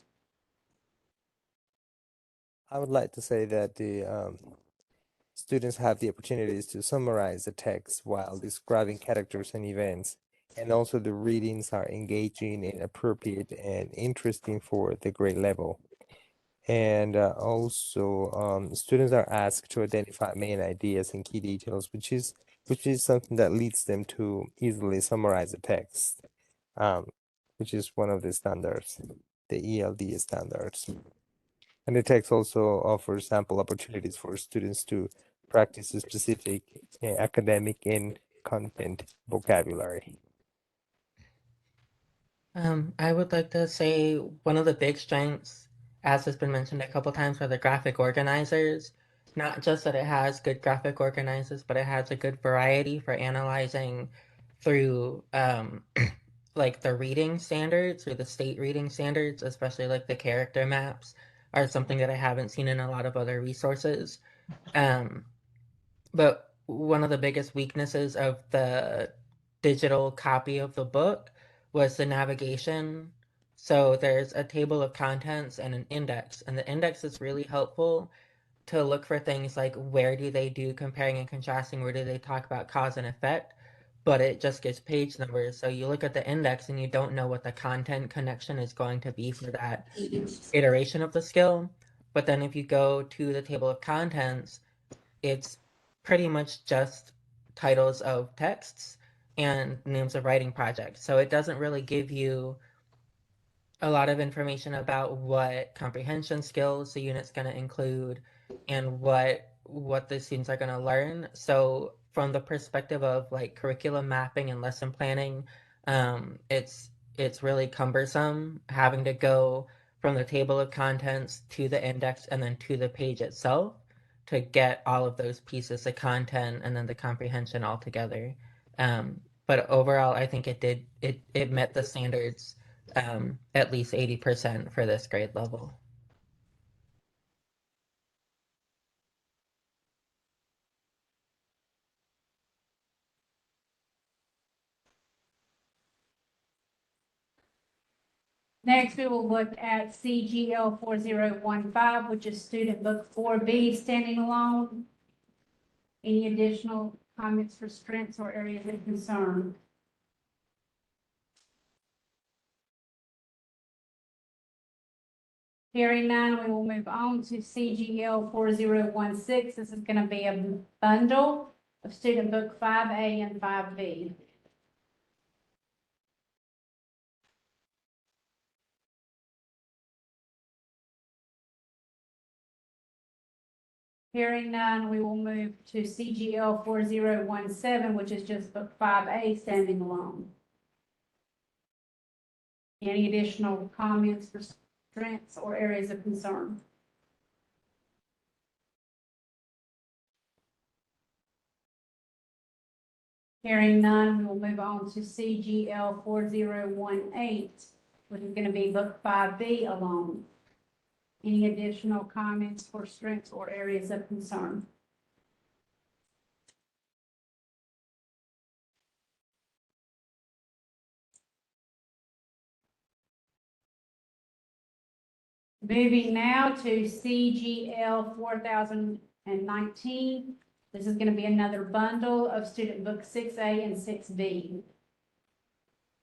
V: I would like to say that the students have the opportunities to summarize the text while describing characters and events, and also the readings are engaging and appropriate and interesting for the grade level. And also, students are asked to identify main ideas and key details, which is something that leads them to easily summarize the text, um, which is one of the standards, the ELD standards. And the text also offers sample opportunities for students to practice a specific academic and content vocabulary.
D: I would like to say one of the big strengths, as has been mentioned a couple times, are the graphic organizers. Not just that it has good graphic organizers, but it has a good variety for analyzing through like the reading standards or the state reading standards, especially like the character maps are something that I haven't seen in a lot of other resources. But one of the biggest weaknesses of the digital copy of the book was the navigation. So there's a table of contents and an index, and the index is really helpful to look for things like where do they do comparing and contrasting, where do they talk about cause and effect, but it just gives page numbers. So you look at the index and you don't know what the content connection is going to be for that iteration of the skill. But then if you go to the table of contents, it's pretty much just titles of texts and names of writing projects. So it doesn't really give you a lot of information about what comprehension skills the unit's going to include and what the students are going to learn. So from the perspective of like curriculum mapping and lesson planning, it's really cumbersome having to go from the table of contents to the index and then to the page itself to get all of those pieces of content and then the comprehension all together. But overall, I think it met the standards, at least 80% for this grade level.
A: Next, we will look at CGL 4015, which is Student Book 4B, standing alone. Any additional comments for strengths or areas of concern? Hearing none, we will move on to CGL 4016. This is going to be a bundle of Student Book 5A and 5B. Hearing none, we will move to CGL 4017, which is just Book 5A standing alone. Any additional comments for strengths or areas of concern? Hearing none, we will move on to CGL 4018, which is going to be Book 5B alone. Any additional comments for strengths or areas of concern? Moving now to CGL 4019. This is going to be another bundle of Student Book 6A and 6B.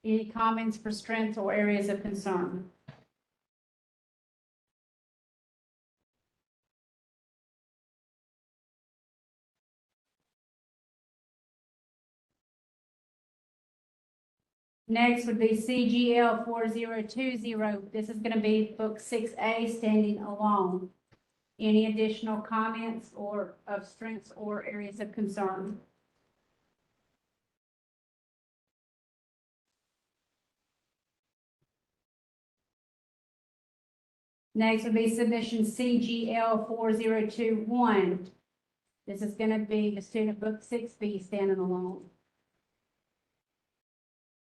A: Any comments for strengths or areas of concern? Next would be CGL 4020. This is going to be Book 6A standing alone. Any additional comments or of strengths or areas of concern? Next would be submission CGL 4021. This is going to be the Student Book 6B standing alone.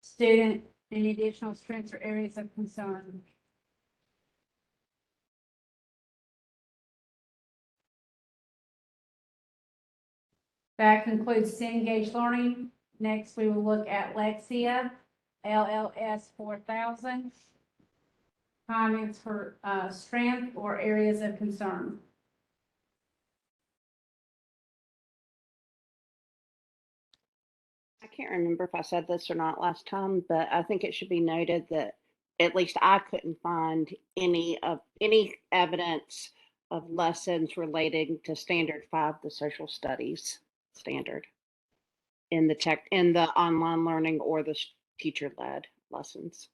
A: Student, any additional strengths or areas of concern? That concludes Cengage Learning. Next, we will look at Lexia, LLS 4000. Comments for strength or areas of concern?
I: I can't remember if I said this or not last time, but I think it should be noted that at least I couldn't find any evidence of lessons relating to Standard 5, the social studies standard, in the online learning or the teacher-led lessons.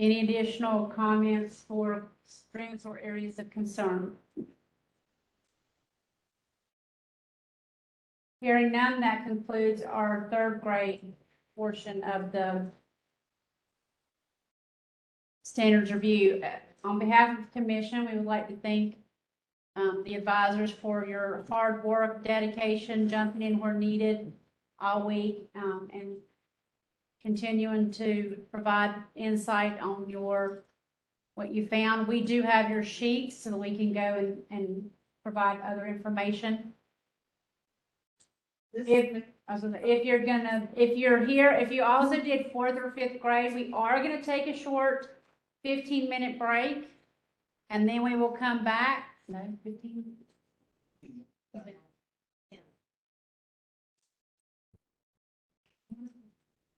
A: Any additional comments for strengths or areas of concern? Hearing none, that concludes our third grade portion of the standards review. On behalf of the commission, we would like to thank the advisors for your hard work, dedication, jumping in where needed all week, and continuing to provide insight on what you found. We do have your sheets so that we can go and provide other information. If you also did 4th or 5th grade, we are going to take a short 15-minute break, and then we will come back. No, 15.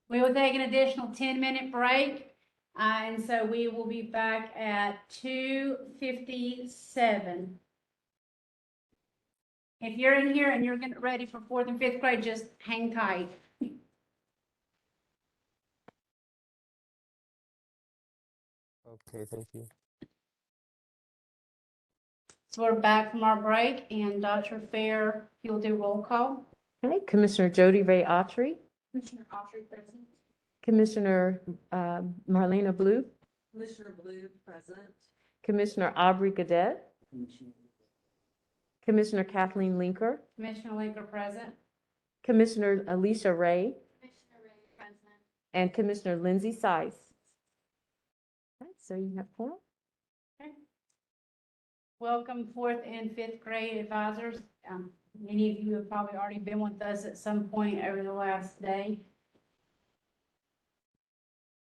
A: We will take an additional 10-minute break, and so we will be back at 2:57. If you're in here and you're getting ready for 4th and 5th grade, just hang tight.
V: Okay, thank you.
A: So we're back from our break, and Dr. Fair, you'll do roll call.
C: Okay, Commissioner Jody Ray Autry,
A: Commissioner Autry, present.
C: Commissioner Marlena Blue,
N: Commissioner Blue, present.
C: Commissioner Aubrey Gadet, Commissioner Kathleen Linker,
A: Commissioner Linker, present.
C: Commissioner Alicia Ray,
A: Commissioner Ray, present.
C: and Commissioner Lindsay Sice. Okay, so you have four.
A: Okay. Welcome, 4th and 5th grade advisors. Many of you have probably already been with us at some point over the last day.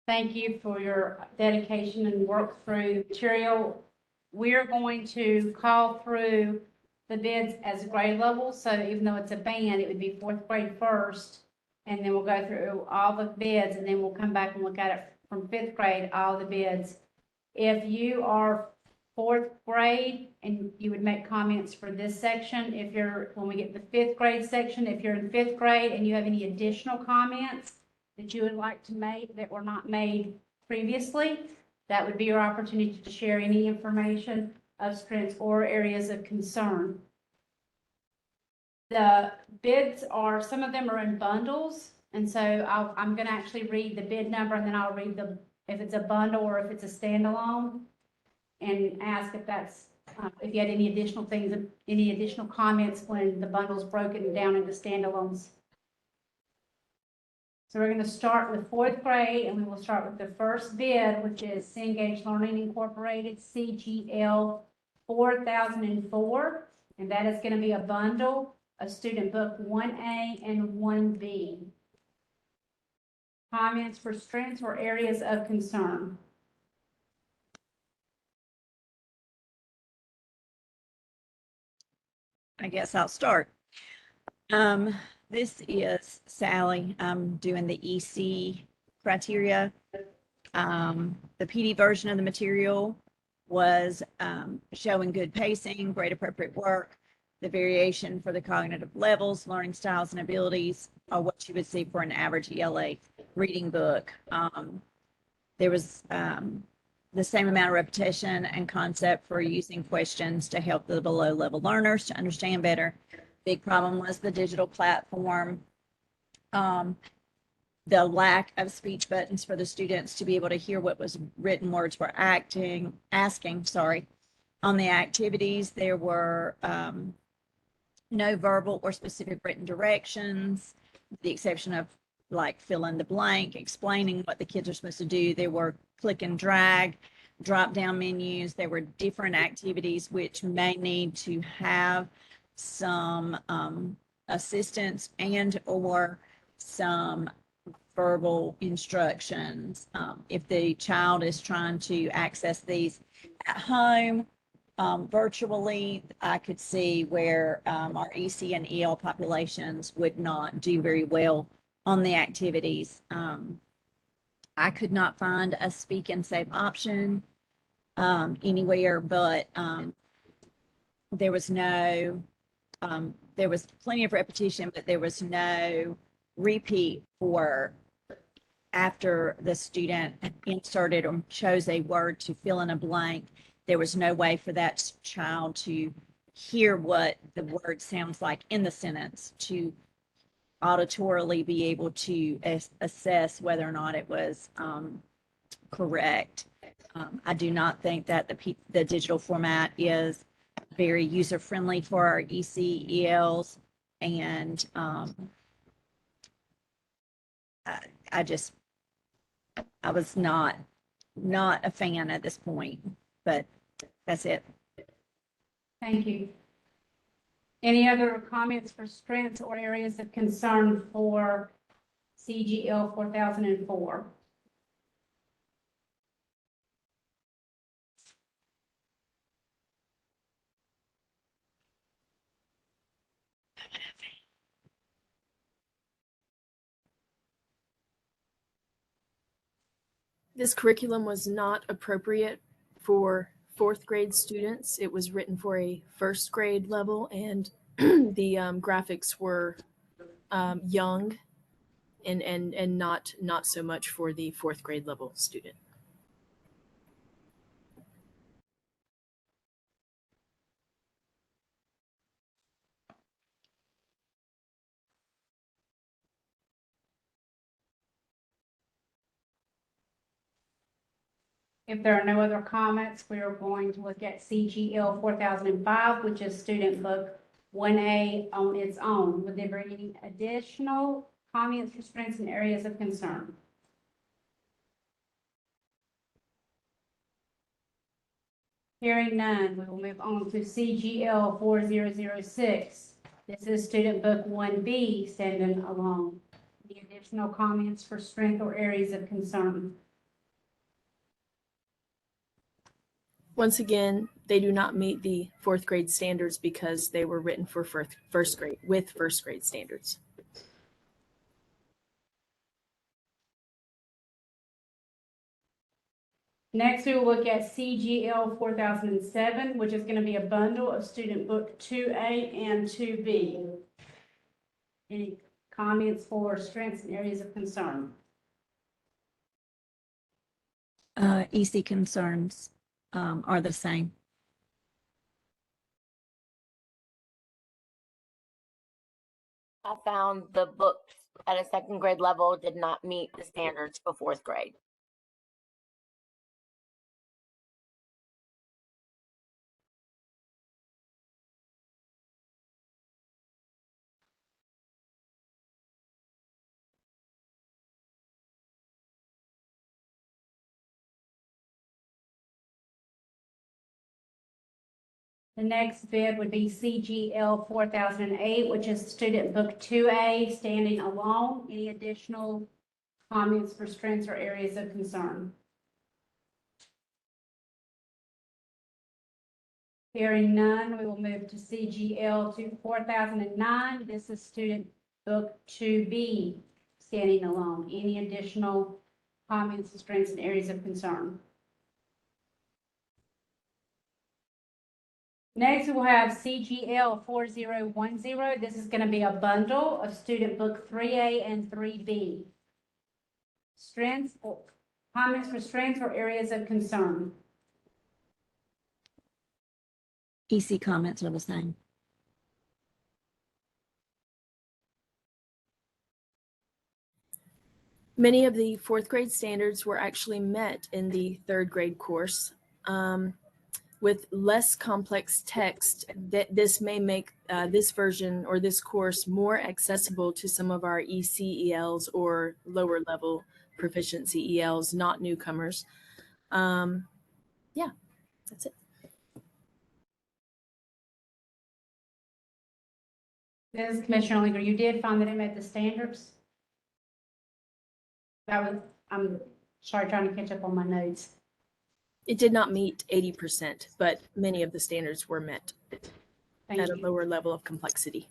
A: Thank you for your dedication and work through material. We're going to call through the bids as grade level. So even though it's a band, it would be 4th grade first. And then we'll go through all the bids, and then we'll come back and look at it from 5th grade, all the bids. If you are 4th grade and you would make comments for this section, when we get to the 5th grade section, if you're in 5th grade and you have any additional comments that you would like to make that were not made previously, that would be your opportunity to share any information of strengths or areas of concern. The bids some of them are in bundles, and so I'm going to actually read the bid number, and then I'll read if it's a bundle or if it's a standalone, and ask if you had any additional things, any additional comments when the bundle's broken down into standalones. So we're going to start with 4th grade, and we will start with the first bid, which is Cengage Learning Incorporated, CGL 4004, and that is going to be a bundle of student book 1A and 1B. Comments for strengths or areas of concern?
K: I guess I'll start. This is Sally. I'm doing the EC criteria. The PD version of the material was showing good pacing, grade appropriate work. The variation for the cognitive levels, learning styles, and abilities are what you would see for an average ELA reading book. There was the same amount of repetition and concept for using questions to help the below level learners to understand better. Big problem was the digital platform, the lack of speech buttons for the students to be able to hear what was written words were asking. On the activities, there were no verbal or specific written directions, with the exception of like fill in the blank, explaining what the kids are supposed to do. There were click and drag, drop down menus. There were different activities which may need to have some assistance and or some verbal instructions. If the child is trying to access these at home, virtually, I could see where our EC and EL populations would not do very well on the activities. I could not find a speak and save option anywhere, but there was plenty of repetition, but there was no repeat for after the student inserted or chose a word to fill in a blank. There was no way for that child to hear what the word sounds like in the sentence, to auditorily be able to assess whether or not it was correct. I do not think that the digital format is very user-friendly for our ECELs, and I was not a fan at this point, but that's it.
A: Thank you. Any other comments for strengths or areas of concern for CGL 4004?
W: This curriculum was not appropriate for 4th grade students. It was written for a 1st grade level, and the graphics were young and not so much for the 4th grade level student.
A: If there are no other comments, we are going to look at CGL 4005, which is Student Book 1A on its own. Would there be any additional comments, restraints, and areas of concern? Hearing none, we will move on to CGL 4006. This is Student Book 1B, standing alone. Any additional comments for strength or areas of concern?
W: Once again, they do not meet the fourth grade standards because they were written for first grade with first grade standards.
A: Next, we will look at CGL 4007, which is going to be a bundle of Student Book 2A and 2B. Any comments for strengths and areas of concern?
K: EC concerns are the same.
B: I found the books at a second grade level did not meet the standards for fourth grade.
A: The next bid would be CGL 4008, which is Student Book 2A, standing alone. Any additional comments for strengths or areas of concern? Hearing none, we will move to CGL 4009. This is Student Book 2B, standing alone. Any additional comments, strengths, and areas of concern? Next, we'll have CGL 4010. This is going to be a bundle of Student Book 3A and 3B. Strengths or comments for strengths or areas of concern?
K: EC comments are the same.
W: Many of the fourth grade standards were actually met in the third grade course. With less complex text, that this may make this version or this course more accessible to some of our ECELs or lower level proficiency ELs, not newcomers. Yeah, that's it.
A: This is Commissioner Linger. You did find that it met the standards? I'm sorry, trying to catch up on my notes.
W: It did not meet 80%, but many of the standards were met at a lower level of complexity.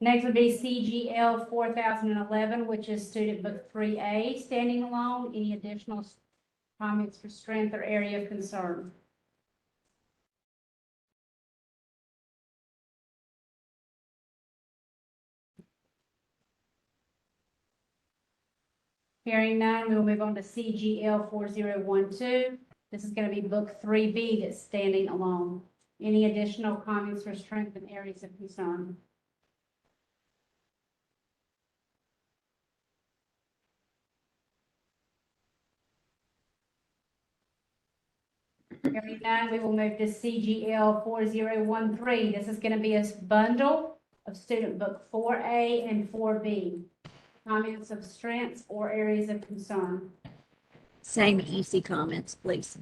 A: Next would be CGL 4011, which is Student Book 3A, standing alone. Any additional comments for strength or area of concern? Hearing none, we will move on to CGL 4012. This is going to be Book 3B that's standing alone. Any additional comments for strength and areas of concern? Hearing none, we will move to CGL 4013. This is going to be a bundle of Student Book 4A and 4B. Comments of strengths or areas of concern?
K: Same EC comments, please.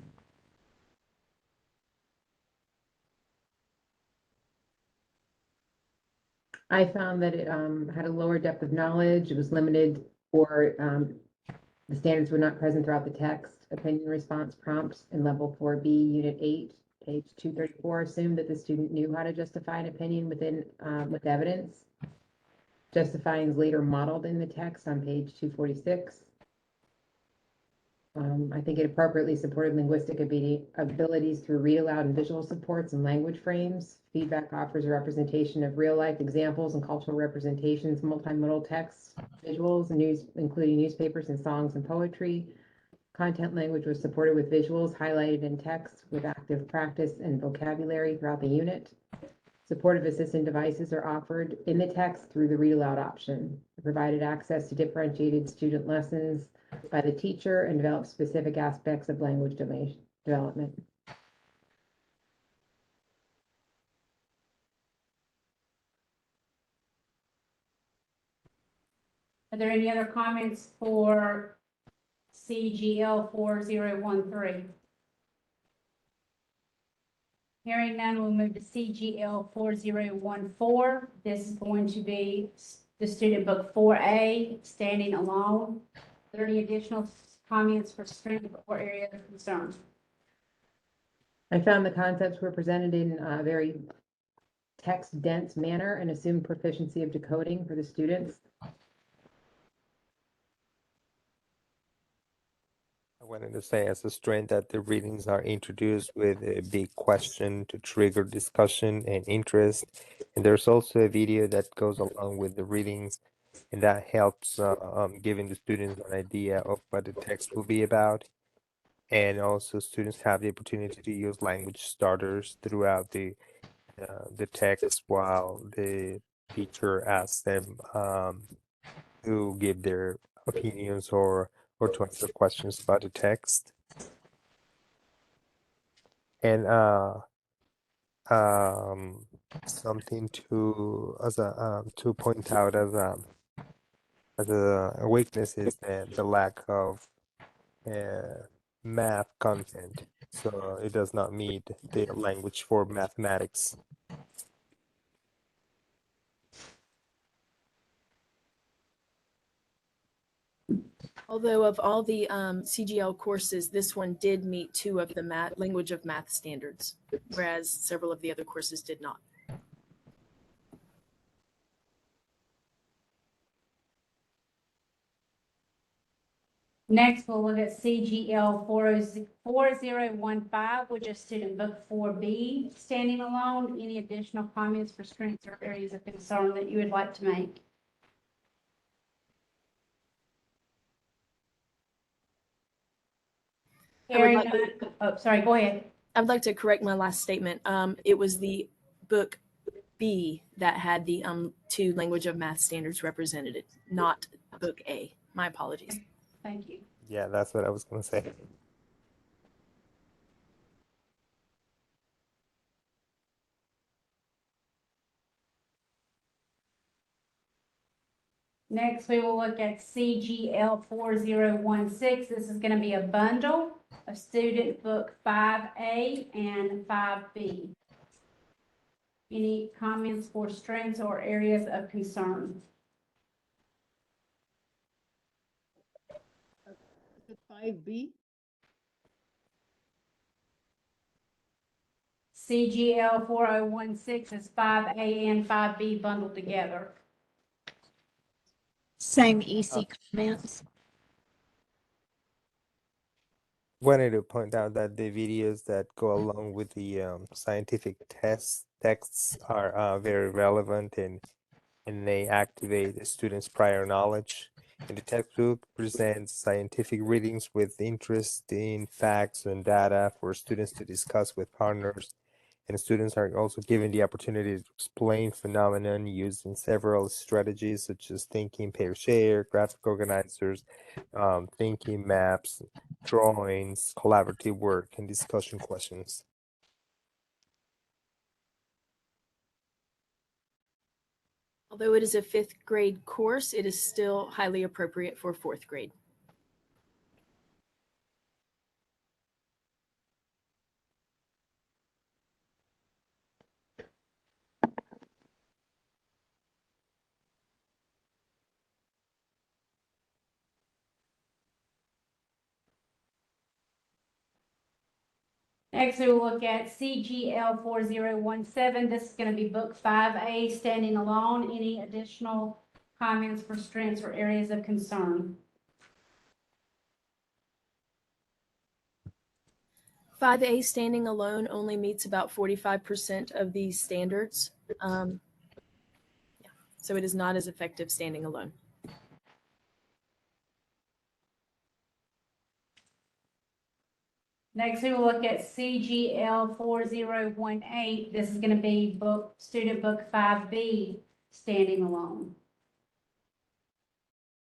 O: I found that it had a lower depth of knowledge. It was limited, or the standards were not present throughout the text. Opinion response prompts in level 4B, unit 8, page 234 assumed that the student knew how to justify an opinion with evidence. Justifying is later modeled in the text on page 246. I think it appropriately supported linguistic abilities through read aloud and visual supports and language frames. Feedback offers a representation of real life examples and cultural representations, multimodal text, visuals, and including newspapers and songs and poetry. Content language was supported with visuals highlighted in text with active practice and vocabulary throughout the unit. Supportive assistant devices are offered in the text through the read aloud option. It provided access to differentiated student lessons by the teacher and developed specific aspects of language development.
A: Are there any other comments for CGL 4013? Hearing none, we'll move to CGL 4014. This is going to be the student book 4A, Standing Alone. Are there any additional comments for strength or area of concern?
O: I found the concepts were presented in a very text-dense manner and assumed proficiency of decoding for the students.
V: I wanted to say as a strength that the readings are introduced with a big question to trigger discussion and interest. And there's also a video that goes along with the readings, and that helps giving the students an idea of what the text will be about. And also students have the opportunity to use language starters throughout the text while the teacher asks them to give their opinions or to answer questions about the text. And something to point out as a weakness is the lack of math content. So it does not meet the language for mathematics.
W: Although of all the CGL courses, this one did meet 2 of the language of math standards, whereas several of the other courses did not.
A: Next, we'll look at CGL 4015, which is student book 4B, Standing Alone. Any additional comments for strengths or areas of concern that you would like to make? Hearing none. Oh, sorry, go ahead.
W: I'd like to correct my last statement. It was the book B that had the 2 language of math standards represented, not book A. My apologies.
A: Thank you.
V: Yeah, that's what I was going to say.
A: Next, we will look at CGL 4016. This is going to be a bundle of student book 5A and 5B. Any comments for strengths or areas of concern?
E: 5B.
A: CGL 4016 is 5A and 5B bundled together.
T: Same EC comments.
V: Wanted to point out that the videos that go along with the scientific texts are very relevant and they activate the students' prior knowledge. And the textbook presents scientific readings with interest in facts and data for students to discuss with partners. And students are also given the opportunity to explain phenomenon using several strategies such as thinking pair share, graphic organizers, thinking maps, drawings, collaborative work, and discussion questions.
W: Although it is a 5th grade course, it is still highly appropriate for 4th grade.
A: Next, we will look at CGL 4017. This is going to be book 5A, Standing Alone. Any additional comments for strengths or areas of concern?
W: 5A standing alone only meets about 45% of these standards. So it is not as effective standing alone.
A: Next, we will look at CGL 4018. This is going to be student book 5B, standing alone.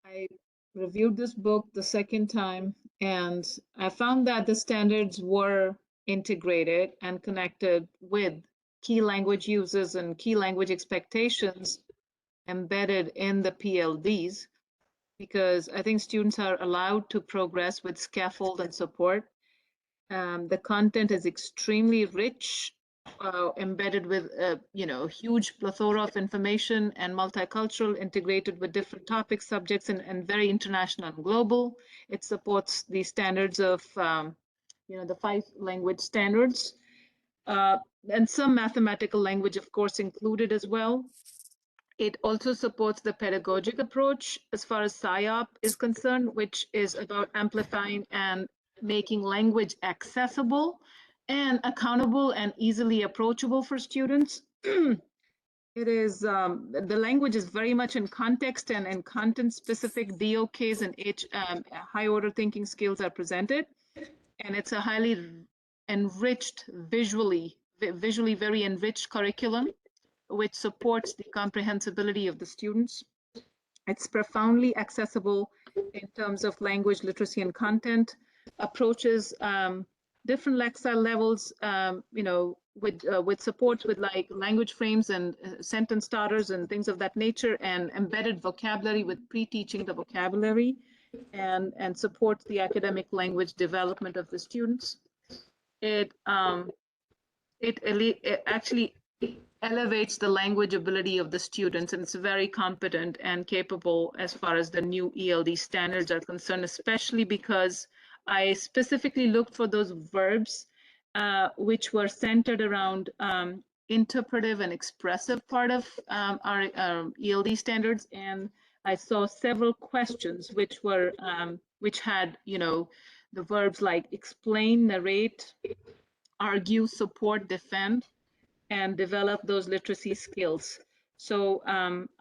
E: I reviewed this book the second time, and I found that the standards were integrated and connected with key language uses and key language expectations embedded in the PLDs, because I think students are allowed to progress with scaffold and support. The content is extremely rich, embedded with huge plethora of information and multicultural, integrated with different topics, subjects, and very international and global. It supports the standards of the 5 language standards, and some mathematical language, of course, included as well. It also supports the pedagogic approach as far as SIOP is concerned, which is about amplifying and making language accessible and accountable and easily approachable for students. It is, the language is very much in context and content specific DOKs and high order thinking skills are presented. And it's a highly enriched visually very enriched curriculum, which supports the comprehensibility of the students. It's profoundly accessible in terms of language literacy and content, approaches different lexile levels, with supports with like language frames and sentence starters and things of that nature, and embedded vocabulary with pre-teaching the vocabulary, and supports the academic language development of the students. It actually elevates the language ability of the students, and it's very competent and capable as far as the new ELD standards are concerned, especially because I specifically looked for those verbs which were centered around interpretive and expressive part of our ELD standards, and I saw several questions which were which had the verbs like explain, narrate, argue, support, defend, and develop those literacy skills. So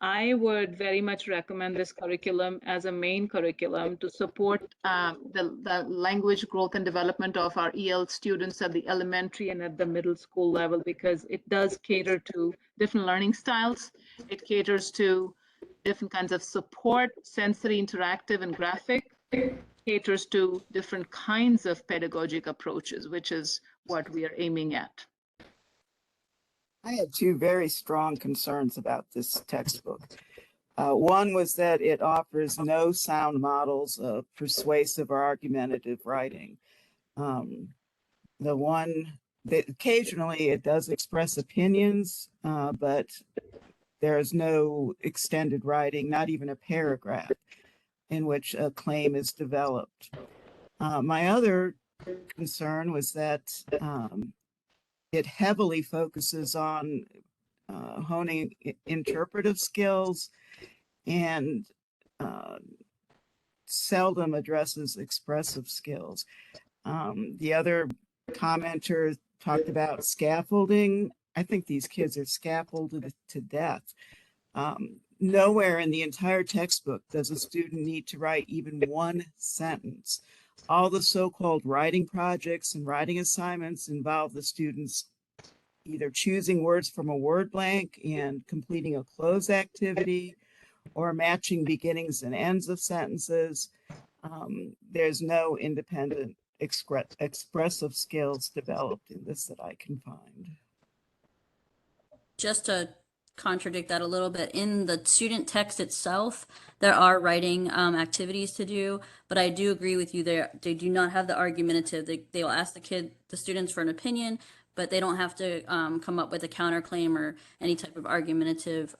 E: I would very much recommend this curriculum as a main curriculum to support the language growth and development of our EL students at the elementary and at the middle school level, because it does cater to different learning styles. It caters to different kinds of support, sensory, interactive, and graphic. It caters to different kinds of pedagogic approaches, which is what we are aiming at.
F: I had 2 very strong concerns about this textbook. One was that it offers no sound models of persuasive or argumentative writing. The one that occasionally it does express opinions, but there is no extended writing, not even a paragraph in which a claim is developed. My other concern was that it heavily focuses on honing interpretive skills and seldom addresses expressive skills. The other commenter talked about scaffolding. I think these kids are scaffolded to death. Nowhere in the entire textbook does a student need to write even one sentence. All the so-called writing projects and writing assignments involve the students either choosing words from a word blank and completing a close activity, or matching beginnings and ends of sentences. There's no independent expressive skills developed in this that I can find.
J: Just to contradict that a little bit, in the student text itself, there are writing activities to do, but I do agree with you there. They do not have the argumentative. They will ask the students for an opinion, but they don't have to come up with a counterclaim or any type of argumentative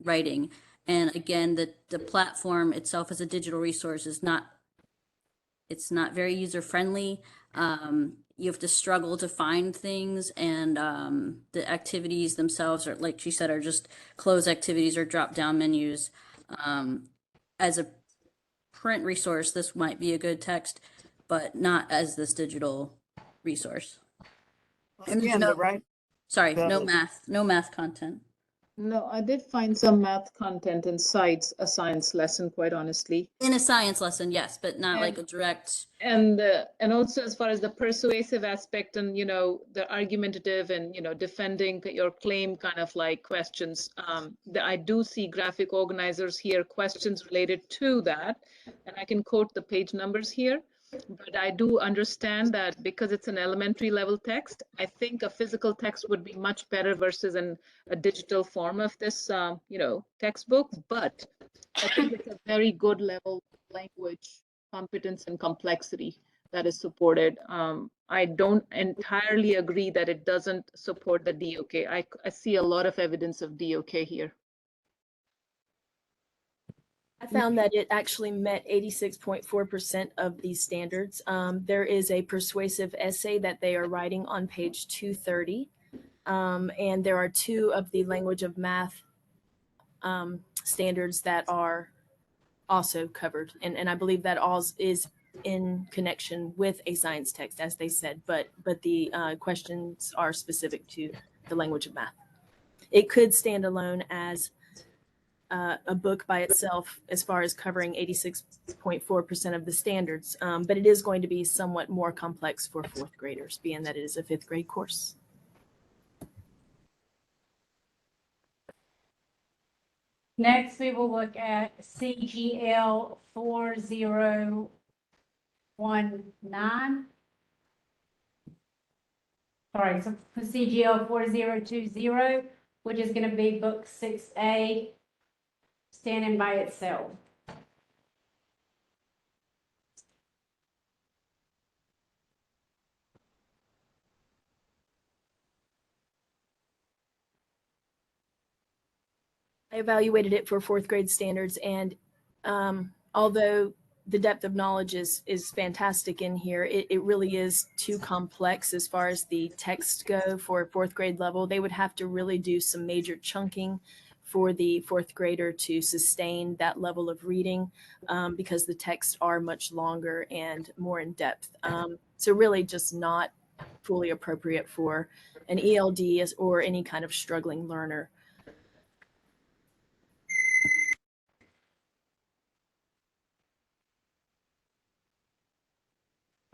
J: writing. And again, the platform itself as a digital resource is not very user-friendly. You have to struggle to find things, and the activities themselves are, like she said, are just closed activities or drop-down menus. As a print resource, this might be a good text, but not as this digital resource. And
F: Again,
J: no math content.
E: No, I did find some math content inside a science lesson, quite honestly.
J: In a science lesson, yes, but not like a
E: And
J: direct.
E: and also as far as the persuasive aspect and the argumentative and defending your claim kind of like questions, that I do see graphic organizers here questions related to that, and I can quote the page numbers here. But I do understand that because it's an elementary level text, I think a physical text would be much better versus a digital form of this textbook. But I think it's a very good level of language competence and complexity that is supported. I don't entirely agree that it doesn't support the DOK. I see a lot of evidence of DOK here.
W: I found that it actually met 86.4% of these standards. There is a persuasive essay that they are writing on page 230. And there are 2 of the language of math standards that are also covered. And I believe that all is in connection with a science text, as they said, but the questions are specific to the language of math. It could stand alone as a book by itself as far as covering 86.4% of the standards, but it is going to be somewhat more complex for 4th graders, being that it is a 5th grade course.
A: Next, we will look at CGL 4019. Sorry, so CGL 4020, which is going to be book 6A, standing by itself.
W: I evaluated it for 4th grade standards, and although the depth of knowledge is fantastic in here, it really is too complex as far as the text go for 4th grade level. They would have to really do some major chunking for the 4th grader to sustain that level of reading, because the texts are much longer and more in depth. So really just not fully appropriate for an ELD or any kind of struggling learner.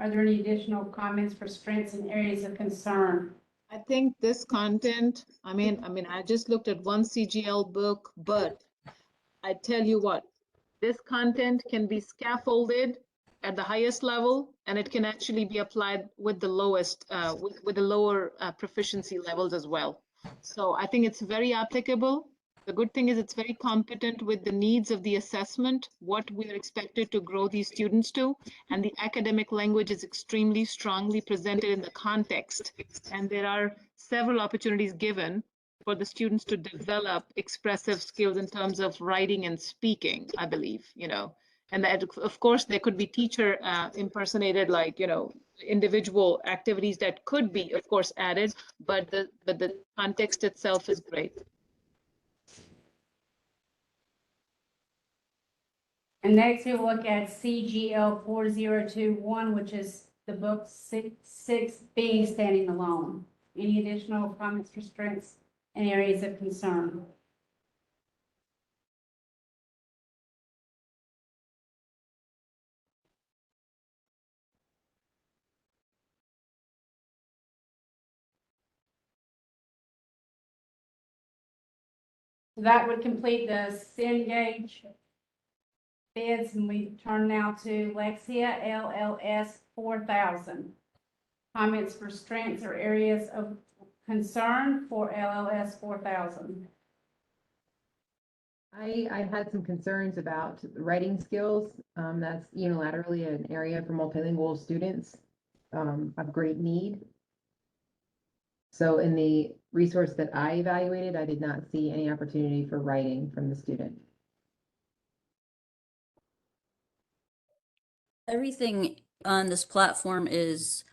A: Are there any additional comments for strengths and areas of concern?
E: I think this content, I mean, I just looked at one CGL book, but I tell you what, this content can be scaffolded at the highest level, and it can actually be applied with the lowest, with the lower proficiency levels as well. So I think it's very applicable. The good thing is it's very competent with the needs of the assessment, what we are expected to grow these students to, and the academic language is extremely strongly presented in the context. And there are several opportunities given for the students to develop expressive skills in terms of writing and speaking, I believe, and that, of course, there could be teacher impersonated, like, individual activities that could be, of course, added, but the context itself is great.
A: And next we'll look at CGL 4021, which is the book 6B, standing alone. Any additional comments for strengths and areas of concern? That would complete the Cengage bids, and we turn now to Lexia LLS 4000. Comments for strengths or areas of concern for LLS 4000.
O: I had some concerns about writing skills. That's unilaterally an area for multilingual students of great need. So in the resource that I evaluated, I did not see any opportunity for writing from the student.
J: Everything on this platform is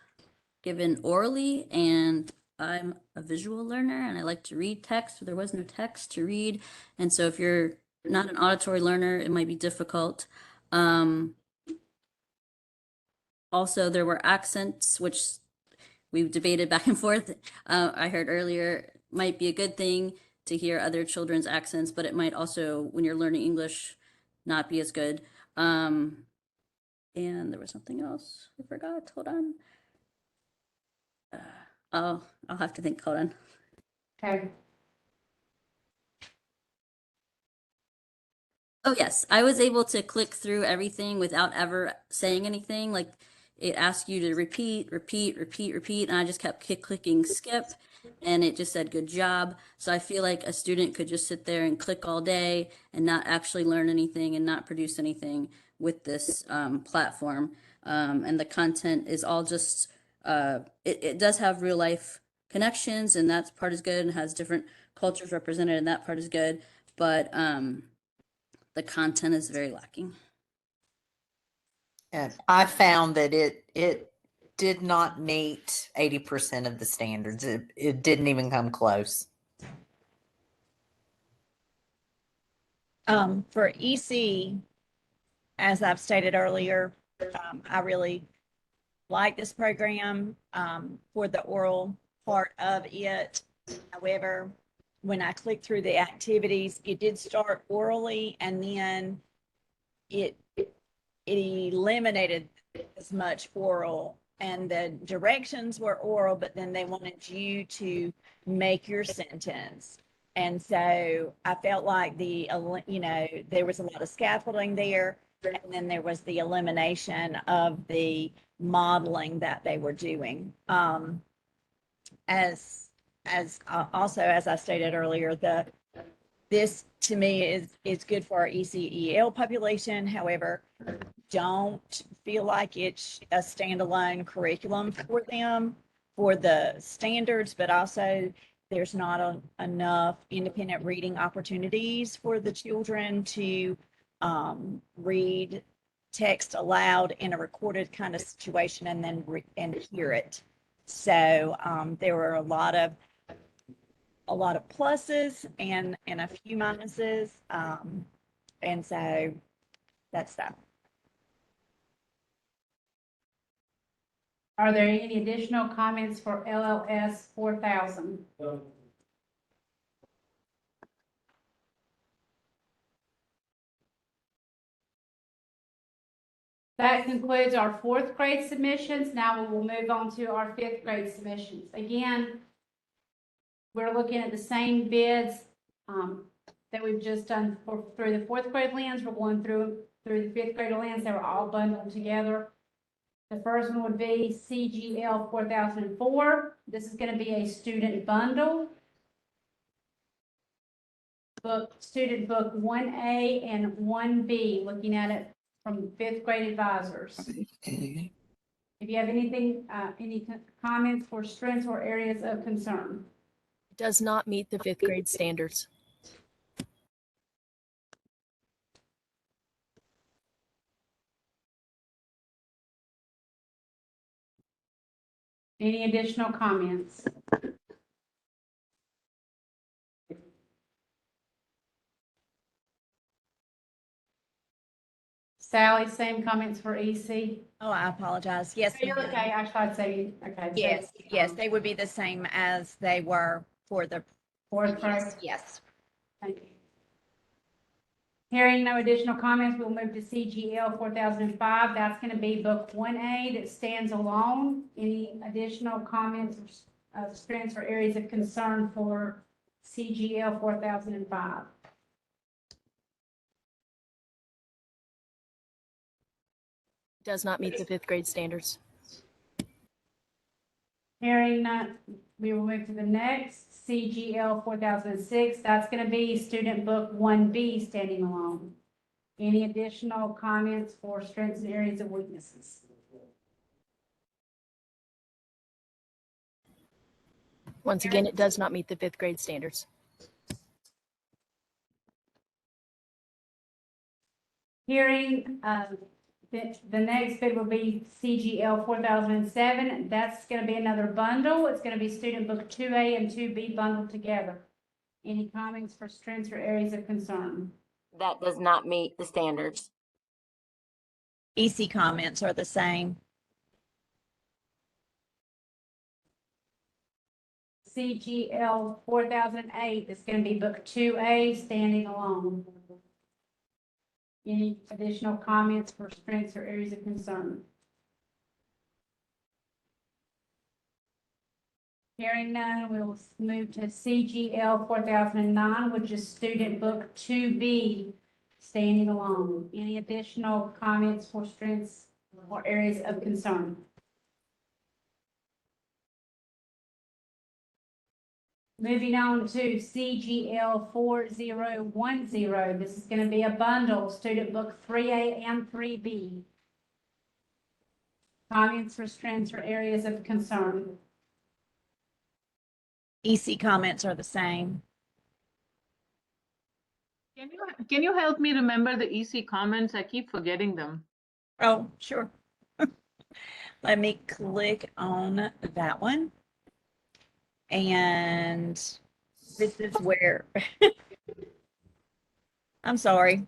J: given orally, and I'm a visual learner and I like to read text, but there was no text to read. And so if you're not an auditory learner, it might be difficult. Also, there were accents, which we've debated back and forth. I heard earlier might be a good thing. to hear other children's accents, but it might also, when you're learning English, not be as good. And there was something else I forgot. Hold on. Oh, I'll have to think. Hold on.
A: Okay.
J: Oh, yes. I was able to click through everything without ever saying anything. Like it asked you to repeat, repeat, repeat, repeat. And I just kept clicking skip and it just said good job. So I feel like a student could just sit there and click all day and not actually learn anything and not produce anything with this platform. And the content is all just, it does have real life connections and that part is good and has different cultures represented and that part is good. But, the content is very lacking.
Q: And I found that it did not meet 80% of the standards. It didn't even come close.
T: For EC, as I've stated earlier, I really like this program for the oral part of it. However, when I clicked through the activities, it did start orally and then it eliminated as much oral and the directions were oral, but then they wanted you to make your sentence. And so I felt like there was a lot of scaffolding there. And then there was the elimination of the modeling that they were doing. As I stated earlier, this to me is good for our ECEL population. However, don't feel like it's a standalone curriculum for them for the standards, but also there's not enough independent reading opportunities for the children to read text aloud in a recorded kind of situation and then hear it. So there were a lot of pluses and a few minuses. And so that's that.
A: Are there any additional comments for LLS 4000? That concludes our 4th grade submissions. Now we will move on to our 5th grade submissions. Again, we're looking at the same bids that we've just done through the 4th grade lens. We're going through the 5th grade lens. They were all bundled together. The first one would be CGL 4004. This is going to be a student bundle. Student book 1A and 1B, looking at it from 5th grade advisors. If you have anything, any comments for strengths or areas of concern?
W: Does not meet the 5th grade standards.
A: Any additional comments? Sally, same comments for EC?
T: Oh, I apologize. Yes.
A: Oh, you're okay. I thought say, okay.
T: Yes, yes, they would be the same as they were for the
A: 4th grade?
T: Yes.
A: Thank you. Hearing no additional comments, we'll move to CGL 4005. That's going to be book 1A that stands alone. Any additional comments of strengths or areas of concern for CGL 4005?
W: Does not meet the 5th grade standards.
A: Hearing none, we will move to the next, CGL 4006. That's going to be student book 1B standing alone. Any additional comments for strengths and areas of weaknesses?
W: Once again, it does not meet the 5th grade standards.
A: Hearing the next bid will be CGL 4007. That's going to be another bundle. It's going to be student book 2A and 2B bundled together. Any comments for strengths or areas of concern?
B: That does not meet the standards.
T: EC comments are the same.
A: CGL 4008, it's going to be book 2A, standing alone. Any additional comments for strengths or areas of concern? Hearing none, we'll move to CGL 4009, which is student book 2B, standing alone. Any additional comments for strengths or areas of concern? Moving on to CGL 4010. This is going to be a bundle, student book 3A and 3B. Comments for strengths or areas of concern?
T: EC comments are the same.
E: Can you help me remember the EC comments? I keep forgetting them.
T: Oh, sure. Let me click on that one. And this is where, I'm sorry.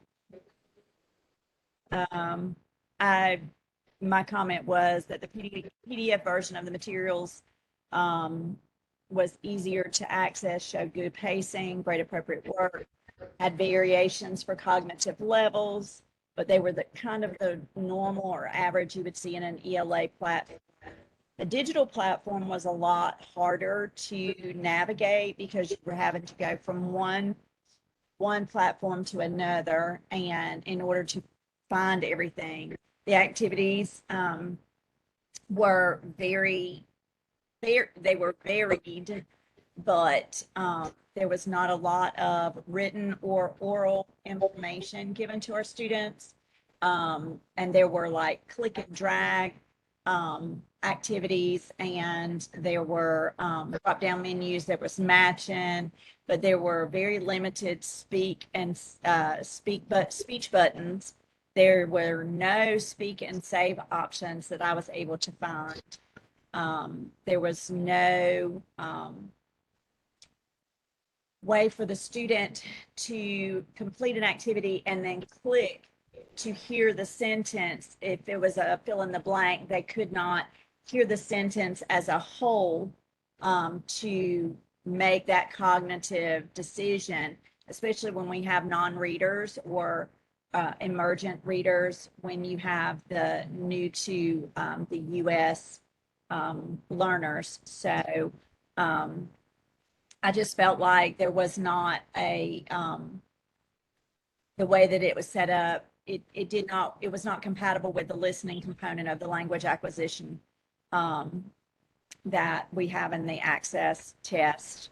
T: My comment was that the PDF version of the materials was easier to access, showed good pacing, great appropriate work, had variations for cognitive levels, but they were the kind of the normal or average you would see in an ELA platform. The digital platform was a lot harder to navigate because you were having to go from one platform to another, and in order to find everything, the activities were they were varied, but there was not a lot of written or oral information given to our students, and there were like click and drag activities, and there were drop down menus. There was matching, but there were very limited speech buttons. There were no speak and save options that I was able to find. There was no way for the student to complete an activity and then click to hear the sentence. If it was a fill in the blank, they could not hear the sentence as a whole to make that cognitive decision, especially when we have non-readers or emergent readers, when you have the new to the U.S. Learners. So I just felt like there was not a, the way that it was set up, it was not compatible with the listening component of the language acquisition that we have in the access test.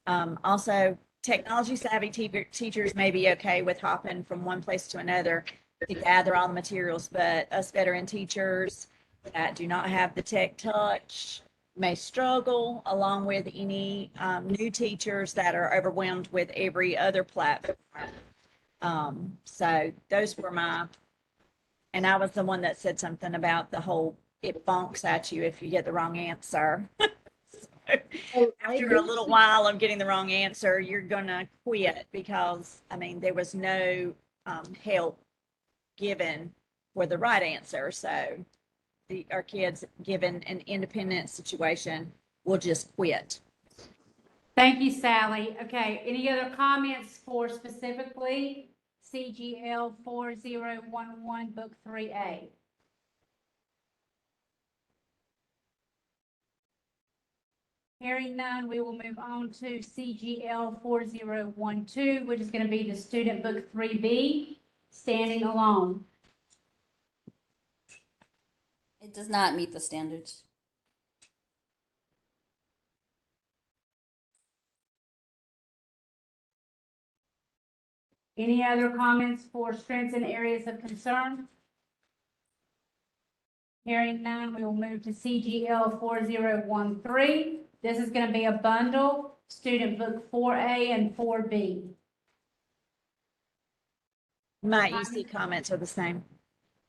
T: Also, technology savvy teachers may be okay with hopping from one place to another to gather all the materials, but us veteran teachers that do not have the tech touch may struggle, along with any new teachers that are overwhelmed with every other platform. So those were and I was the one that said something about the whole, it bonks at you if you get the wrong answer. After a little while of getting the wrong answer, you're gonna quit, because I mean, there was no help given for the right answer. So our kids, given an independent situation, will just quit.
A: Thank you, Sally. Okay, any other comments for specifically CGL 4011, Book 3A? Hearing none, we will move on to CGL 4012, which is going to be the student book 3B, standing alone.
J: It does not meet the standards.
A: Any other comments for strengths and areas of concern? Hearing none, we will move to CGL 4013. This is going to be a bundle, student book 4A and 4B.
T: My EC comments are the same.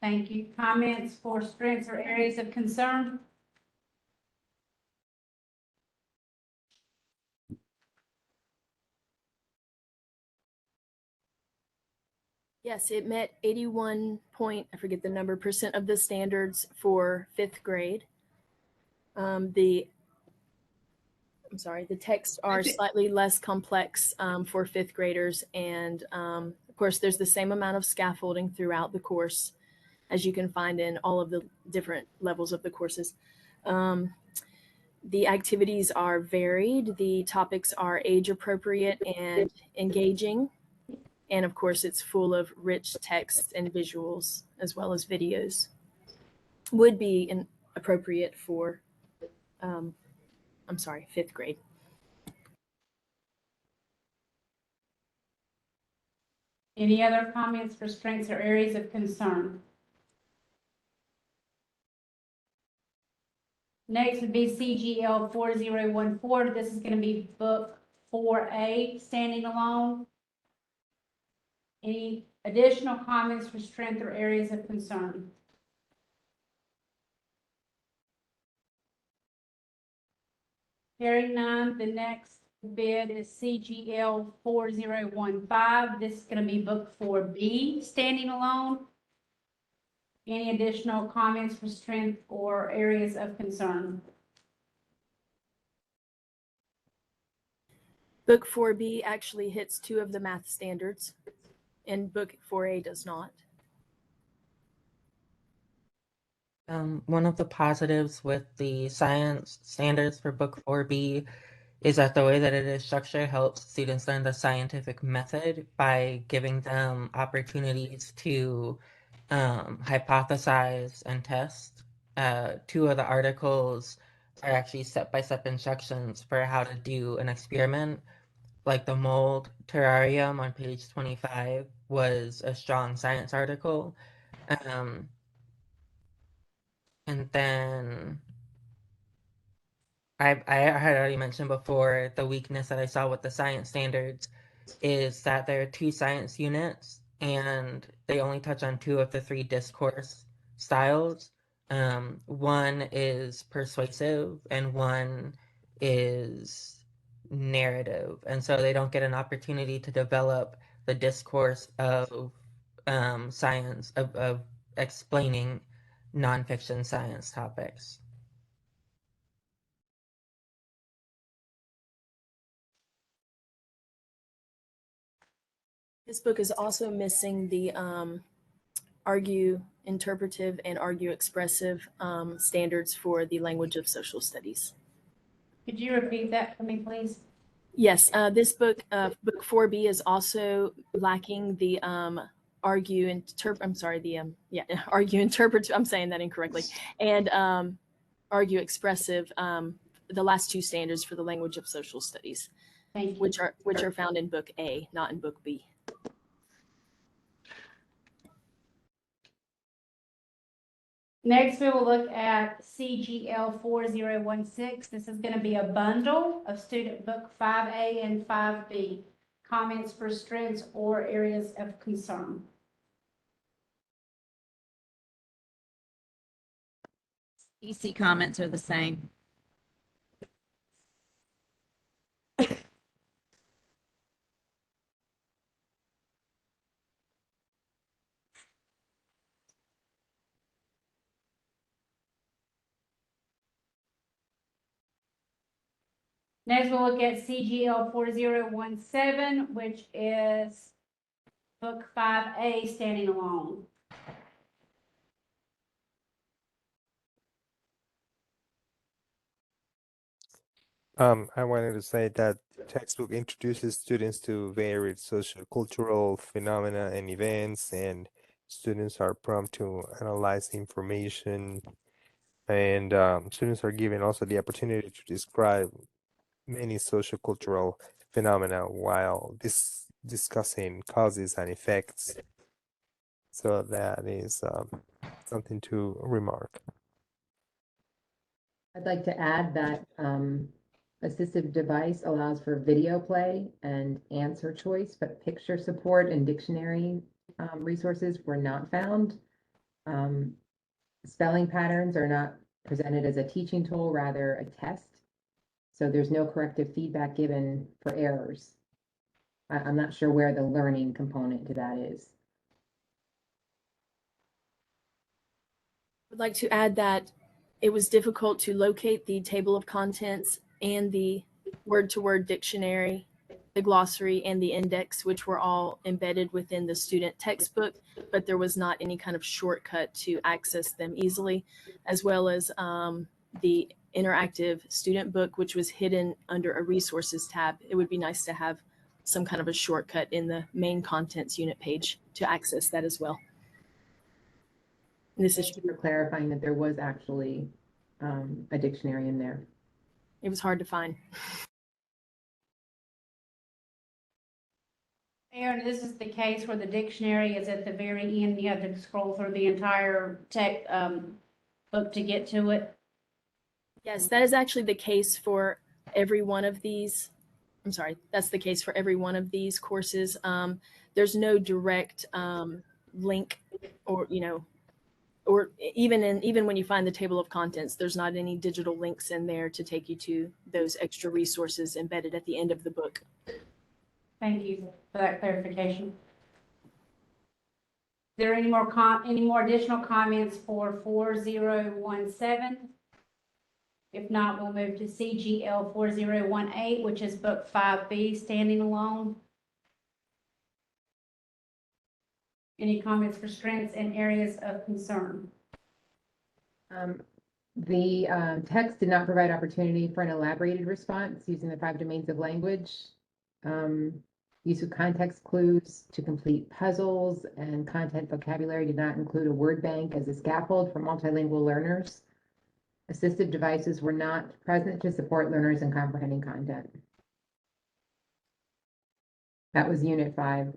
A: Thank you. Comments for strengths or areas of concern?
W: Yes, it met 81 point, I forget the number, percent of the standards for 5th grade. The I'm sorry, the texts are slightly less complex for fifth graders. And of course, there's the same amount of scaffolding throughout the course as you can find in all of the different levels of the courses. The activities are varied. The topics are age appropriate and engaging. And of course, it's full of rich text and visuals as well as videos. Would be appropriate for, fifth grade.
A: Any other comments for strengths or areas of concern? Next would be CGL 4014. This is going to be book 4A, standing alone. Any additional comments for strength or areas of concern? Hearing none, the next bid is CGL 4015. This is going to be book 4B, standing alone. Any additional comments for strength or areas of concern?
W: Book 4B actually hits 2 of the math standards, and book 4A does not.
D: One of the positives with the science standards for book 4B is that the way that it is structured helps students learn the scientific method by giving them opportunities to hypothesize and test. 2 of the articles are actually step-by-step instructions for how to do an experiment. Like the mold terrarium on page 25 was a strong science article. And then I had already mentioned before the weakness that I saw with the science standards is that there are 2 science units and they only touch on 2 of the 3 discourse styles. One is persuasive and one is narrative. And so they don't get an opportunity to develop the discourse of science, of explaining nonfiction science topics.
W: This book is also missing the argue interpretive and argue expressive standards for the language of social studies.
A: Could you repeat that for me, please?
W: Yes, this book, book 4B, is also lacking the argue interpret. I'm sorry, the argue interpret. I'm saying that incorrectly, and argue expressive. The last 2 standards for the language of social studies, which are found in book A, not in book B.
A: Next, we will look at CGL 4016. This is going to be a bundle of student book 5A and 5B. Comments for strengths or areas of concern?
K: EC comments are the same.
A: Next, we'll look at CGL 4017, which is book 5A, standing alone.
V: I wanted to say that textbook introduces students to varied social-cultural phenomena and events, and students are prompt to analyze information, and students are given also the opportunity to describe many social-cultural phenomena while discussing causes and effects. So that is something to remark.
O: I'd like to add that assistive device allows for video play and answer choice, but picture support and dictionary resources were not found. Spelling patterns are not presented as a teaching tool, rather a test. So there's no corrective feedback given for errors. I'm not sure where the learning component to that is.
W: I'd like to add that it was difficult to locate the table of contents and the word-to-word dictionary, the glossary, and the index, which were all embedded within the student textbook, but there was not any kind of shortcut to access them easily, as well as the interactive student book, which was hidden under a resources tab. It would be nice to have some kind of a shortcut in the main contents unit page to access that as well. And this is
O: Thank you for clarifying that there was actually a dictionary in there.
W: It was hard to find.
A: Aaron, this is the case where the dictionary is at the very end. You have to scroll through the entire book to get to it.
W: Yes, that is actually the case for every one of these. I'm sorry, that's the case for every one of these courses. There's no direct link, or or even when you find the table of contents, there's not any digital links in there to take you to those extra resources embedded at the end of the book.
A: Thank you for that clarification. Is there any more additional comments for 4017? If not, we'll move to CGL 4018, which is Book 5B, Standing Alone. Any comments for strengths and areas of concern?
O: The text did not provide opportunity for an elaborated response using the 5 domains of language. Use of context clues to complete puzzles and content vocabulary did not include a word bank as a scaffold for multilingual learners. Assistive devices were not present to support learners in comprehending content. That was Unit 5.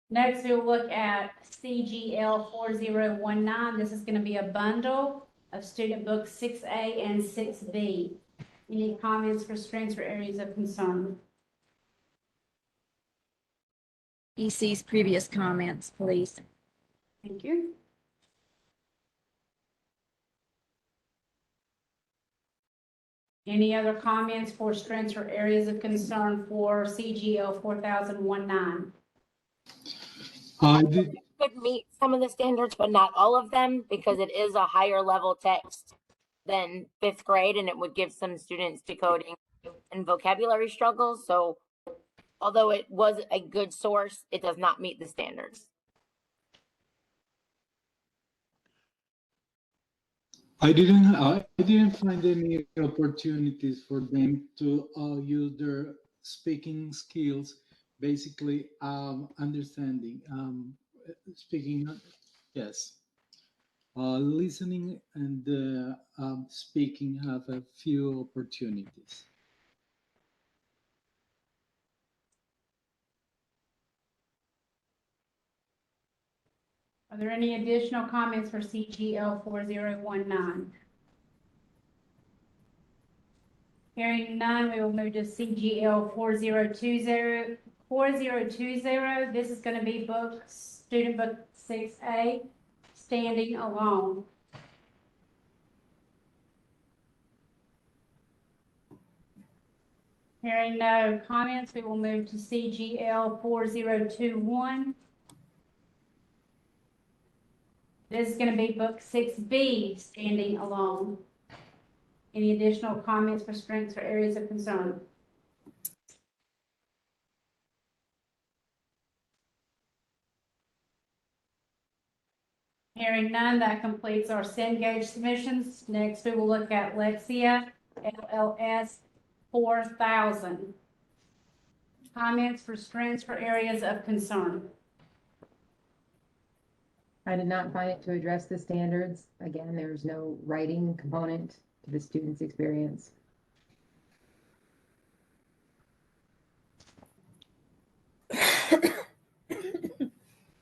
A: Next, we'll look at CGL 4019. This is going to be a bundle of student books 6A and 6B. Any comments for strengths or areas of concern?
T: EC's previous comments, please.
A: Thank you. Any other comments for strengths or areas of concern for CGL 4019?
B: Could meet some of the standards, but not all of them, because it is a higher level text than 5th grade, and it would give some students decoding and vocabulary struggles. So although it was a good source, it does not meet the standards.
L: I didn't find any opportunities for them to use their speaking skills, basically understanding, speaking, yes. Listening and speaking have a few opportunities.
A: Are there any additional comments for CGL 4019? Hearing none, we will move to CGL 4020. 4020, this is going to be student book 6A, Standing Alone. Hearing no comments, we will move to CGL 4021. This is going to be book 6B, Standing Alone. Any additional comments for strengths or areas of concern? Hearing none, that completes our Cengage submissions. Next, we will look at Lexia LLS 4000. Comments for strengths or areas of concern?
O: I did not find it to address the standards. Again, there's no writing component to the student's experience.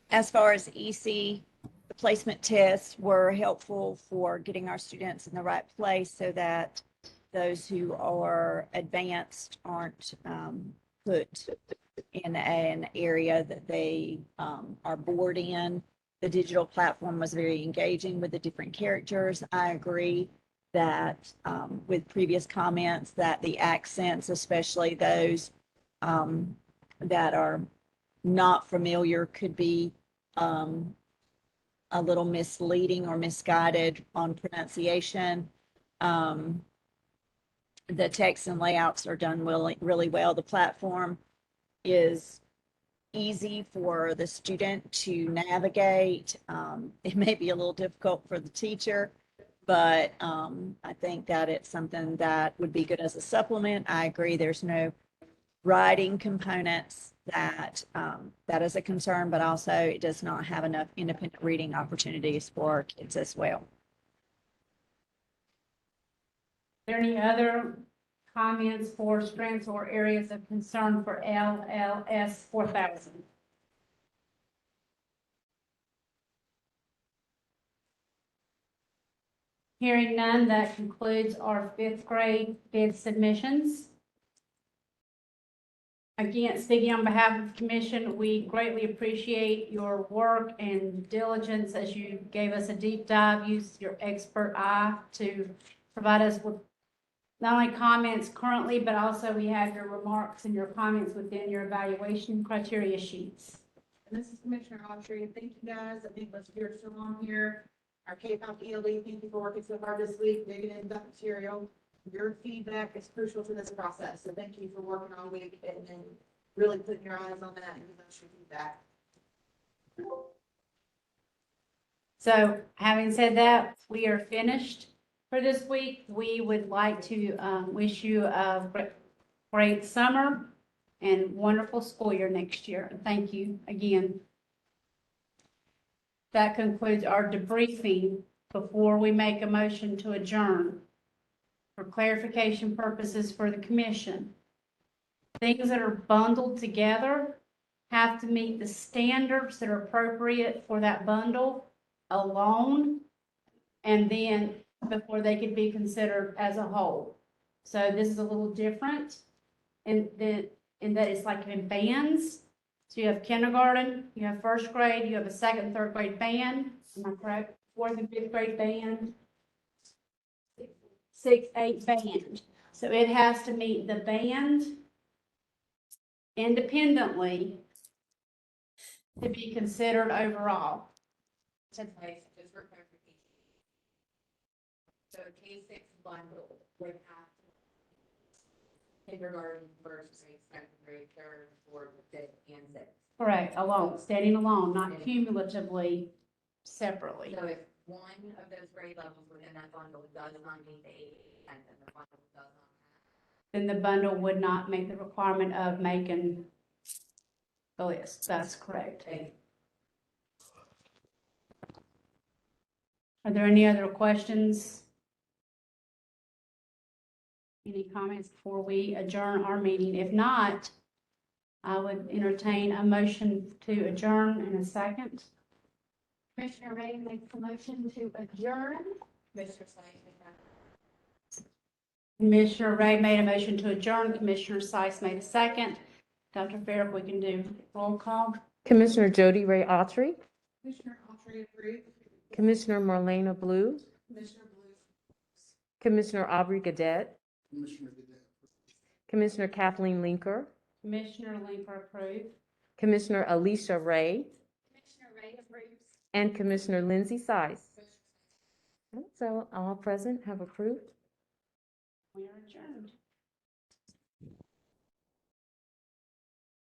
T: As far as EC, the placement tests were helpful for getting our students in the right place so that those who are advanced aren't put in an area that they are bored in. The digital platform was very engaging with the different characters. I agree that with previous comments that the accents, especially those that are not familiar, could be a little misleading or misguided on pronunciation. The text and layouts are done really, really well. The platform is easy for the student to navigate. It may be a little difficult for the teacher, but I think that it's something that would be good as a supplement. I agree, there's no writing components that that is a concern, but also it does not have enough independent reading opportunities for kids as well.
A: Are there any other comments for strengths or areas of concern for LLS 4000? Hearing none, that concludes our 5th grade bid submissions. Again, speaking on behalf of the commission, we greatly appreciate your work and diligence as you gave us a deep dive, used your expert eye to provide us with not only comments currently, but also we have your remarks and your comments within your evaluation criteria sheets.
R: And this is Commissioner Autry. Thank you guys. I think most of you are still on here. Our K-pop ELE, thank you for working so hard this week, digging into that material. Your feedback is crucial to this process. So thank you for working all week and then really putting your eyes on that and giving us your feedback.
A: So having said that, we are finished for this week. We would like to wish you a great summer and wonderful school year next year. Thank you again. That concludes our debriefing before we make a motion to adjourn. For clarification purposes for the commission, things that are bundled together have to meet the standards that are appropriate for that bundle alone, and then before they could be considered as a whole. So this is a little different in that it's like in bands. So you have kindergarten, you have 1st grade, you have a 2nd and 3rd grade band. Am I correct? 4th and 5th grade band. 6, 8 band. So it has to meet the band independently to be considered overall.
S: Just for clarification. So K-6 bundle would have kindergarten, 1st grade, 2nd grade, 3rd, 4th, 5th, and 6th.
A: Correct, alone, standing alone, not cumulatively, separately.
S: So if one of those grade levels within that bundle does not meet the 80%, then the bundle does not have.
A: Then the bundle would not make the requirement of making the list. That's correct. Are there any other questions? Any comments before we adjourn our meeting? If not, I would entertain a motion to adjourn in a second.
S: Commissioner Ray makes a motion to adjourn. Mr. Slayton.
A: Commissioner Ray made a motion to adjourn. Commissioner Seiss made a second. Dr. Fair, if we can do roll call.
C: Commissioner Jody Ray Autry,
R: Commissioner Autry approved.
C: Commissioner Marlena Blue,
R: Commissioner Blue.
C: Commissioner Aubrey Gadet,
R: Commissioner Gadet.
C: Commissioner Kathleen Linker,
A: Commissioner Linker approved.
C: Commissioner Alicia Ray,
S: Commissioner Ray approves.
C: and Commissioner Lindsay Seiss. So all present have approved.
A: We are adjourned.